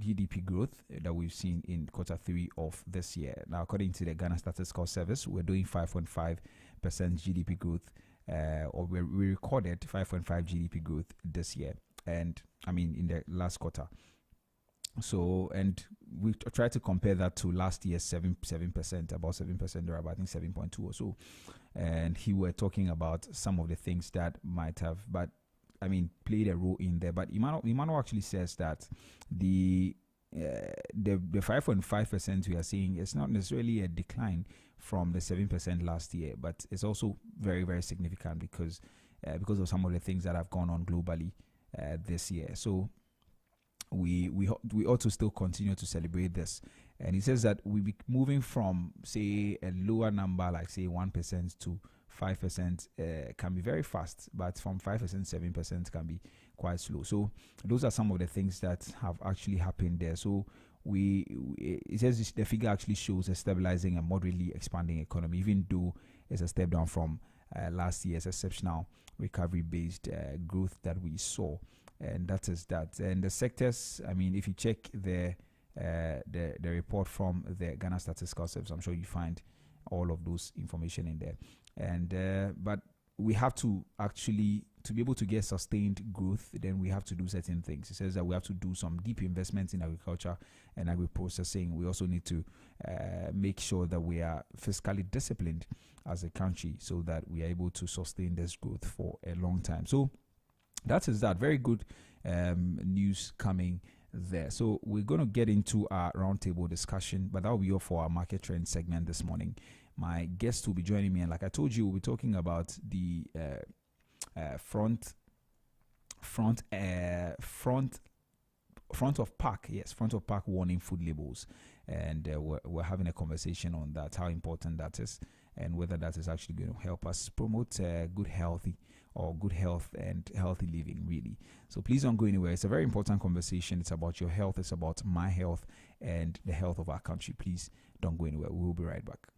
Speaker 1: GDP growth that we've seen in quarter 3 of this year. Now, according to the Ghana Statistical Service, we're doing 5.5% GDP growth, or we recorded 5.5 GDP growth this year, and I mean in the last quarter. So, and we try to compare that to last year's 7%, about 7%, or about I think 7.2 or so. And he were talking about some of the things that might have, but I mean, played a role in there. But Emmanuel actually says that the 5.5% we are seeing is not necessarily a decline from the 7% last year, but it's also very, very significant because of some of the things that have gone on globally this year. So we ought to still continue to celebrate this. And he says that we be moving from, say, a lower number like say 1% to 5% can be very fast, but from 5%, 7% can be quite slow. So those are some of the things that have actually happened there. So it says the figure actually shows a stabilizing and moderately expanding economy, even though it's a step down from last year's exceptional recovery-based growth that we saw. And that is that. And the sectors, I mean, if you check the report from the Ghana Statistical Service, I'm sure you find all of those information in there. And but we have to actually, to be able to get sustained growth, then we have to do certain things. It says that we have to do some deep investments in agriculture and agri-processing. We also need to make sure that we are fiscally disciplined as a country so that we are able to sustain this growth for a long time. So that is that. Very good news coming there. So we're going to get into our roundtable discussion, but that will be all for our market trend segment this morning. My guest will be joining me, and like I told you, we'll be talking about the front of pack warning food labels, and we're having a conversation on that, how important that is, and whether that is actually going to help us promote good health and healthy living, really. So please don't go anywhere. It's a very important conversation. It's about your health. It's about my health and the health of our country. Please don't go anywhere. We will be right back.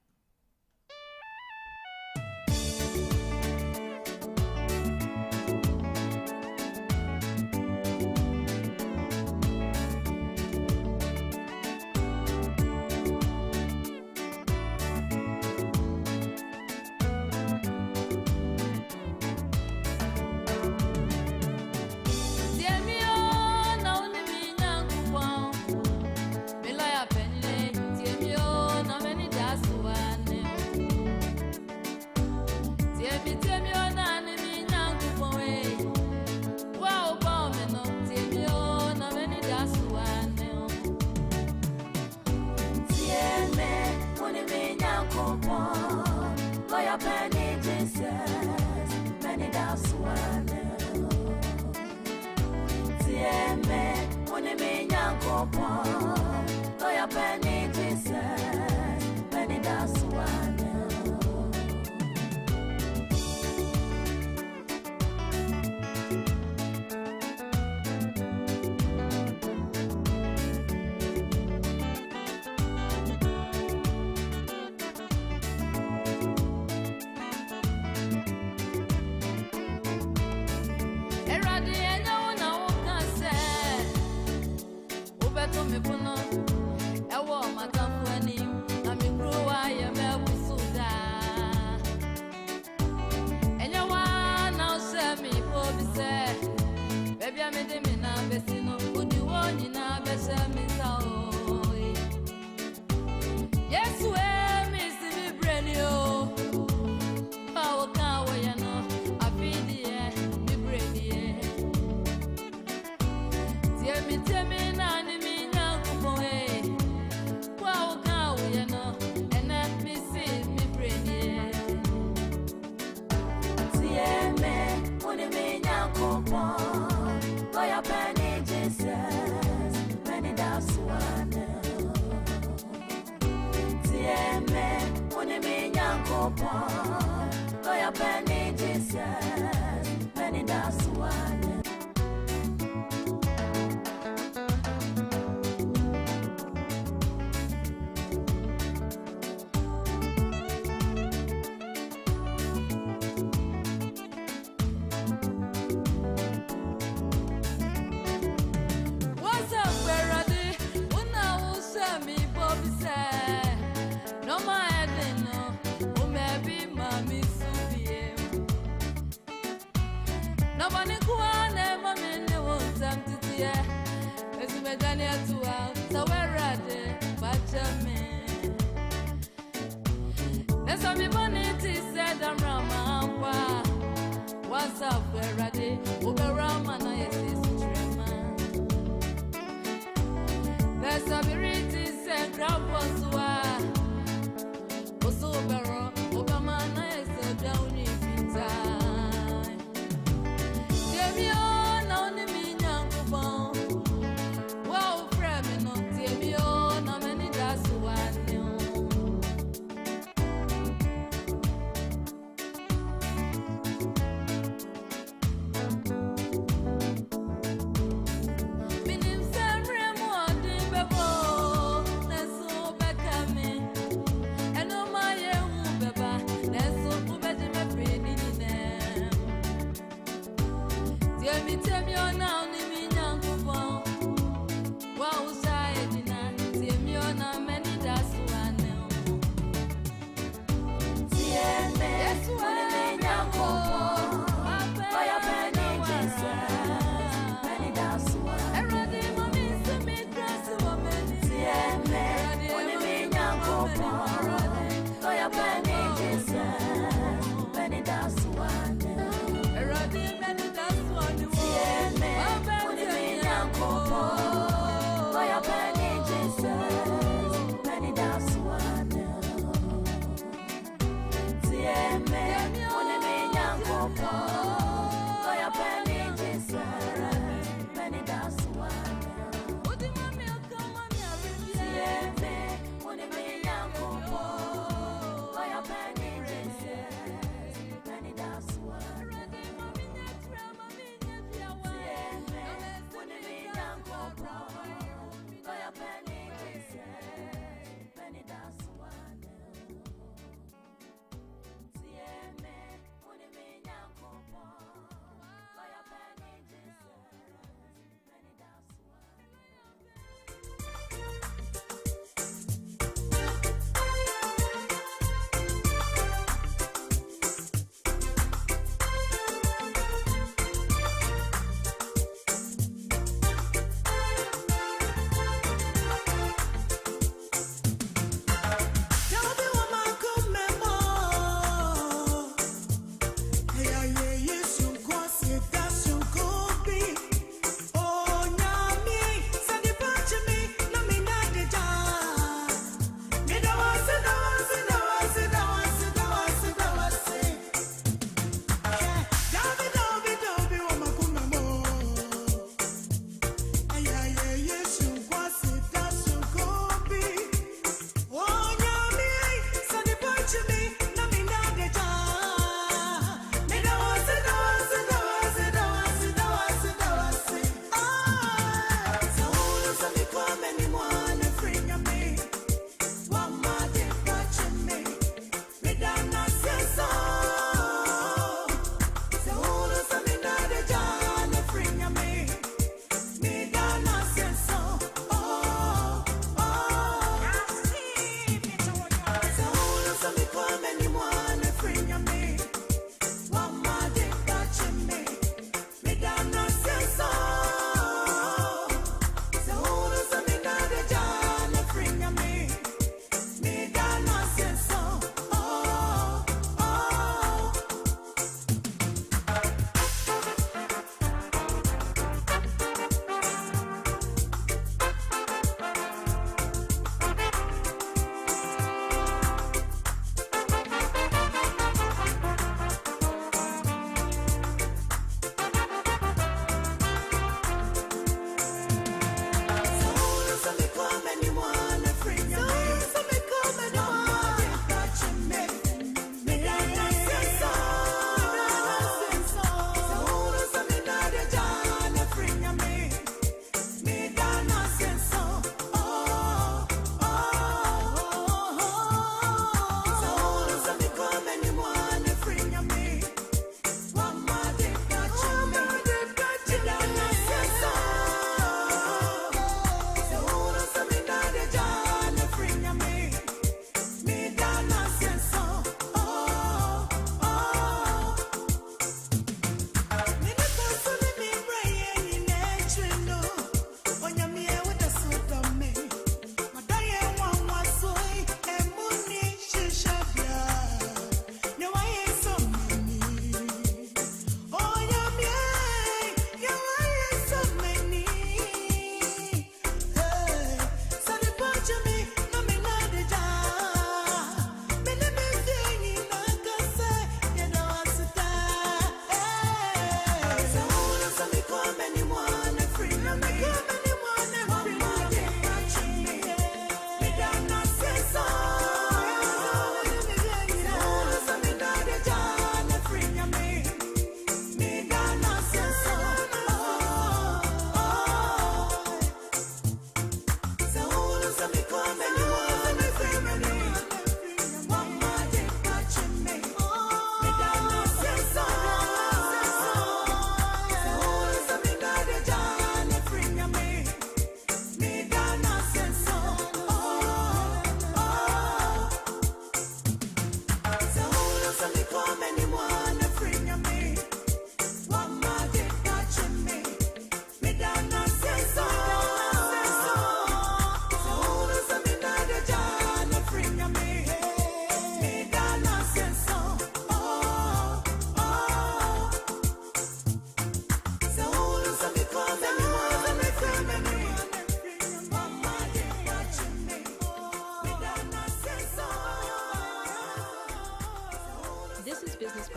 Speaker 10: Yeah.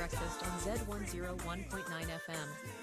Speaker 5: Breakfast on Z101.9 FM.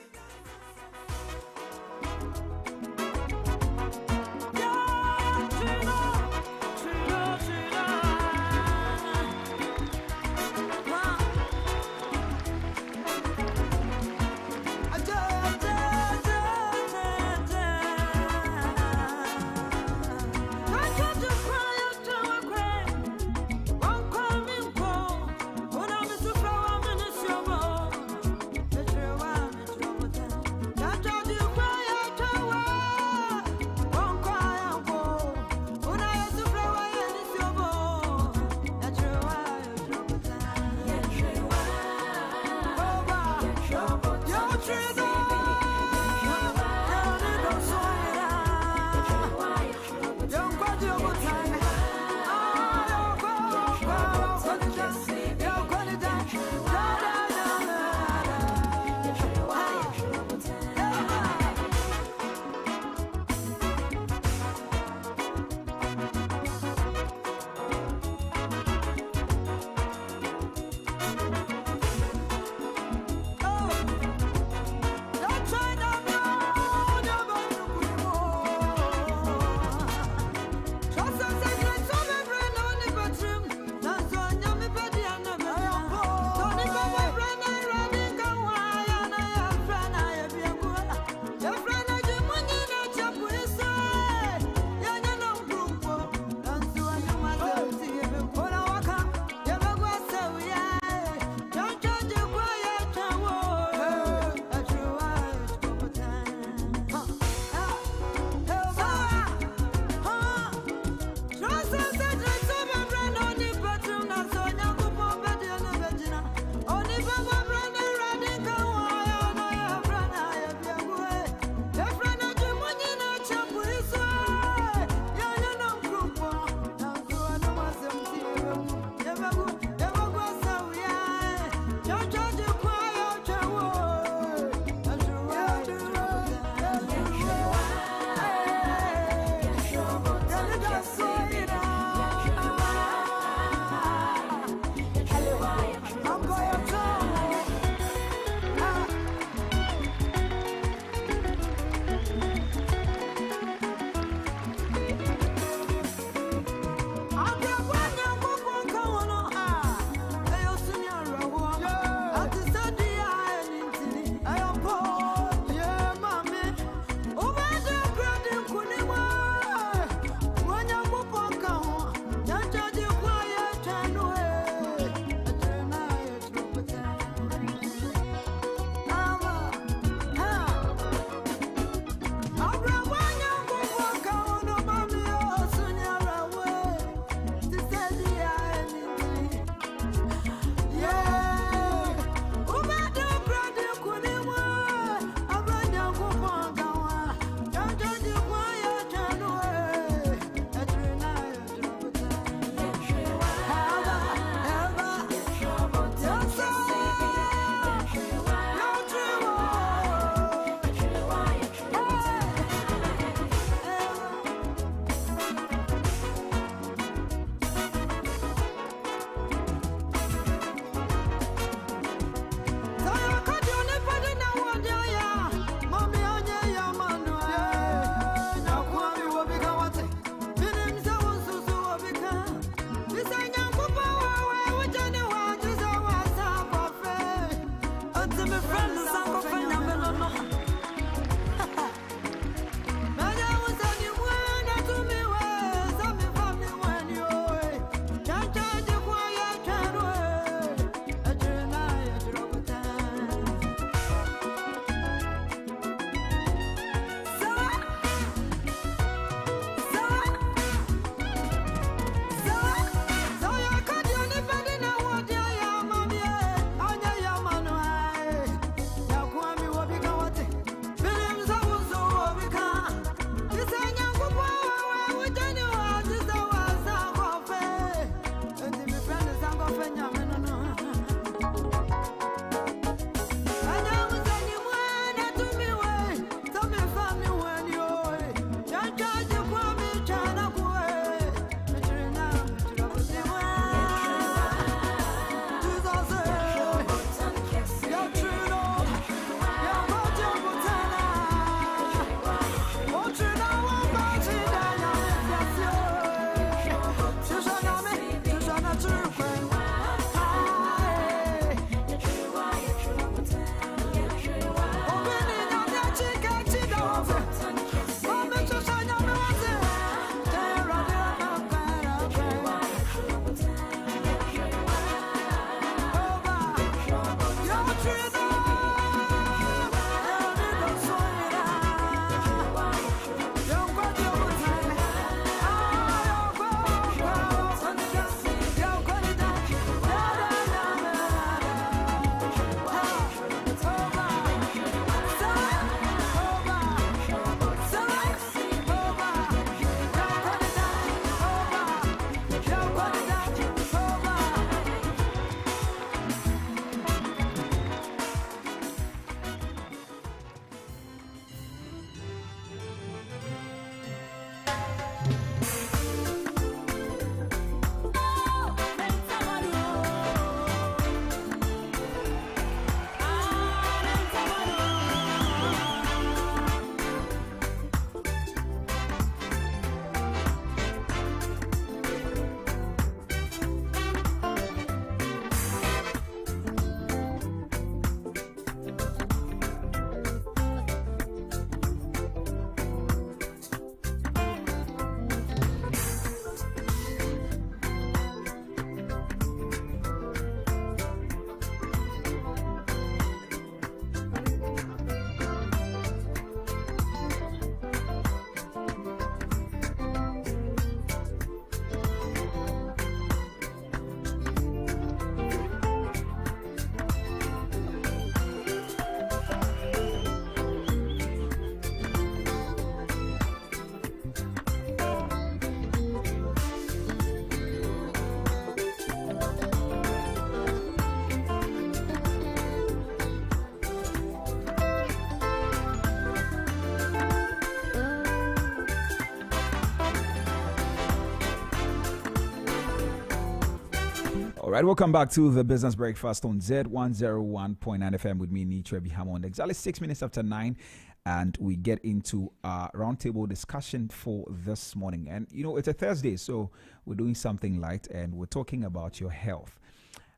Speaker 1: right, welcome back to the Business Breakfast on Z101.9 FM with me, Nitra Hammond. Exactly 6 minutes after 9, and we get into our roundtable discussion for this morning. And, you know, it's a Thursday, so we're doing something light, and we're talking about your health.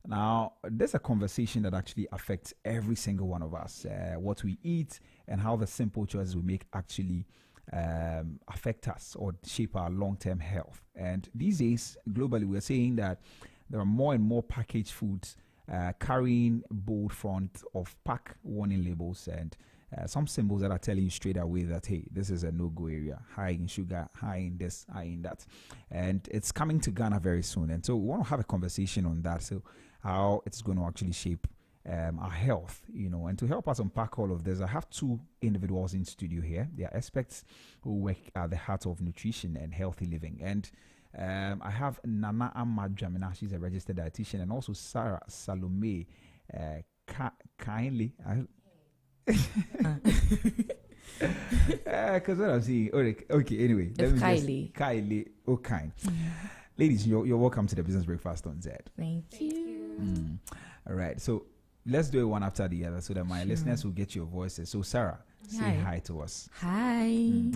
Speaker 1: Now, there's a conversation that actually affects every single one of us, what we eat and how the simple choices we make actually affect us or shape our long-term health. And these days, globally, we're saying that there are more and more packaged foods carrying bold front of pack warning labels and some symbols that are telling you straight away that, hey, this is a no-go area, high in sugar, high in this, high in that. And it's coming to Ghana very soon. And so we want to have a conversation on that, so how it's going to actually shape our health, you know. And to help us unpack all of this, I have two individuals in studio here. They are experts who work at the heart of nutrition and healthy living. And I have Nana Amadjamina, she's a registered dietitian, and also Sarah Salome kindly. Because what I'm seeing, okay, anyway. Kylie, kind. Ladies, you're welcome to the Business Breakfast on Zed.
Speaker 10: Thank you.
Speaker 1: All right, so let's do it one after the other so that my listeners will get your voices. So, Sarah, say hi to us.
Speaker 10: Hi.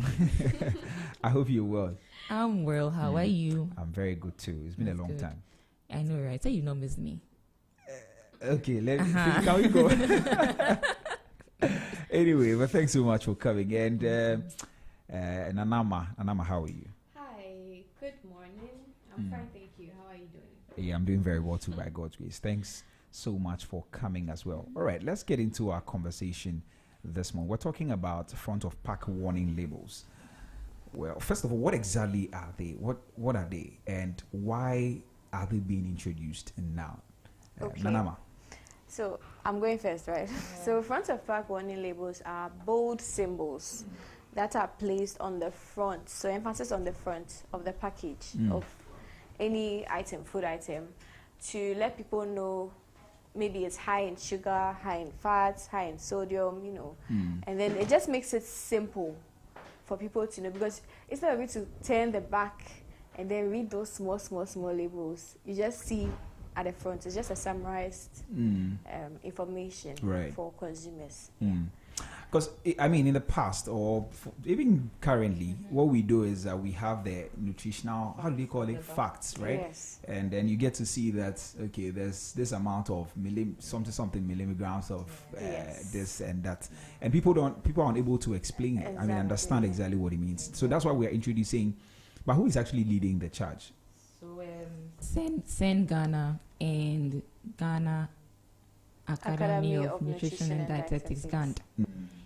Speaker 1: I hope you're well.
Speaker 10: I'm well. How are you?
Speaker 1: I'm very good too. It's been
Speaker 10: That's
Speaker 1: a long
Speaker 10: good.
Speaker 1: time.
Speaker 10: I know, right? So you don't miss me.
Speaker 1: Okay, can we go? Anyway, but thanks so much for coming. And Nanama, how are you?
Speaker 11: Hi, good morning. I'm fine, thank you. How are you doing?
Speaker 1: Yeah, I'm doing very well too, by God's grace. Thanks so much for coming as well. All right, let's get into our conversation this morning. We're talking about front of pack warning labels. Well, first of all, what exactly are they? What are they, and why are they being introduced now?
Speaker 11: Okay.
Speaker 1: Nanama.
Speaker 11: So I'm going first, right? Yeah. So front of pack warning labels are bold symbols that are placed on the front. So emphasis on the front of the package of any item, food item, to let people know maybe it's high in sugar, high in fats, high in sodium, you know. And then it just makes it simple for people to know, because instead of you to turn the back and then read those small labels, you just see at the front. It's just a summarized information for consumers.
Speaker 1: Because, I mean, in the past or even currently, what we do is that we have the nutritional, how do you call it, facts, right?
Speaker 11: Yes.
Speaker 1: And then you get to see that, okay, there's this amount of something milligrams of this and that. And people aren't able to explain it.
Speaker 11: Exactly.
Speaker 1: I mean, understand exactly what it means. So that's why we're introducing, but who is actually leading the charge?
Speaker 10: So, Send Ghana and Ghana Academy of Nutrition and Dietetics, GAND.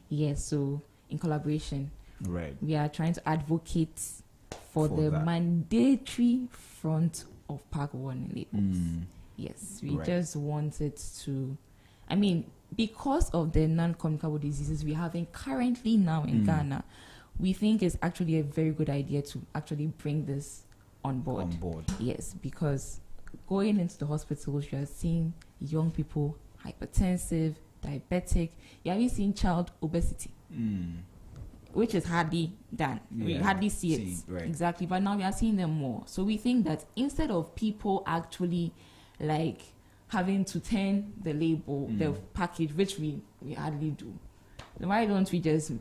Speaker 10: Yes, so in collaboration,
Speaker 1: right, we
Speaker 10: are trying to advocate for the mandatory front of pack warning labels. Yes, we just wanted to, I mean, because of the non-communicable diseases we're having currently now in Ghana, we think it's actually a very good idea to actually bring this on board. Yes, because going into the hospitals, you are seeing young people hypertensive, diabetic. You're even seeing child obesity, which is hardly done. We hardly see it. Right. Exactly. But now we are seeing them more. So we think that instead of people actually like having to turn the label, the package, which we hardly do, why don't we just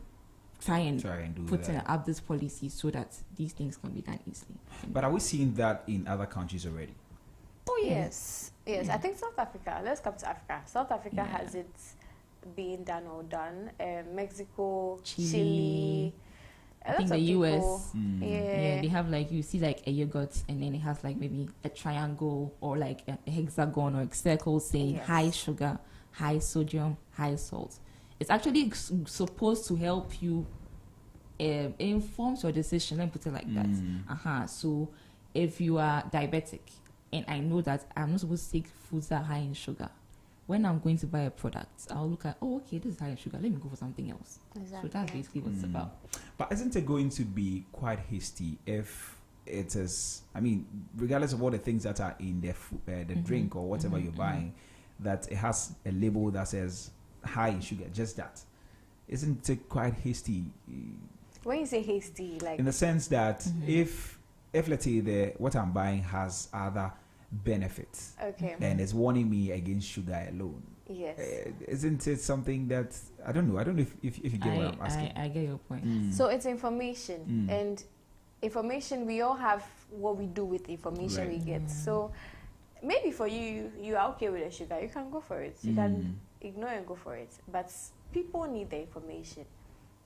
Speaker 10: try and put up this policy so that these things can be done easily?
Speaker 1: But are we seeing that in other countries already?
Speaker 11: Oh yes. I think South Africa. Let's come to Africa. South Africa has it being done or done. Mexico, Chile.
Speaker 10: I think the US. They have like, you see like a yogurt and then it has like maybe a triangle or like a hexagon or a circle saying high sugar, high sodium, high salt. It's actually supposed to help you inform your decision. Let me put it like that. So if you are diabetic, and I know that I'm not supposed to take foods that are high in sugar, when I'm going to buy a product, I'll look at, okay, this is high in sugar, let me go for something else. Exactly. So that's basically what it's about.
Speaker 1: But isn't it going to be quite hasty if it is, I mean, regardless of all the things that are in the drink or whatever you're buying, that it has a label that says high in sugar, just that? Isn't it quite hasty?
Speaker 11: When you say hasty, like...
Speaker 1: in the sense that if let's say what I'm buying has other benefits.
Speaker 11: Okay.
Speaker 1: And it's warning me against sugar alone.
Speaker 11: Yes.
Speaker 1: Isn't it something that I don't know if you get what I'm asking?
Speaker 10: I get your point.
Speaker 11: So it's information, and information, we all have what we do with the information we get. So maybe for you are okay with the sugar, you can go for it. You can ignore and go for it. But people need the information.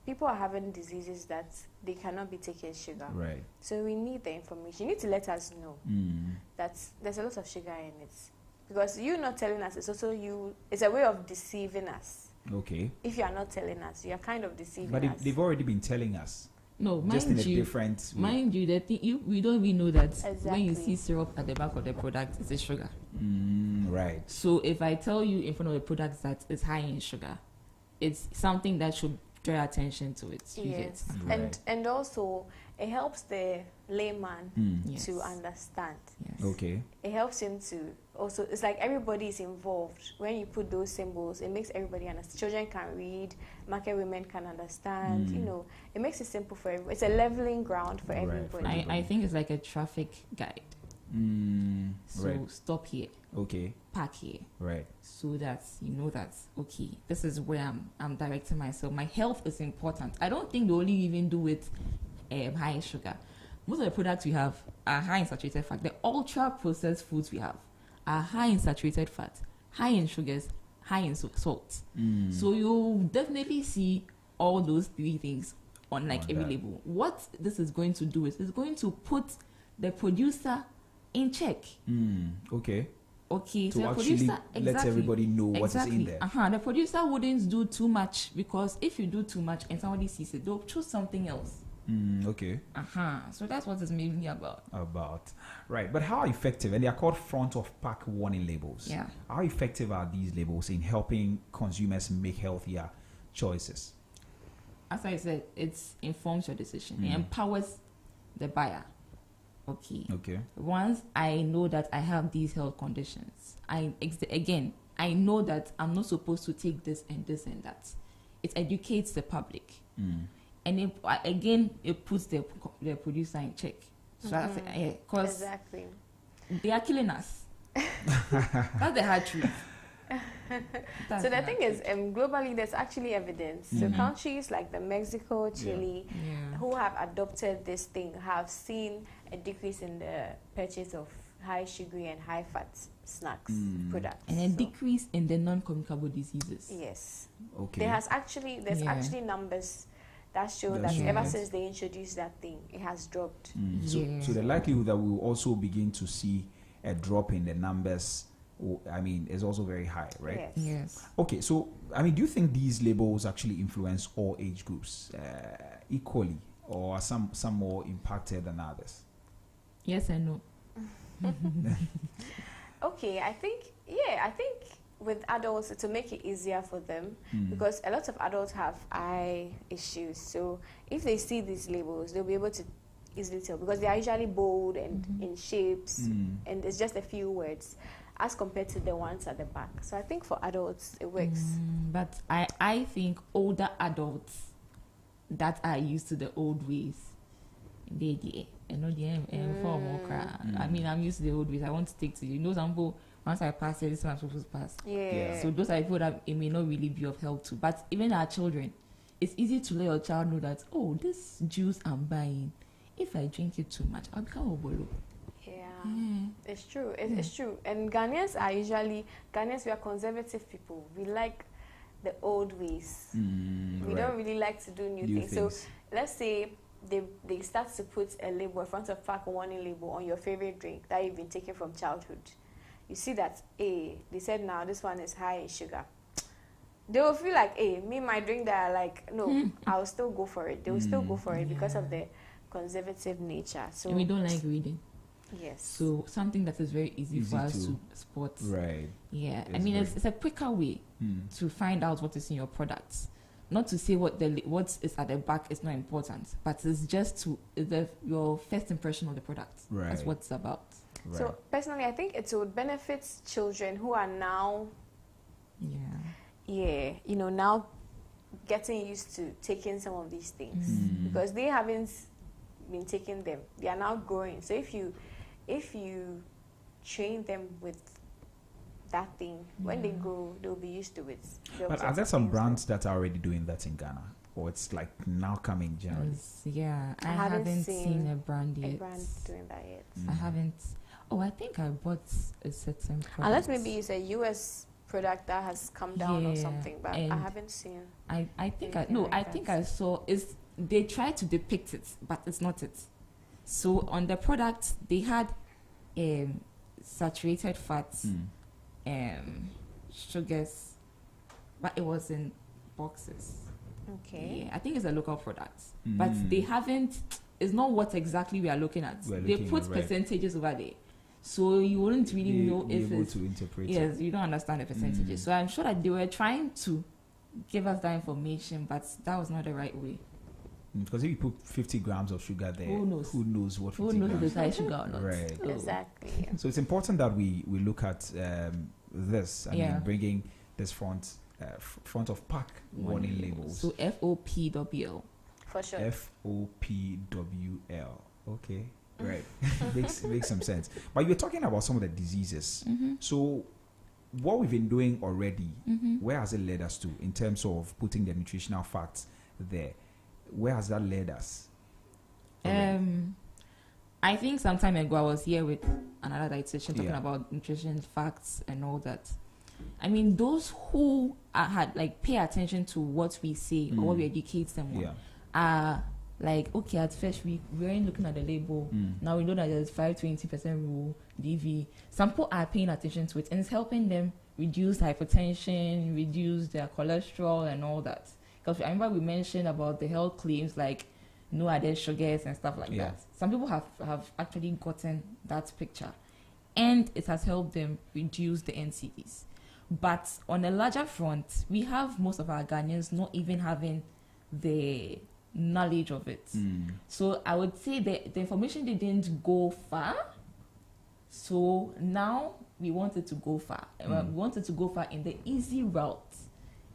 Speaker 11: People are having diseases that they cannot be taking sugar.
Speaker 1: Right.
Speaker 11: So we need the information. You need to let us know that there's a lot of sugar in it. Because you not telling us, it's also it's a way of deceiving us.
Speaker 1: Okay.
Speaker 11: If you are not telling us, you are kind of deceiving
Speaker 1: us. But they've already been telling us.
Speaker 10: No,
Speaker 1: just in a different way.
Speaker 10: Mind you, we don't even know that when you see syrup at the back of the product, it's a sugar.
Speaker 1: Right.
Speaker 10: So if I tell you in front of the product that it's high in sugar, it's something that should draw attention to it.
Speaker 11: Yes. And also it helps the layman to understand.
Speaker 10: Yes.
Speaker 1: Okay.
Speaker 11: It helps him to also, it's like everybody is involved. When you put those symbols, it makes everybody understand. Children can read, market women can understand, it makes it simple for everybody. It's a leveling ground for everybody.
Speaker 10: I think it's like a traffic guide. So stop here.
Speaker 1: Okay.
Speaker 10: Park here.
Speaker 1: Right.
Speaker 10: So that you know that, okay, this is where I'm directing myself. My health is important. I don't think they only even do with high in sugar. Most of the products we have are high in saturated fat. The ultra processed foods we have are high in saturated fat, high in sugars, high in salt. So you'll definitely see all those three things on every label. What this is going to do is it's going to put the producer in check.
Speaker 1: Okay.
Speaker 10: Okay,
Speaker 1: to
Speaker 10: so
Speaker 1: actually let everybody know what is in there.
Speaker 10: The producer wouldn't do too much, because if you do too much and somebody sees it, they'll choose something else.
Speaker 1: Okay.
Speaker 10: So that's what it's mainly about.
Speaker 1: Right. But how effective, and they are called front of pack warning labels.
Speaker 10: Yeah.
Speaker 1: How effective are these labels in helping consumers make healthier choices?
Speaker 10: As I said, it informs your decision. It empowers the buyer. Okay. Once I know that I have these health conditions, I know that I'm not supposed to take this and this and that. It educates the public. And it puts the producer in check. So that's because
Speaker 11: exactly,
Speaker 10: they are killing us. That's the hard truth.
Speaker 11: So the thing is, globally, there's actually evidence. So countries like Mexico, Chile, who have adopted this thing, have seen a decrease in the purchase of high sugary and high fat snacks products,
Speaker 10: and a decrease in the non-communicable diseases.
Speaker 11: Yes.
Speaker 1: Okay.
Speaker 11: There's actually numbers that show that ever since they introduced that thing, it has dropped.
Speaker 1: So the likelihood that we will also begin to see a drop in the numbers, is also very high, right?
Speaker 10: Yes.
Speaker 1: Okay, so do you think these labels actually influence all age groups equally, or are some more impacted than others?
Speaker 10: Yes and no.
Speaker 11: Okay, I think with adults, to make it easier for them, because a lot of adults have eye issues. So if they see these labels, they'll be able to easily tell, because they are usually bold and in shapes, and it's just a few words as compared to the ones at the back. So I think for adults, it works.
Speaker 10: But I think older adults that are used to the old ways, I'm used to the old ways. I want to stick to some people. Once I pass it, this one I'm supposed to pass.
Speaker 11: Yeah.
Speaker 10: So those are people that it may not really be of help to. But even our children, it's easy to let your child know that, this juice I'm buying, if I drink it too much, I'll become obolo.
Speaker 11: It's true. It's true. And Ghanaians, we are conservative people. We like the old ways. We don't really like to do new things. So let's say they start to put a label, a front of pack warning label on your favorite drink that you've been taking from childhood. You see that, they said now this one is high in sugar. They will feel like, my drink that I like, no, I'll still go for it. They will still go for it because of the conservative nature. So
Speaker 10: and we don't like reading.
Speaker 11: Yes.
Speaker 10: So something that is very easy for us to spot.
Speaker 1: Right.
Speaker 10: Yeah. It's a quicker way to find out what is in your products. Not to say what is at the back is not important, but it's just your first impression of the product.
Speaker 1: Right.
Speaker 10: That's what it's about.
Speaker 1: Right.
Speaker 11: So personally, I think it would benefit children who are now, now getting used to taking some of these things because they haven't been taking them. They are now growing. So if you train them with that thing. When they grow, they'll be used to it.
Speaker 1: But are there some brands that are already doing that in Ghana? Or it's like now coming generally?
Speaker 10: Yeah, I haven't seen a brand yet.
Speaker 11: Doing that yet.
Speaker 10: I haven't. Oh, I think I bought a certain product.
Speaker 11: Unless maybe it's a US product that has come down or something, but I haven't seen.
Speaker 10: I think I saw they tried to depict it, but it's not it. So on the product they had saturated fats, sugars, but it was in boxes.
Speaker 11: Okay.
Speaker 10: Yeah, I think it's a local product, but they haven't. It's not what exactly we are looking at. They put percentages over there, so you wouldn't really know if it's
Speaker 1: to interpret.
Speaker 10: Yes, you don't understand the percentages. So I'm sure that they were trying to give us that information, but that was not the right way.
Speaker 1: Because if you put 50 grams of sugar there, who knows what 50
Speaker 10: Who knows
Speaker 1: grams?
Speaker 10: if it's high sugar or not?
Speaker 1: Right.
Speaker 11: Exactly. Yeah.
Speaker 1: So it's important that we look at this. I mean, bringing this front of pack warning labels.
Speaker 10: So FOPWL.
Speaker 11: For sure.
Speaker 1: FOPWL. Okay. Right. makes some sense. But you were talking about some of the diseases. So what we've been doing already, where has it led us to in terms of putting the nutritional facts there? Where has that led us?
Speaker 10: I think some time ago I was here with another dietitian talking about nutrition facts and all that. I mean, those who had pay attention to what we say or what we educate them on are like, okay, at first we weren't looking at the label. Now we know that there's 5-20% rule, DV. Some people are paying attention to it, and it's helping them reduce hypertension, reduce their cholesterol and all that. Because I remember we mentioned about the health claims like no added sugars and stuff like that. Some people have actually gotten that picture, and it has helped them reduce the NCDs. But on a larger front, we have most of our Ghanaians not even having the knowledge of it. So I would say the information didn't go far. So now we wanted to go far. We wanted to go far in the easy route,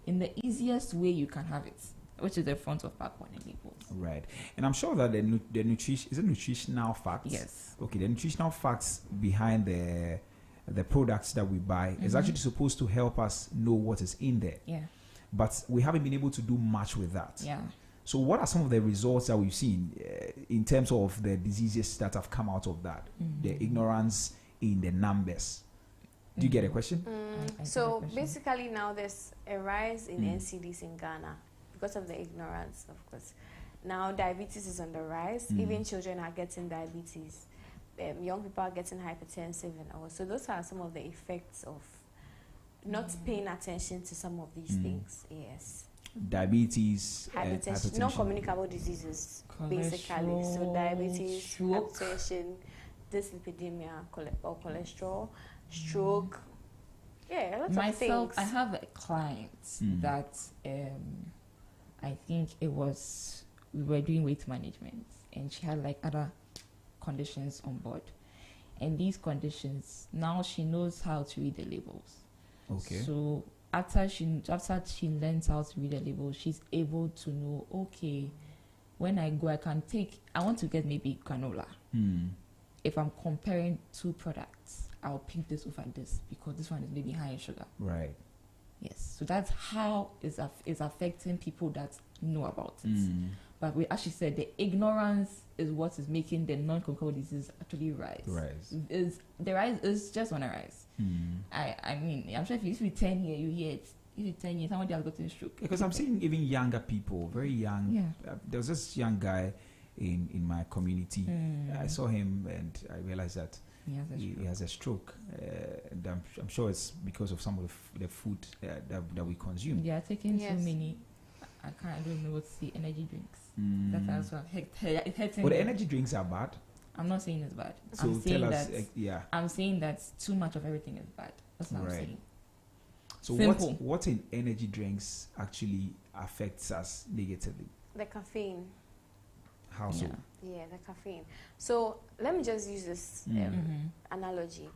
Speaker 10: in the easiest way you can have it, which is the front of pack warning labels.
Speaker 1: Right. And I'm sure that the nutrition is it nutritional facts?
Speaker 10: Yes.
Speaker 1: Okay, the nutritional facts behind the products that we buy is actually supposed to help us know what is in there.
Speaker 10: Yeah.
Speaker 1: But we haven't been able to do much with that.
Speaker 10: Yeah.
Speaker 1: So what are some of the results that we've seen in terms of the diseases that have come out of that? The ignorance in the numbers. Do you get a question?
Speaker 11: So basically now there's a rise in NCDs in Ghana because of the ignorance, of course. Now diabetes is on the rise. Even children are getting diabetes. Young people are getting hypertensive and all. So those are some of the effects of not paying attention to some of these things. Yes.
Speaker 1: Diabetes,
Speaker 11: hypertension, non-communicable diseases, basically. So diabetes,
Speaker 10: stroke,
Speaker 11: hypertension, dyslipidemia, or cholesterol, stroke. Yeah, lots of things.
Speaker 10: I have a client that I think we were doing weight management, and she had like other conditions on board. And these conditions, now she knows how to read the labels.
Speaker 1: Okay.
Speaker 10: So after she learns how to read the label, she's able to know, okay, when I go, I want to get maybe granola. If I'm comparing two products, I'll pick this over this because this one is maybe high in sugar.
Speaker 1: Right.
Speaker 10: Yes. So that's how it's affecting people that know about it. But as she said, the ignorance is what is making the non-communicable disease actually rise. The rise is just on a rise. I mean, I'm sure if you used to be 10 here, you hear it. You used to be 10 years, somebody has gotten a stroke.
Speaker 1: Because I'm seeing even younger people, very young. Yeah. There was this young guy in my community. I saw him and I realized that he has a stroke. And I'm sure it's because of some of the food that we consume.
Speaker 10: They are taking too many. I don't know what to say. Energy drinks. That's also affecting.
Speaker 1: But the energy drinks are bad.
Speaker 10: I'm not saying it's bad.
Speaker 1: So
Speaker 10: I'm saying that too much of everything is bad. That's what I'm saying.
Speaker 1: So what in energy drinks actually affects us negatively?
Speaker 11: The caffeine.
Speaker 1: How so?
Speaker 11: Yeah, the caffeine. So let me just use this analogy.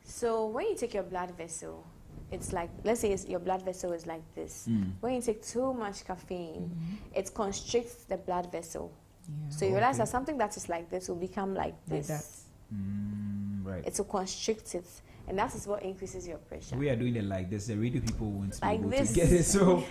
Speaker 11: So when you take your blood vessel, it's like, let's say your blood vessel is like this. When you take too much caffeine, it constricts the blood vessel. So you realize that something that is like this will become like this.
Speaker 1: Right. Right.
Speaker 11: It will constrict it, and that is what increases your pressure.
Speaker 1: We are doing it like this. The radio people won't
Speaker 11: like
Speaker 1: be able
Speaker 11: this.
Speaker 1: to get it. So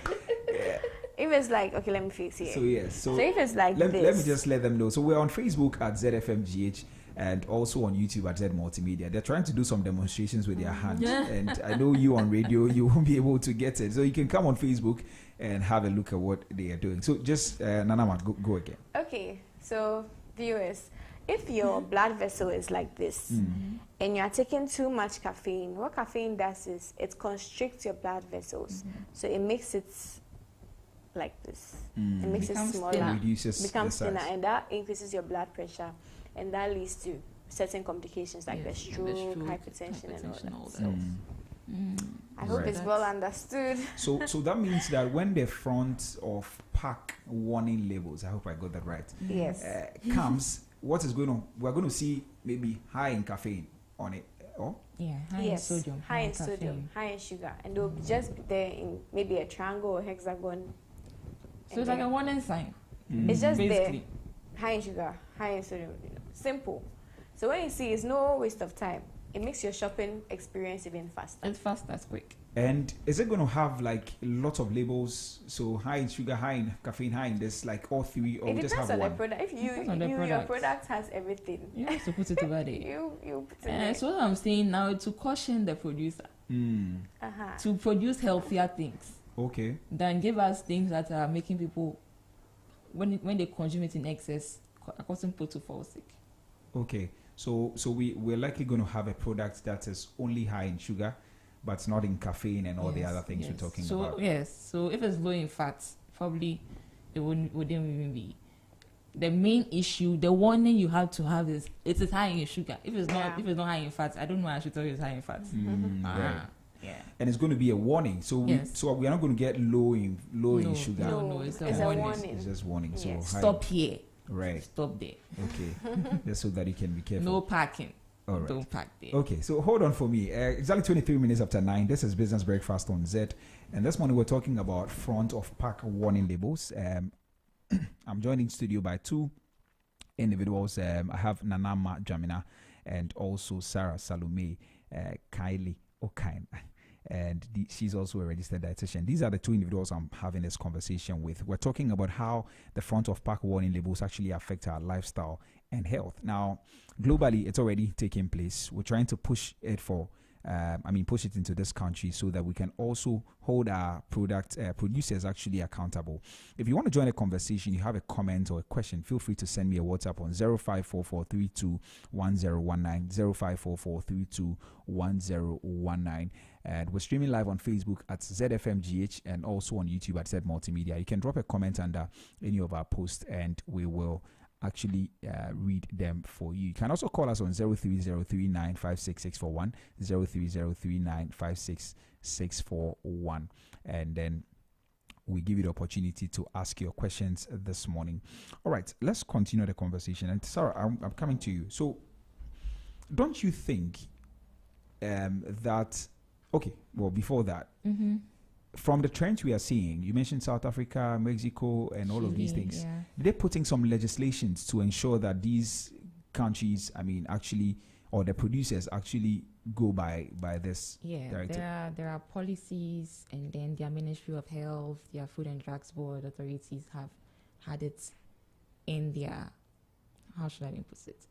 Speaker 11: if it's like, okay, let me fix here.
Speaker 1: So yes. So
Speaker 11: if it's like
Speaker 1: let
Speaker 11: this,
Speaker 1: me just let them know. So we're on Facebook at ZFMGH and also on YouTube at Z Multimedia. They're trying to do some demonstrations with their hands, and I know you on radio, you won't be able to get it. So you can come on Facebook and have a look at what they are doing. So just Nanama, go again.
Speaker 11: Okay. So viewers, if your blood vessel is like this and you are taking too much caffeine, what caffeine does is it constricts your blood vessels. So it makes it like this. It makes it smaller, becomes thinner, and that increases your blood pressure, and that leads to certain complications like the stroke, hypertension, and all that. So I hope it's well understood.
Speaker 1: So that means that when the front of pack warning labels, I hope I got that right,
Speaker 11: yes,
Speaker 1: comes, what is going on? We're going to see maybe high in caffeine on it. Oh?
Speaker 10: Yeah, high in sodium.
Speaker 11: High in sodium, high in sugar, and they'll just be there in maybe a triangle or hexagon.
Speaker 10: So it's like a warning sign.
Speaker 11: It's just
Speaker 10: basically
Speaker 11: there, high in sugar, high in sodium. Simple. So when you see, it's no waste of time. It makes your shopping experience even faster.
Speaker 10: It's fast, that's quick.
Speaker 1: And is it going to have like lots of labels? So high in sugar, high in caffeine, high in this, like all three, or
Speaker 11: it
Speaker 1: just have
Speaker 11: depends on
Speaker 1: one?
Speaker 11: the product. If your product has everything,
Speaker 10: you have to put it over there.
Speaker 11: you put it there.
Speaker 10: So what I'm saying now, to caution the producer to produce healthier things.
Speaker 1: Okay.
Speaker 10: Than give us things that are making people, when they consume it in excess, causing people to fall sick.
Speaker 1: Okay. So we're likely going to have a product that is only high in sugar, but not in caffeine and all the other things we're talking about.
Speaker 10: So if it's low in fats, probably it wouldn't even be. The main issue, the warning you have to have is it is high in sugar. If it's not high in fats, I don't know why I should tell you it's high in fats.
Speaker 1: Right. Yeah. And it's going to be a warning. So we are not going to get low in sugar.
Speaker 10: No, it's a
Speaker 11: warning.
Speaker 1: It's just warning.
Speaker 11: Yes.
Speaker 1: So
Speaker 10: stop here.
Speaker 1: Right.
Speaker 10: Stop there.
Speaker 1: Okay. Just so that you can be careful.
Speaker 10: No parking.
Speaker 1: All right.
Speaker 10: Don't park there.
Speaker 1: Okay. So hold on for me. Exactly 23 minutes after 9. This is Business Breakfast on Zed. And this morning we're talking about front of pack warning labels. I'm joined in studio by two individuals. I have Nanama Jamina and also Sarah Salome Kylie Okain. And she's also a registered dietitian. These are the two individuals I'm having this conversation with. We're talking about how the front of pack warning labels actually affect our lifestyle and health. Now, globally, it's already taking place. We're trying to push it push it into this country so that we can also hold our producers actually accountable. If you want to join a conversation, you have a comment or a question, feel free to send me a WhatsApp on 0544321019, 0544321019. And we're streaming live on Facebook at ZFMGH and also on YouTube at Zed Multimedia. You can drop a comment under any of our posts and we will actually read them for you. You can also call us on 030395661, 030395661, and then we give you the opportunity to ask your questions this morning. All right, let's continue the conversation. And Sarah, I'm coming to you. So don't you think that, okay, well, before that, from the trends we are seeing, you mentioned South Africa, Mexico, and all of these things.
Speaker 10: Yeah.
Speaker 1: They're putting some legislations to ensure that these countries, actually, or the producers actually go by this directive.
Speaker 10: There are policies, and then their Ministry of Health, their Food and Drugs Board authorities have had it in their, how should I put it?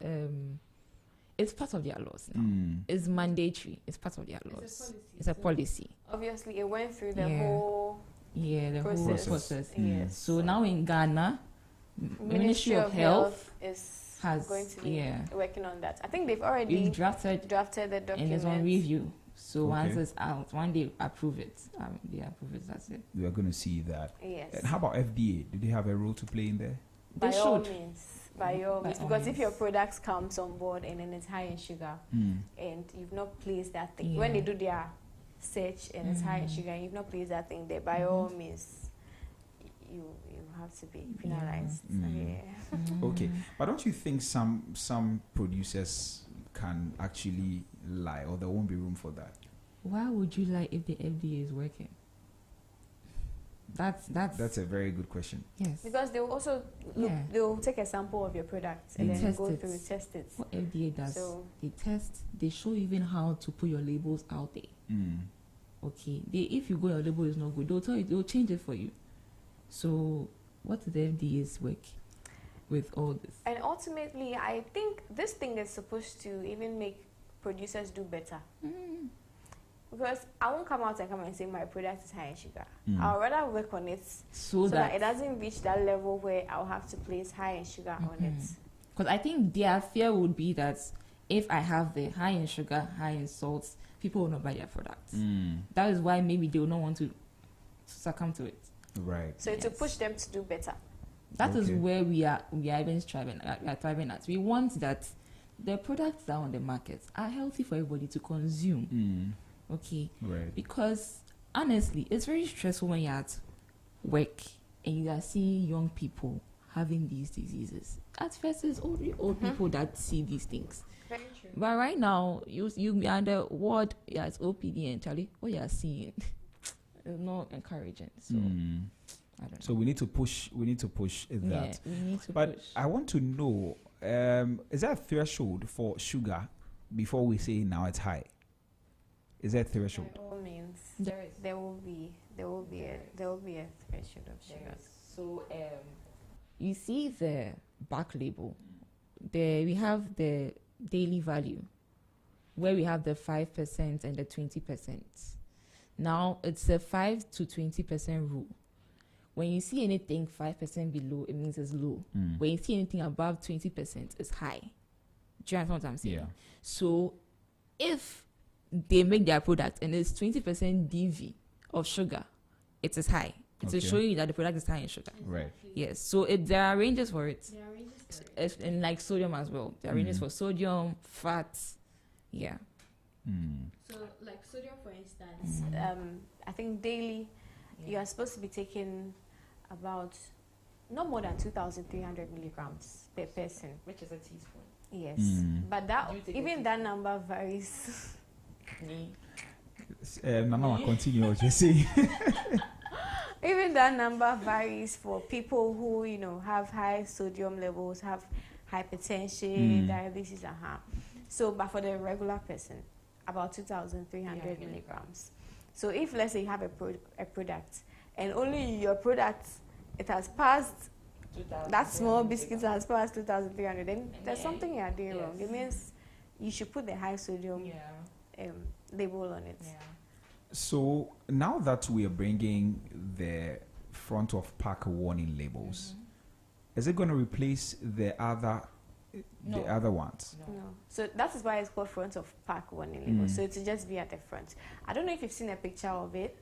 Speaker 10: It's part of their laws now. It's mandatory. It's part of their laws. It's a policy.
Speaker 11: Obviously, it went through the whole
Speaker 10: whole process.
Speaker 11: Yes.
Speaker 10: So now in Ghana, Ministry of Health
Speaker 11: has going to be working on that. I think they've already drafted the document.
Speaker 10: And it's on review. So once it's out, when they approve it, that's it.
Speaker 1: We are going to see that.
Speaker 11: Yes.
Speaker 1: And how about FDA? Do they have a role to play in there?
Speaker 11: By all means. Because if your products comes on board and then it's high in sugar and you've not placed that thing, when they do their search and it's high in sugar and you've not placed that thing there, by all means, you have to be penalized.
Speaker 1: Okay, but don't you think some producers can actually lie, or there won't be room for that?
Speaker 10: Why would you lie if the FDA is working?
Speaker 1: That's a very good question.
Speaker 10: Yes.
Speaker 11: Because they will also they'll take a sample of your product and then go through test it.
Speaker 10: What FDA does,
Speaker 11: So
Speaker 10: they test, they show even how to put your labels out there. Okay. If you go, your label is not good, they'll tell you, they'll change it for you. So what is the FDA's work with all this?
Speaker 11: And ultimately, I think this thing is supposed to even make producers do better. Because I won't come out and say my product is high in sugar. I'll rather work on it so that it doesn't reach that level where I'll have to place high in sugar on it.
Speaker 10: Because I think their fear would be that if I have the high in sugar, high in salt, people will not buy their products. That is why maybe they will not want to succumb to it.
Speaker 1: Right.
Speaker 11: So to push them to do better.
Speaker 10: That is where we are even striving. We are thriving at. We want that the products that are on the market are healthy for everybody to consume. Okay.
Speaker 1: Right.
Speaker 10: Because honestly, it's very stressful when you're at work and you are seeing young people having these diseases. At first, it's only old people that see these things.
Speaker 11: Very true.
Speaker 10: But right now, you are in the ward, it's OPD and Charlie, what you are seeing is not encouraging. So I don't know.
Speaker 1: So we need to push. We need to push that.
Speaker 10: Yeah, we need to
Speaker 1: but
Speaker 10: push.
Speaker 1: I want to know: is there a threshold for sugar before we say now it's high? Is there a threshold?
Speaker 11: By all means,
Speaker 10: There is.
Speaker 11: there will be a threshold of sugar.
Speaker 10: So you see the back label. We have the daily value, where we have the 5% and the 20%. Now it's a 5 to 20% rule. When you see anything 5% below, it means it's low. When you see anything above 20%, it's high. Do you understand what I'm saying?
Speaker 1: Yeah.
Speaker 10: So if they make their product and it's 20% DV of sugar, it is high. It will show you that the product is high in sugar.
Speaker 1: Right.
Speaker 10: Yes. So there are ranges for it. And like sodium as well. There are ranges for sodium, fats. Yeah.
Speaker 11: So, like sodium, for instance, I think daily you are supposed to be taking about no more than 2,300 milligrams per person,
Speaker 10: Which is a teaspoon.
Speaker 11: yes. But that even that number varies.
Speaker 1: Mama, continue what you're saying.
Speaker 11: Even that number varies for people who have high sodium levels, have hypertension, diabetes, So, but for the regular person, about 2,300 milligrams. So, if let's say you have a product, and only your product it has passed that small biscuit has passed 2,300, then there's something you are doing wrong. It means you should put the high sodium label on it.
Speaker 1: So now that we are bringing the front of pack warning labels, is it going to replace the other ones?
Speaker 11: No. So that is why it's called front of pack warning label. So it will just be at the front. I don't know if you've seen a picture of it.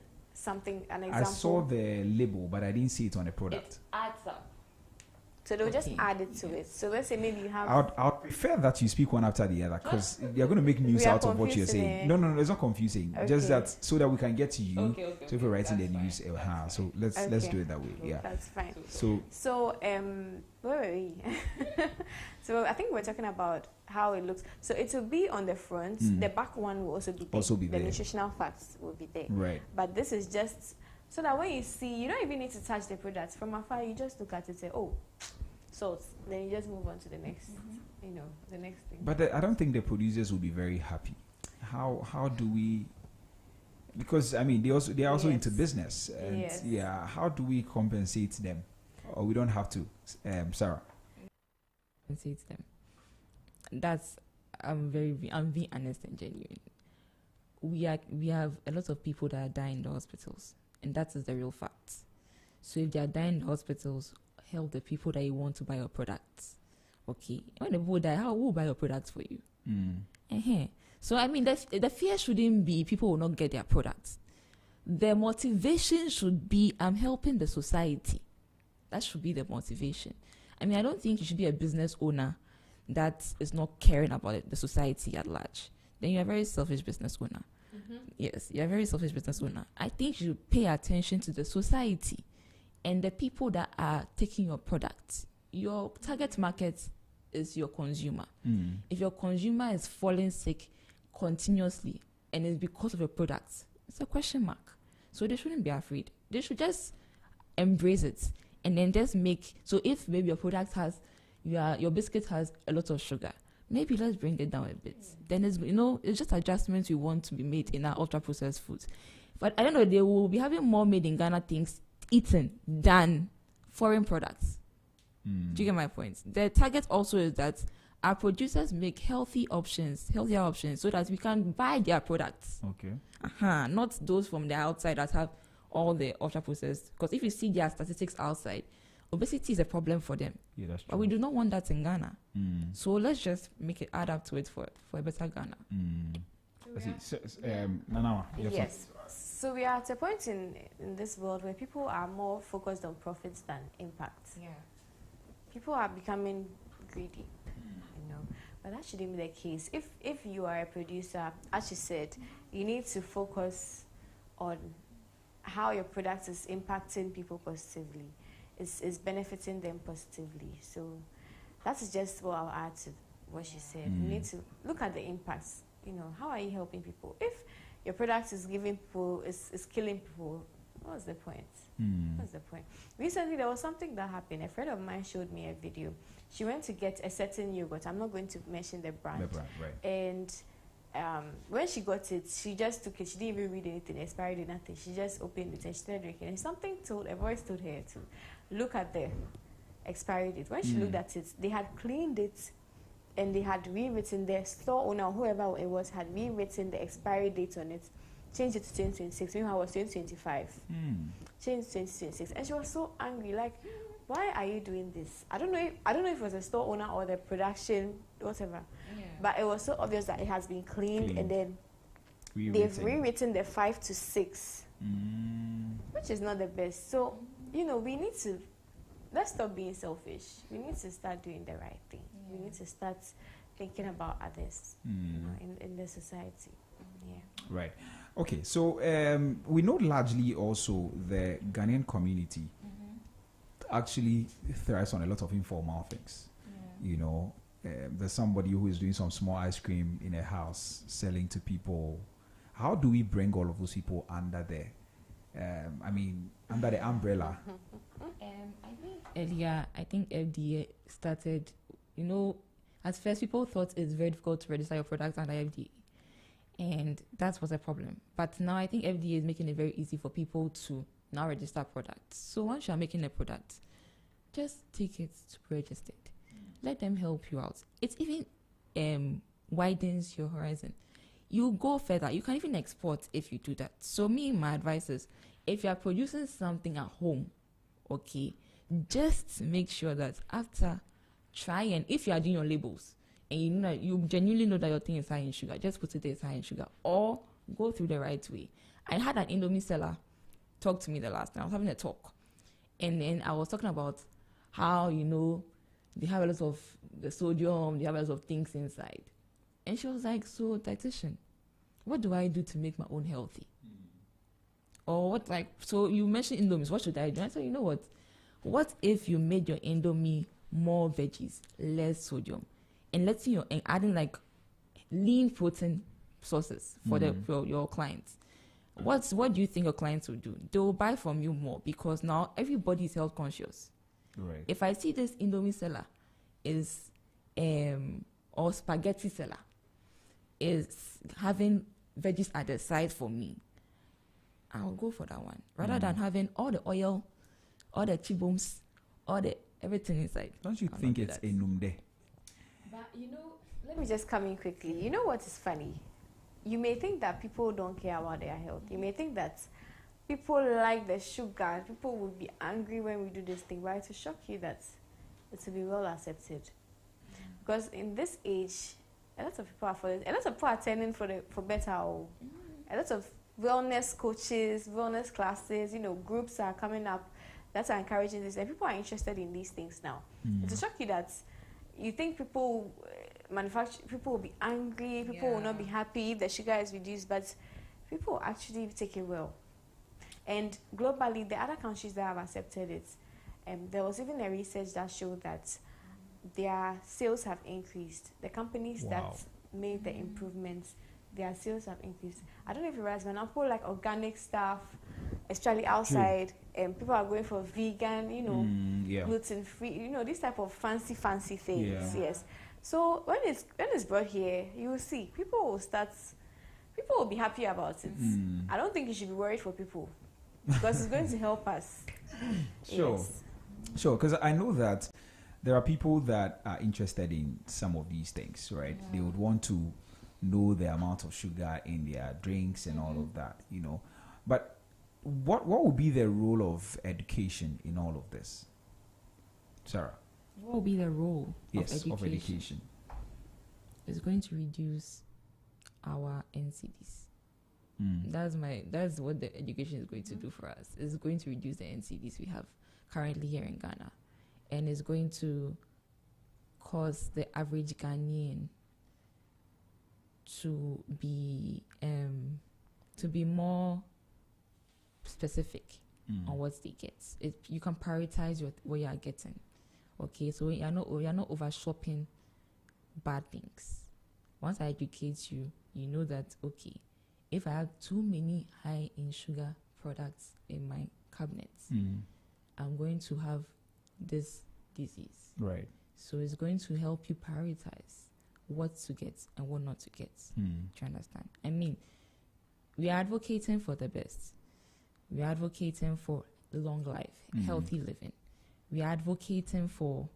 Speaker 11: An example.
Speaker 1: I saw the label, but I didn't see it on the product.
Speaker 10: It adds up.
Speaker 11: So they'll just add it to it. So let's say maybe you have.
Speaker 1: I'd prefer that you speak one after the other because you're going to make news out of what you're saying. No, it's not confusing.
Speaker 11: Okay.
Speaker 1: Just that so that we can get to you.
Speaker 10: Okay,
Speaker 1: so if we're writing the news, so let's do it that way. Yeah,
Speaker 11: that's fine.
Speaker 1: So
Speaker 11: where were we? So I think we're talking about how it looks. So it will be on the front. The back one will also be there. The nutritional facts will be there.
Speaker 1: Right.
Speaker 11: But this is just so that when you see, you don't even need to touch the product from afar. You just look at it and say, oh, salt. Then you just move on to the next, the next thing.
Speaker 1: But I don't think the producers will be very happy. How do we? Because I mean, they are also into business, and how do we compensate them? Or we don't have to, Sarah.
Speaker 10: Compensate them. That's I'm being honest and genuine. We have a lot of people that are dying in the hospitals, and that is the real fact. So if they are dying in the hospitals, help the people that you want to buy your products. Okay, when the people die, who will buy your products for you? So I mean, the fear shouldn't be people will not get their products. The motivation should be I'm helping the society. That should be the motivation. I mean, I don't think you should be a business owner that is not caring about it, the society at large. Then you're a very selfish business owner. Yes, you're a very selfish business owner. I think you should pay attention to the society and the people that are taking your products. Your target market is your consumer. If your consumer is falling sick continuously and it's because of your products, it's a question mark. So they shouldn't be afraid. They should just embrace it, and then just make. So if maybe your product has, your biscuit has a lot of sugar, maybe let's bring it down a bit. Then it's just adjustments we want to be made in our ultra processed foods. But I don't know, they will be having more made in Ghana things eaten than foreign products. Do you get my point? The target also is that our producers make healthier options, so that we can buy their products.
Speaker 1: Okay.
Speaker 10: Not those from the outside that have all the ultra processed. Because if you see their statistics outside, obesity is a problem for them.
Speaker 1: Yeah, that's true.
Speaker 10: But we do not want that in Ghana. So let's just make it add up to it for a better Ghana.
Speaker 1: Nana,
Speaker 11: yes. So we are at a point in this world where people are more focused on profits than impact.
Speaker 10: Yeah.
Speaker 11: People are becoming greedy, but that shouldn't be the case. If you are a producer, as you said, you need to focus on how your product is impacting people positively, is benefiting them positively. So that is just what I'll add to what she said. You need to look at the impacts. How are you helping people? If your product is giving people, is killing people, what's the point? What's the point? Recently, there was something that happened. A friend of mine showed me a video. She went to get a certain yogurt. I'm not going to mention the brand.
Speaker 1: Right.
Speaker 11: And when she got it, she just took it. She didn't even read anything, expired or nothing. She just opened it and she started drinking. And a voice told her to look at the expiry date. When she looked at it, they had cleaned it and they had rewritten, the store owner or whoever it was had rewritten the expiry date on it, changed it to 2026. Meanwhile, it was 2025. Changed to 2026. And she was so angry, like, why are you doing this? I don't know if it was the store owner or the production, whatever. Yeah. But it was so obvious that it has been cleaned. And then they've rewritten the 5 to 6, which is not the best. So, we need to, let's stop being selfish. We need to start doing the right thing. We need to start thinking about others in the society.
Speaker 1: Right. Okay, so we know largely also the Ghanaian community actually thrives on a lot of informal things. There's somebody who is doing some small ice cream in a house selling to people. How do we bring all of those people under under the umbrella?
Speaker 10: Earlier, I think FDA started, at first people thought it's very difficult to register your products under FDA. And that was a problem. But now I think FDA is making it very easy for people to now register products. So once you're making a product, just take it to be registered. Let them help you out. It even widens your horizon. You go further. You can even export if you do that. So my advice is, if you are producing something at home, okay, just make sure that after trying, if you are doing your labels, and you genuinely know that your thing is high in sugar, just put it there, it's high in sugar, or go through the right way. I had an Indomie seller talk to me the last time. I was having a talk, and then I was talking about how they have a lot of the sodium, they have a lot of things inside, and she was like, "So, dietitian, what do I do to make my own healthy?" Or what, so you mentioned Indomies, what should I do? I said, you know what? What if you made your Indomie more veggies, less sodium? And and adding lean protein sources for your clients. What do you think your clients will do? They will buy from you more because now everybody is health conscious.
Speaker 1: Right.
Speaker 10: If I see this Indomie seller or spaghetti seller is having veggies at the side for me, I'll go for that one rather than having all the oil, all the chibums, all the everything inside.
Speaker 1: Don't you think it's a numde?
Speaker 11: But let me just come in quickly. You know what is funny? You may think that people don't care about their health. You may think that people like the sugar. People will be angry when we do this thing. But to shock you that it will be well accepted. Because in this age, a lot of people are following. A lot of people are turning for better. A lot of wellness coaches, wellness classes, groups are coming up that are encouraging this, and people are interested in these things now. To shock you that you think people will be angry, people will not be happy if the sugar is reduced, but people will actually take it well. And globally, the other countries that have accepted it, there was even a research that showed that their sales have increased. The companies that made the improvements, their sales have increased. I don't know if you realize, but now people like organic stuff, especially outside. People are going for vegan, gluten-free, these type of fancy things.
Speaker 1: Yeah.
Speaker 11: Yes. So when it's brought here, you will see people will be happy about it. I don't think you should be worried for people because it's going to help us.
Speaker 1: Sure.
Speaker 11: Yes.
Speaker 1: Sure, because I know that there are people that are interested in some of these things, right? They would want to know the amount of sugar in their drinks and all of that, But what would be the role of education in all of this, Sarah?
Speaker 10: What will be the role
Speaker 1: of education?
Speaker 10: It's going to reduce our NCDs. That's what the education is going to do for us. It's going to reduce the NCDs we have currently here in Ghana, and it's going to cause the average Ghanaian to be more specific on what they get. You can prioritize what you are getting. Okay, so you're not over shopping bad things. Once I educate you, you know that okay, if I have too many high in sugar products in my cabinets, I'm going to have this disease.
Speaker 1: Right.
Speaker 10: So it's going to help you prioritize what to get and what not to get. Do you understand? I mean, we are advocating for the best. We are advocating for long life, healthy living. We are advocating for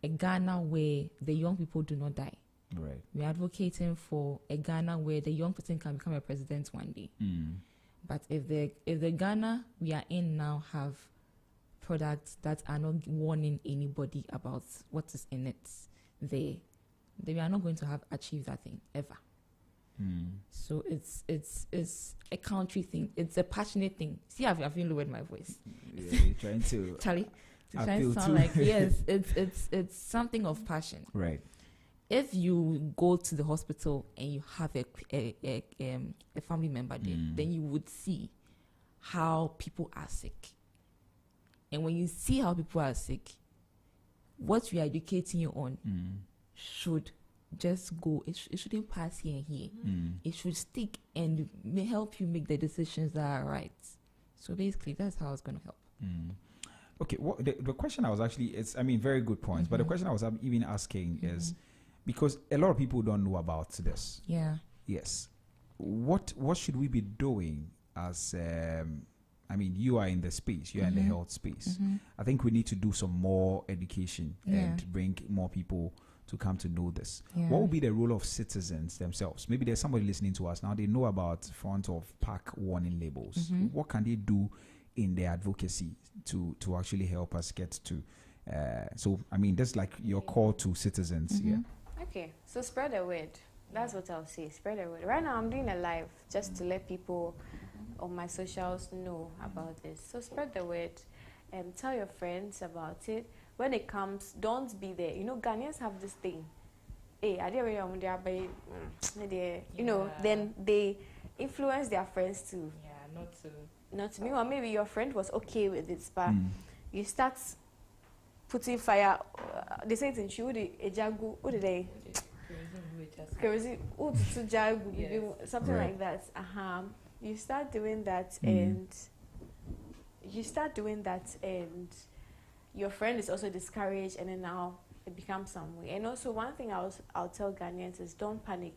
Speaker 10: a Ghana where the young people do not die.
Speaker 1: Right.
Speaker 10: We are advocating for a Ghana where the young person can become a president one day. But if the Ghana we are in now have products that are not warning anybody about what is in it, they are not going to have achieved that thing ever. So it's a country thing. It's a passionate thing. See, I've lowered my voice.
Speaker 1: Yeah, you're trying to
Speaker 10: Charlie, to try and sound like yes, it's something of passion.
Speaker 1: Right.
Speaker 10: If you go to the hospital and you have a family member there, then you would see how people are sick. And when you see how people are sick, what we are educating you on should just go. It shouldn't pass here and here. It should stick and may help you make the decisions that are right. So basically, that's how it's going to help.
Speaker 1: Okay. The question I was actually, very good points. But the question I was even asking is, because a lot of people don't know about this.
Speaker 10: Yeah.
Speaker 1: Yes. What should we be doing as you are in the space, you are in the health space. I think we need to do some more education and bring more people to come to know this.
Speaker 10: Yeah.
Speaker 1: What will be the role of citizens themselves? Maybe there's somebody listening to us now, they know about front of pack warning labels. What can they do in their advocacy to actually help us get to that's like your call to citizens.
Speaker 11: Okay, so spread the word. That's what I'll say. Spread the word. Right now, I'm doing a live just to let people on my socials know about this. So spread the word and tell your friends about it. When it comes, don't be there. Ghanaians have this thing. Hey, then they influence their friends too.
Speaker 10: Yeah,
Speaker 11: not to me. Or maybe your friend was okay with it, but you start putting fire. They say it's in Chudi, Ejagu, what did they? Kerosene, something like that. You start doing that, and your friend is also discouraged, and then now it becomes some way. And also, one thing I'll tell Ghanaians is don't panic.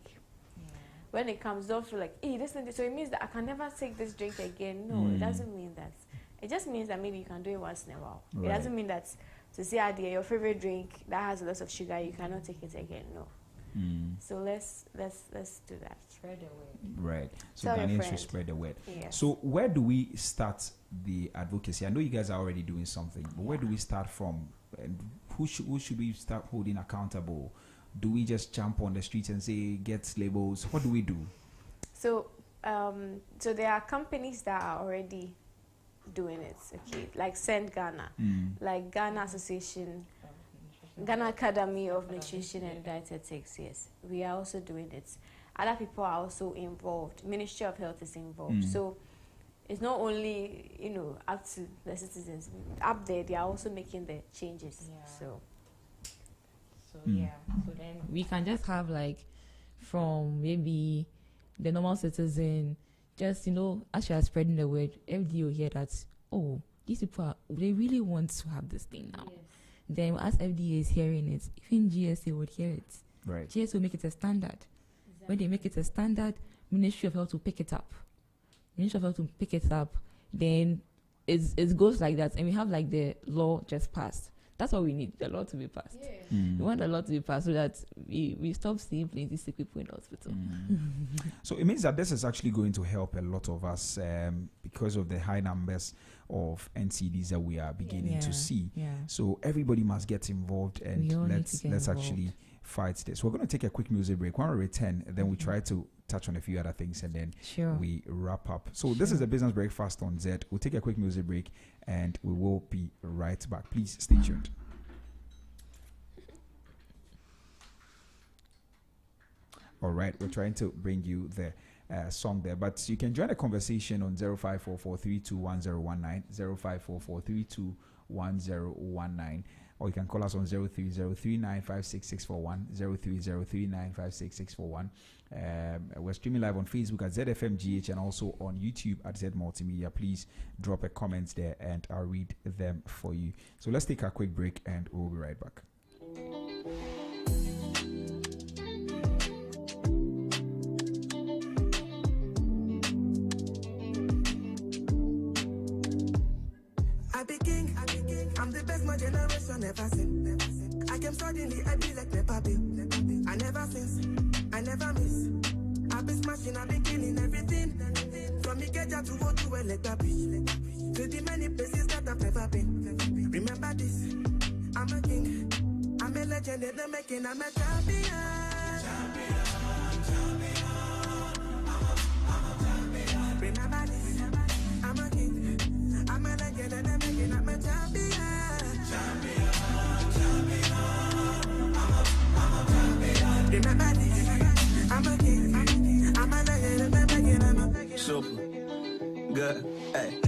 Speaker 11: When it comes, don't feel like, hey, listen, so it means that I can never take this drink again. No, it doesn't mean that. It just means that maybe you can do it once in a while. Right. It doesn't mean that to say, your favorite drink that has a lot of sugar, you cannot take it again. No. So let's do that. Spread the word.
Speaker 1: Right. So Ghanaians should spread the word.
Speaker 11: Yes.
Speaker 1: So where do we start the advocacy? I know you guys are already doing something, but where do we start from? And who should we start holding accountable? Do we just jump on the streets and say get labels? What do we do?
Speaker 11: So so there are companies that are already doing it. Okay, like Send Ghana, like Ghana Association. Ghana Academy of Nutrition and Dietetics, yes. We are also doing it. Other people are also involved. Ministry of Health is involved. So it's not only, up to the citizens. Up there, they are also making the changes.
Speaker 10: Yeah.
Speaker 11: So
Speaker 10: then we can just have from maybe the normal citizen just, as you are spreading the word, everybody will hear that, oh, these people, they really want to have this thing now. Yes. Then as FDA is hearing it, even GSA would hear it.
Speaker 1: Right.
Speaker 10: GSA will make it a standard. Exactly. When they make it a standard, Ministry of Health will pick it up. Ministry of Health will pick it up. Then it goes like that. And we have like the law just passed. That's what we need, the law to be passed. Yeah. We want the law to be passed so that we stop seeing plenty sick people in the hospital.
Speaker 1: So it means that this is actually going to help a lot of us because of the high numbers of NCDs that we are beginning to see. Yeah. So everybody must get involved, and let's actually fight this. We're going to take a quick music break. When we return, then we try to touch on a few other things, and then we wrap up. So this is the Business Breakfast on Zed. We'll take a quick music break, and we will be right back. Please stay tuned. All right, we're trying to bring you the song there, but you can join the conversation on 0544321019, 0544321019, or you can call us on 030395661, 030395661. We're streaming live on Facebook at ZFMGH and also on YouTube at Z Multimedia. Please drop a comment there and I'll read them for you. So let's take a quick break and we'll be right back.
Speaker 12: I'm the best my generation ever seen. I came suddenly, I be like Peppa Pig. I never since, I never miss. I be smashing, I be killing everything. From Ikeja to go to Electra Beach, to the many places that I've never been. Remember this, I'm a king, I'm a legend in the making, I'm a champion. Remember this, I'm a king, I'm a legend in the making, I'm a champion. Remember this, I'm a king, I'm a legend in the making, I'm a super good, hey.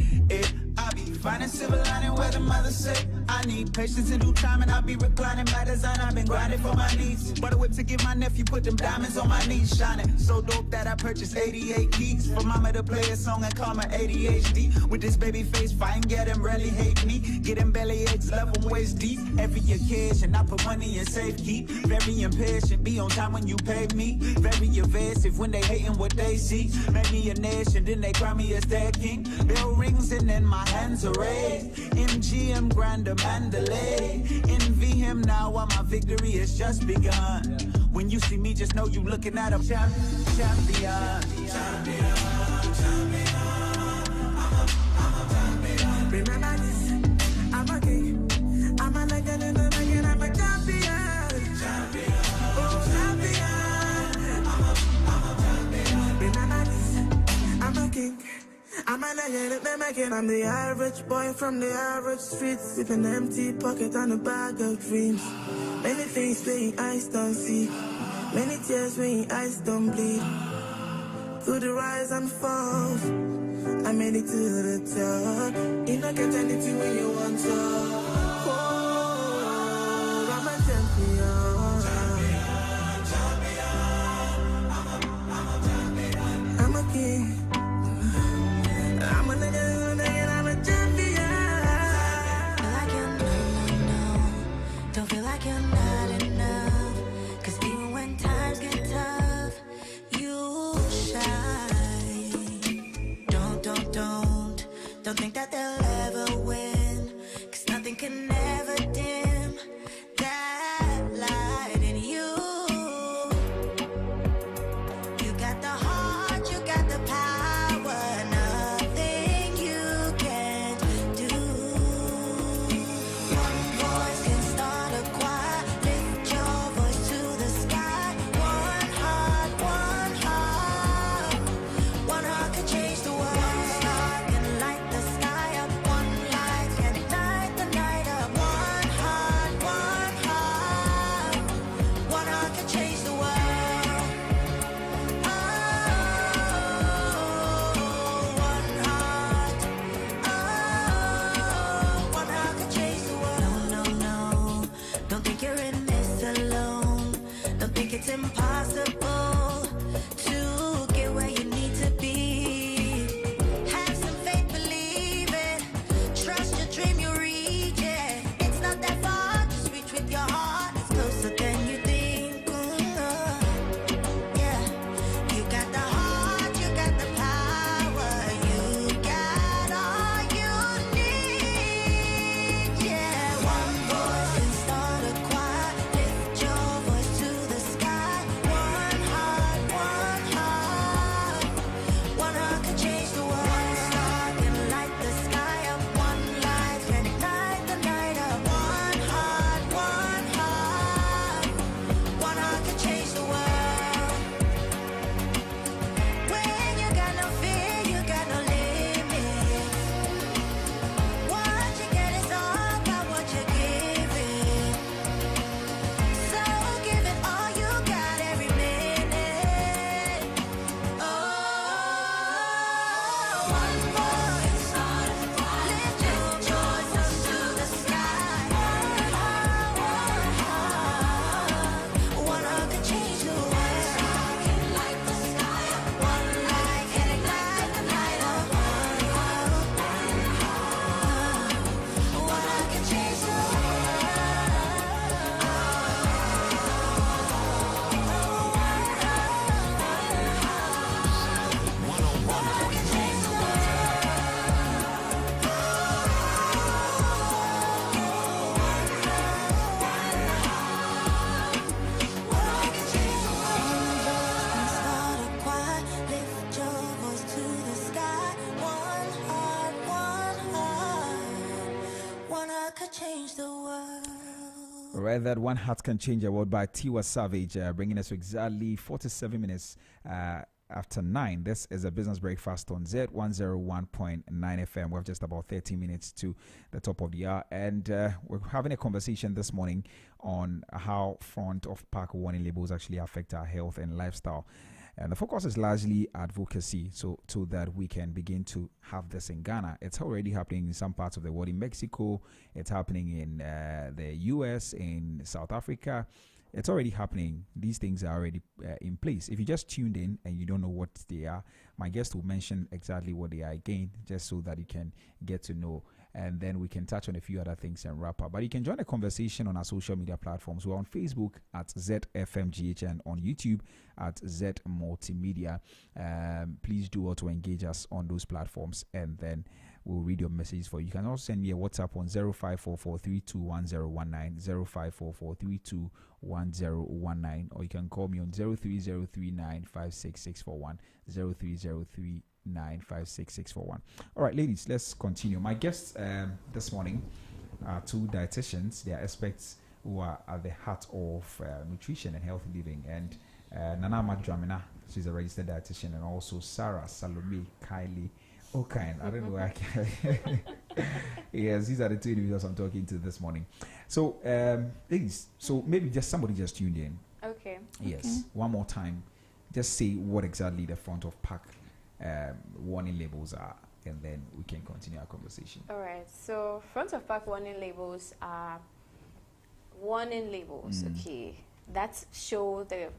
Speaker 12: I be finding silver lining where the mother say I need patience to do time, and I'll be reclining by design. I've been grinding for my needs. Bought a whip to give my nephew, put them diamonds on my knees, shining so dope that I purchased 88 keys for mama to play a song and call my ADHD. With this baby face, fine, get them really hate me. Get them belly aches, love them waist deep. Every occasion, I put money in safekeep. Very impatient, be on time when you pay me. Very evasive when they hating what they see. Make me a nation, then they crown me as their king. Bell rings and then my hands are raised. MGM Grand Mandalay. Envy him now while my victory has just begun. When you see me, just know you looking at a champion. Remember this, I'm a king, I'm a legend in the making, I'm a champion. Oh, champion. Remember this, I'm a king, I'm a legend in the making. I'm the average boy from the average streets, with an empty pocket and a bag of dreams. Many things where your eyes don't see, many tears where your eyes don't bleed. Through the rise and falls, I made it to the top. You don't get anything when you want to. Oh, I'm a champion. I'm a king. I'm a legend, I'm a champion. Feel like you're no. Don't feel like you're not enough. 'Cause even when times get tough, you shine. Don't think that they'll ever win. 'Cause nothing can ever dim that light in you. You got the heart, you got the power. Nothing you can't do. One voice can start a choir. Lift your voice to the sky. One heart can change the world. One star can light the sky up. One light can ignite the night up. One heart can change the world. Oh, one heart can change the world. No, don't think you're in this alone. Don't think it's impossible to get where you need to be.
Speaker 1: right, that one hat can change a world by Tiwa Savage, bringing us to exactly 47 minutes after 9. This is a business breakfast on Zed 101.9 FM. We have just about 30 minutes to the top of the hour, and we're having a conversation this morning on how front of pack warning labels actually affect our health and lifestyle. And the focus is largely advocacy, so that we can begin to have this in Ghana. It's already happening in some parts of the world. In Mexico, it's happening in the US, in South Africa. It's already happening. These things are already in place. If you just tuned in and you don't know what they are, my guest will mention exactly what they are again, just so that you can get to know. And then we can touch on a few other things and wrap up. But you can join the conversation on our social media platforms. We're on Facebook at ZFMGH and on YouTube at Z Multimedia. Please do also engage us on those platforms, and then we'll read your messages for you. You can also send me a WhatsApp on 0544321019, 0544321019, or you can call me on 030395661, 030395661. All right, ladies, let's continue. My guests this morning are two dietitians. They are experts who are at the heart of nutrition and healthy living. And Nana Madramina, she's a registered dietitian, and also Sarah Salome Kylie Okain. I don't know why I can. Yes, these are the two individuals I'm talking to this morning. So, ladies, so maybe just somebody just tuned in.
Speaker 11: Okay.
Speaker 1: Yes.
Speaker 11: Okay.
Speaker 1: One more time. Just say what exactly the front of pack warning labels are, and then we can continue our conversation.
Speaker 11: All right. So, front of pack warning labels are warning labels, okay, that show the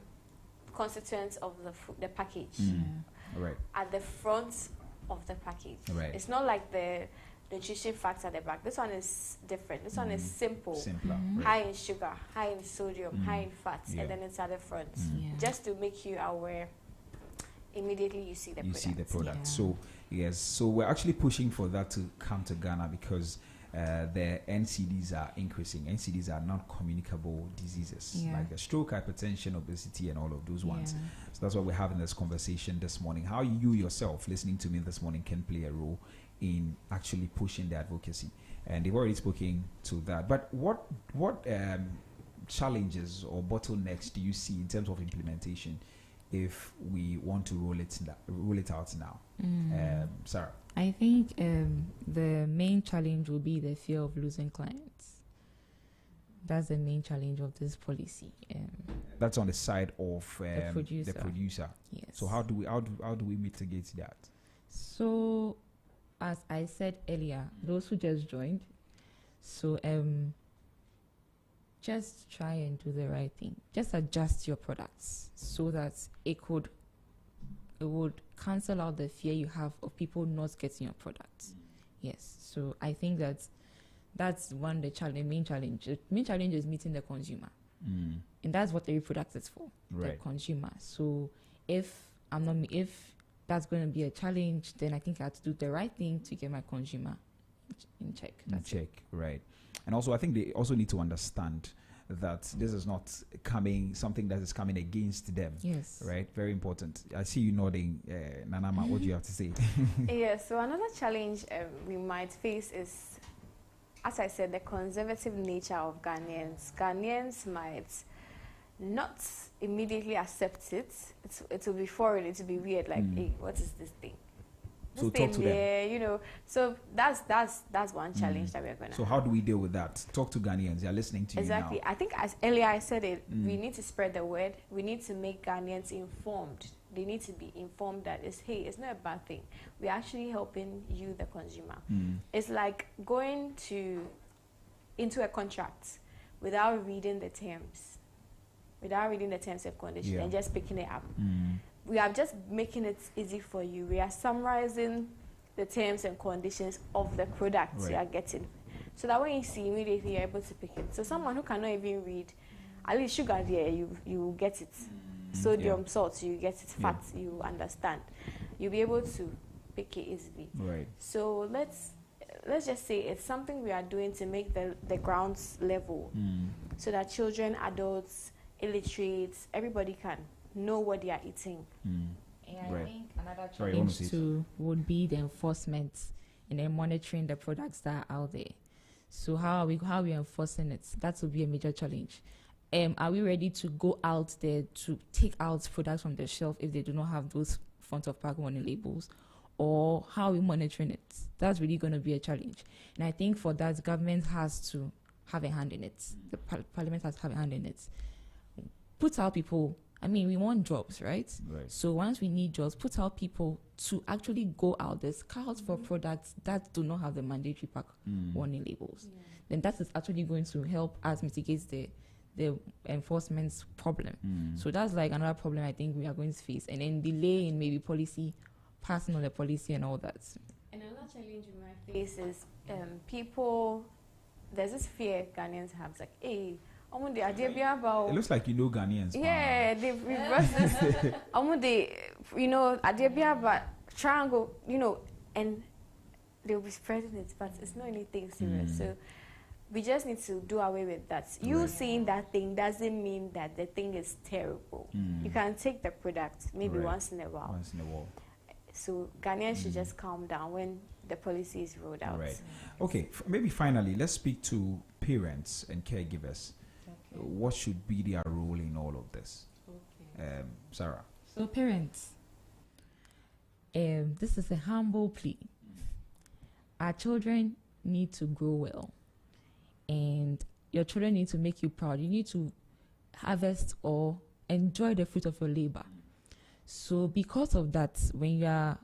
Speaker 11: constituents of the package.
Speaker 1: All right.
Speaker 11: At the front of the package.
Speaker 1: Right.
Speaker 11: It's not like the nutrition facts at the back. This one is different. This one is simpler,
Speaker 1: right.
Speaker 11: high in sugar, high in sodium, high in fats,
Speaker 1: Yeah.
Speaker 11: and then it's at the front, just to make you aware. Immediately you see the product.
Speaker 1: Yeah. So yes, so we're actually pushing for that to come to Ghana because the NCDs are increasing. NCDs are non-communicable diseases like the stroke, hypertension, obesity, and all of those ones. So that's why we're having this conversation this morning. How you yourself listening to me this morning can play a role in actually pushing the advocacy. And they've already spoken to that. But what challenges or bottlenecks do you see in terms of implementation if we want to roll it out now? Sarah?
Speaker 10: I think the main challenge will be the fear of losing clients. That's the main challenge of this policy.
Speaker 1: That's on the side of
Speaker 10: the producer.
Speaker 1: Yes. So how do we mitigate that?
Speaker 10: So, as I said earlier, those who just joined, so just try and do the right thing. Just adjust your products so that it would cancel out the fear you have of people not getting your products. Yes. So I think that's one of the main challenge. The main challenge is meeting the consumer. And that's what every product is for, the consumer. So if that's going to be a challenge, then I think I have to do the right thing to get my consumer in check.
Speaker 1: Right. And also, I think they also need to understand that this is not something that is coming against them.
Speaker 10: Yes.
Speaker 1: Right? Very important. I see you nodding. Nanama, what do you have to say?
Speaker 11: Yes, so another challenge we might face is, as I said, the conservative nature of Ghanaians. Ghanaians might not immediately accept it. It will be foreign, it will be weird, like, hey, what is this thing?
Speaker 1: So talk to them.
Speaker 11: You know, so that's one challenge that we're going to
Speaker 1: So how do we deal with that? Talk to Ghanaians. They are listening to you now.
Speaker 11: I think as earlier I said it, we need to spread the word. We need to make Ghanaians informed. They need to be informed that it's not a bad thing. We're actually helping you, the consumer. It's like going into a contract without reading the terms and conditions and just picking it up. We are just making it easy for you. We are summarizing the terms and conditions of the products you are getting, so that when you see immediately you're able to pick it. So someone who cannot even read, at least sugar there, you get it. Sodium, salt, you get it. Fat, you understand. You'll be able to pick it easily.
Speaker 1: Right.
Speaker 11: So let's just say it's something we are doing to make the grounds level, so that children, adults, illiterates, everybody can know what they are eating.
Speaker 10: And I think another challenge would be the enforcement and then monitoring the products that are out there. So how are we enforcing it? That will be a major challenge. Are we ready to go out there to take out products from the shelf if they do not have those front of pack warning labels? Or how are we monitoring it? That's really going to be a challenge. And I think for that, government has to have a hand in it. The parliament has to have a hand in it. Put out people. I mean, we want jobs, right? So once we need jobs, put out people to actually go out there, scout for products that do not have the mandatory pack warning labels. Then that is actually going to help us mitigate the enforcement problem. So that's like another problem I think we are going to face. And then delay in maybe policy, passing on the policy and all that.
Speaker 11: Another challenge we might face is people, there's this fear Ghanaians have, like, hey,
Speaker 1: it looks like you know Ghanaians.
Speaker 11: Yeah, they've reversed this. You know, but triangle, you know, and they'll be spreading it, but it's not anything serious. So we just need to do away with that. You saying that thing doesn't mean that the thing is terrible. You can take the product maybe once in a while. So Ghanaians should just calm down when the policy is rolled out.
Speaker 1: Okay, maybe finally, let's speak to parents and caregivers. What should be their role in all of this? Sarah.
Speaker 10: So parents, this is a humble plea. Our children need to grow well. And your children need to make you proud. You need to harvest or enjoy the fruit of your labor. So because of that, when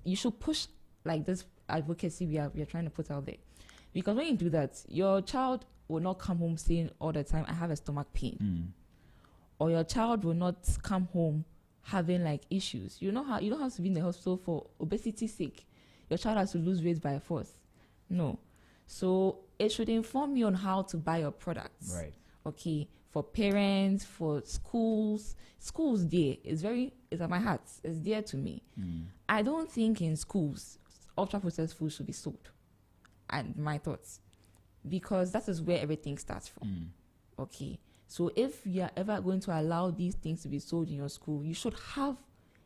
Speaker 10: you should push like this advocacy we are trying to put out there. Because when you do that, your child will not come home saying all the time, I have a stomach pain. Or your child will not come home having like issues. You don't have to be in the hospital for obesity's sake. Your child has to lose weight by force. No. So it should inform you on how to buy your products. Okay. For parents, for schools there is at my heart. It's dear to me. I don't think in schools ultra processed food should be sold. And my thoughts. Because that is where everything starts from. Okay. So if you are ever going to allow these things to be sold in your school, you should have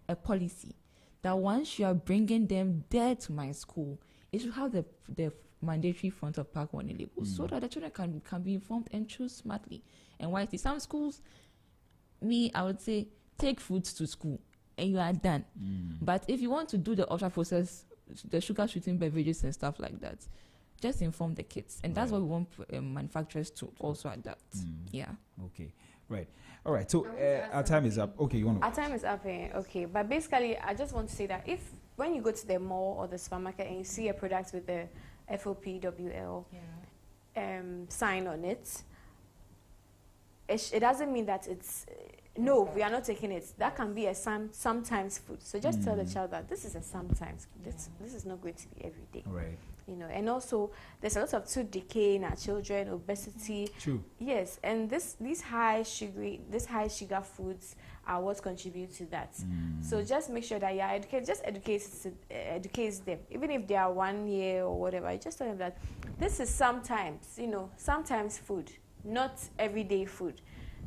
Speaker 10: a policy that once you are bringing them there to my school, it should have the mandatory front of pack warning labels so that the children can be informed and choose smartly. And why? Some schools, I would say, take fruits to school and you are done. But if you want to do the ultra processed, the sugar sweetened beverages and stuff like that, just inform the kids. And that's what we want manufacturers to also adapt. Yeah.
Speaker 1: Okay. Right. All right. So our time is up. Okay.
Speaker 11: Our time is up. Okay. But basically, I just want to say that when you go to the mall or the supermarket and you see a product with the FOPWL sign on it, it doesn't mean that it's no, we are not taking it. That can be a sometimes food. So just tell the child that this is a sometimes. This is not going to be every day.
Speaker 1: Right.
Speaker 11: You know, and also there's a lot of tooth decay in our children, obesity.
Speaker 1: True.
Speaker 11: Yes, and these high sugar foods are what contribute to that. So just make sure that you are educated. Just educate them, even if they are 1 year or whatever. Just tell them that this is sometimes food, not everyday food.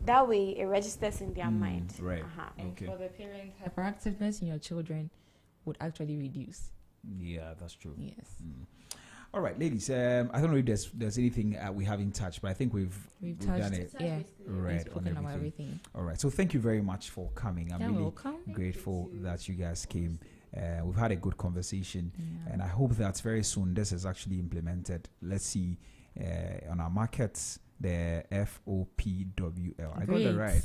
Speaker 11: That way, it registers in their mind.
Speaker 1: Right.
Speaker 10: And for the parents, hyperactiveness in your children would actually reduce.
Speaker 1: Yeah, that's true.
Speaker 10: Yes.
Speaker 1: All right, ladies. I don't know if there's anything we haven't touched, but I think we've done it.
Speaker 10: Yeah.
Speaker 1: Right.
Speaker 10: On everything.
Speaker 1: All right. So thank you very much for coming. I'm really
Speaker 10: welcome.
Speaker 1: grateful that you guys came. We've had a good conversation, and I hope that very soon this is actually implemented. Let's see on our markets. The FOPWL. I got that right.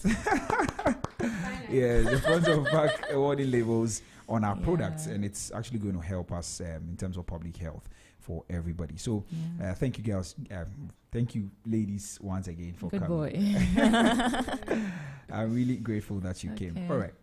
Speaker 1: Yeah, the front of pack warning labels on our products, and it's actually going to help us in terms of public health for everybody. So thank you, girls. Thank you, ladies, once again for coming.
Speaker 10: Good boy.
Speaker 1: I'm really grateful that you came. All right.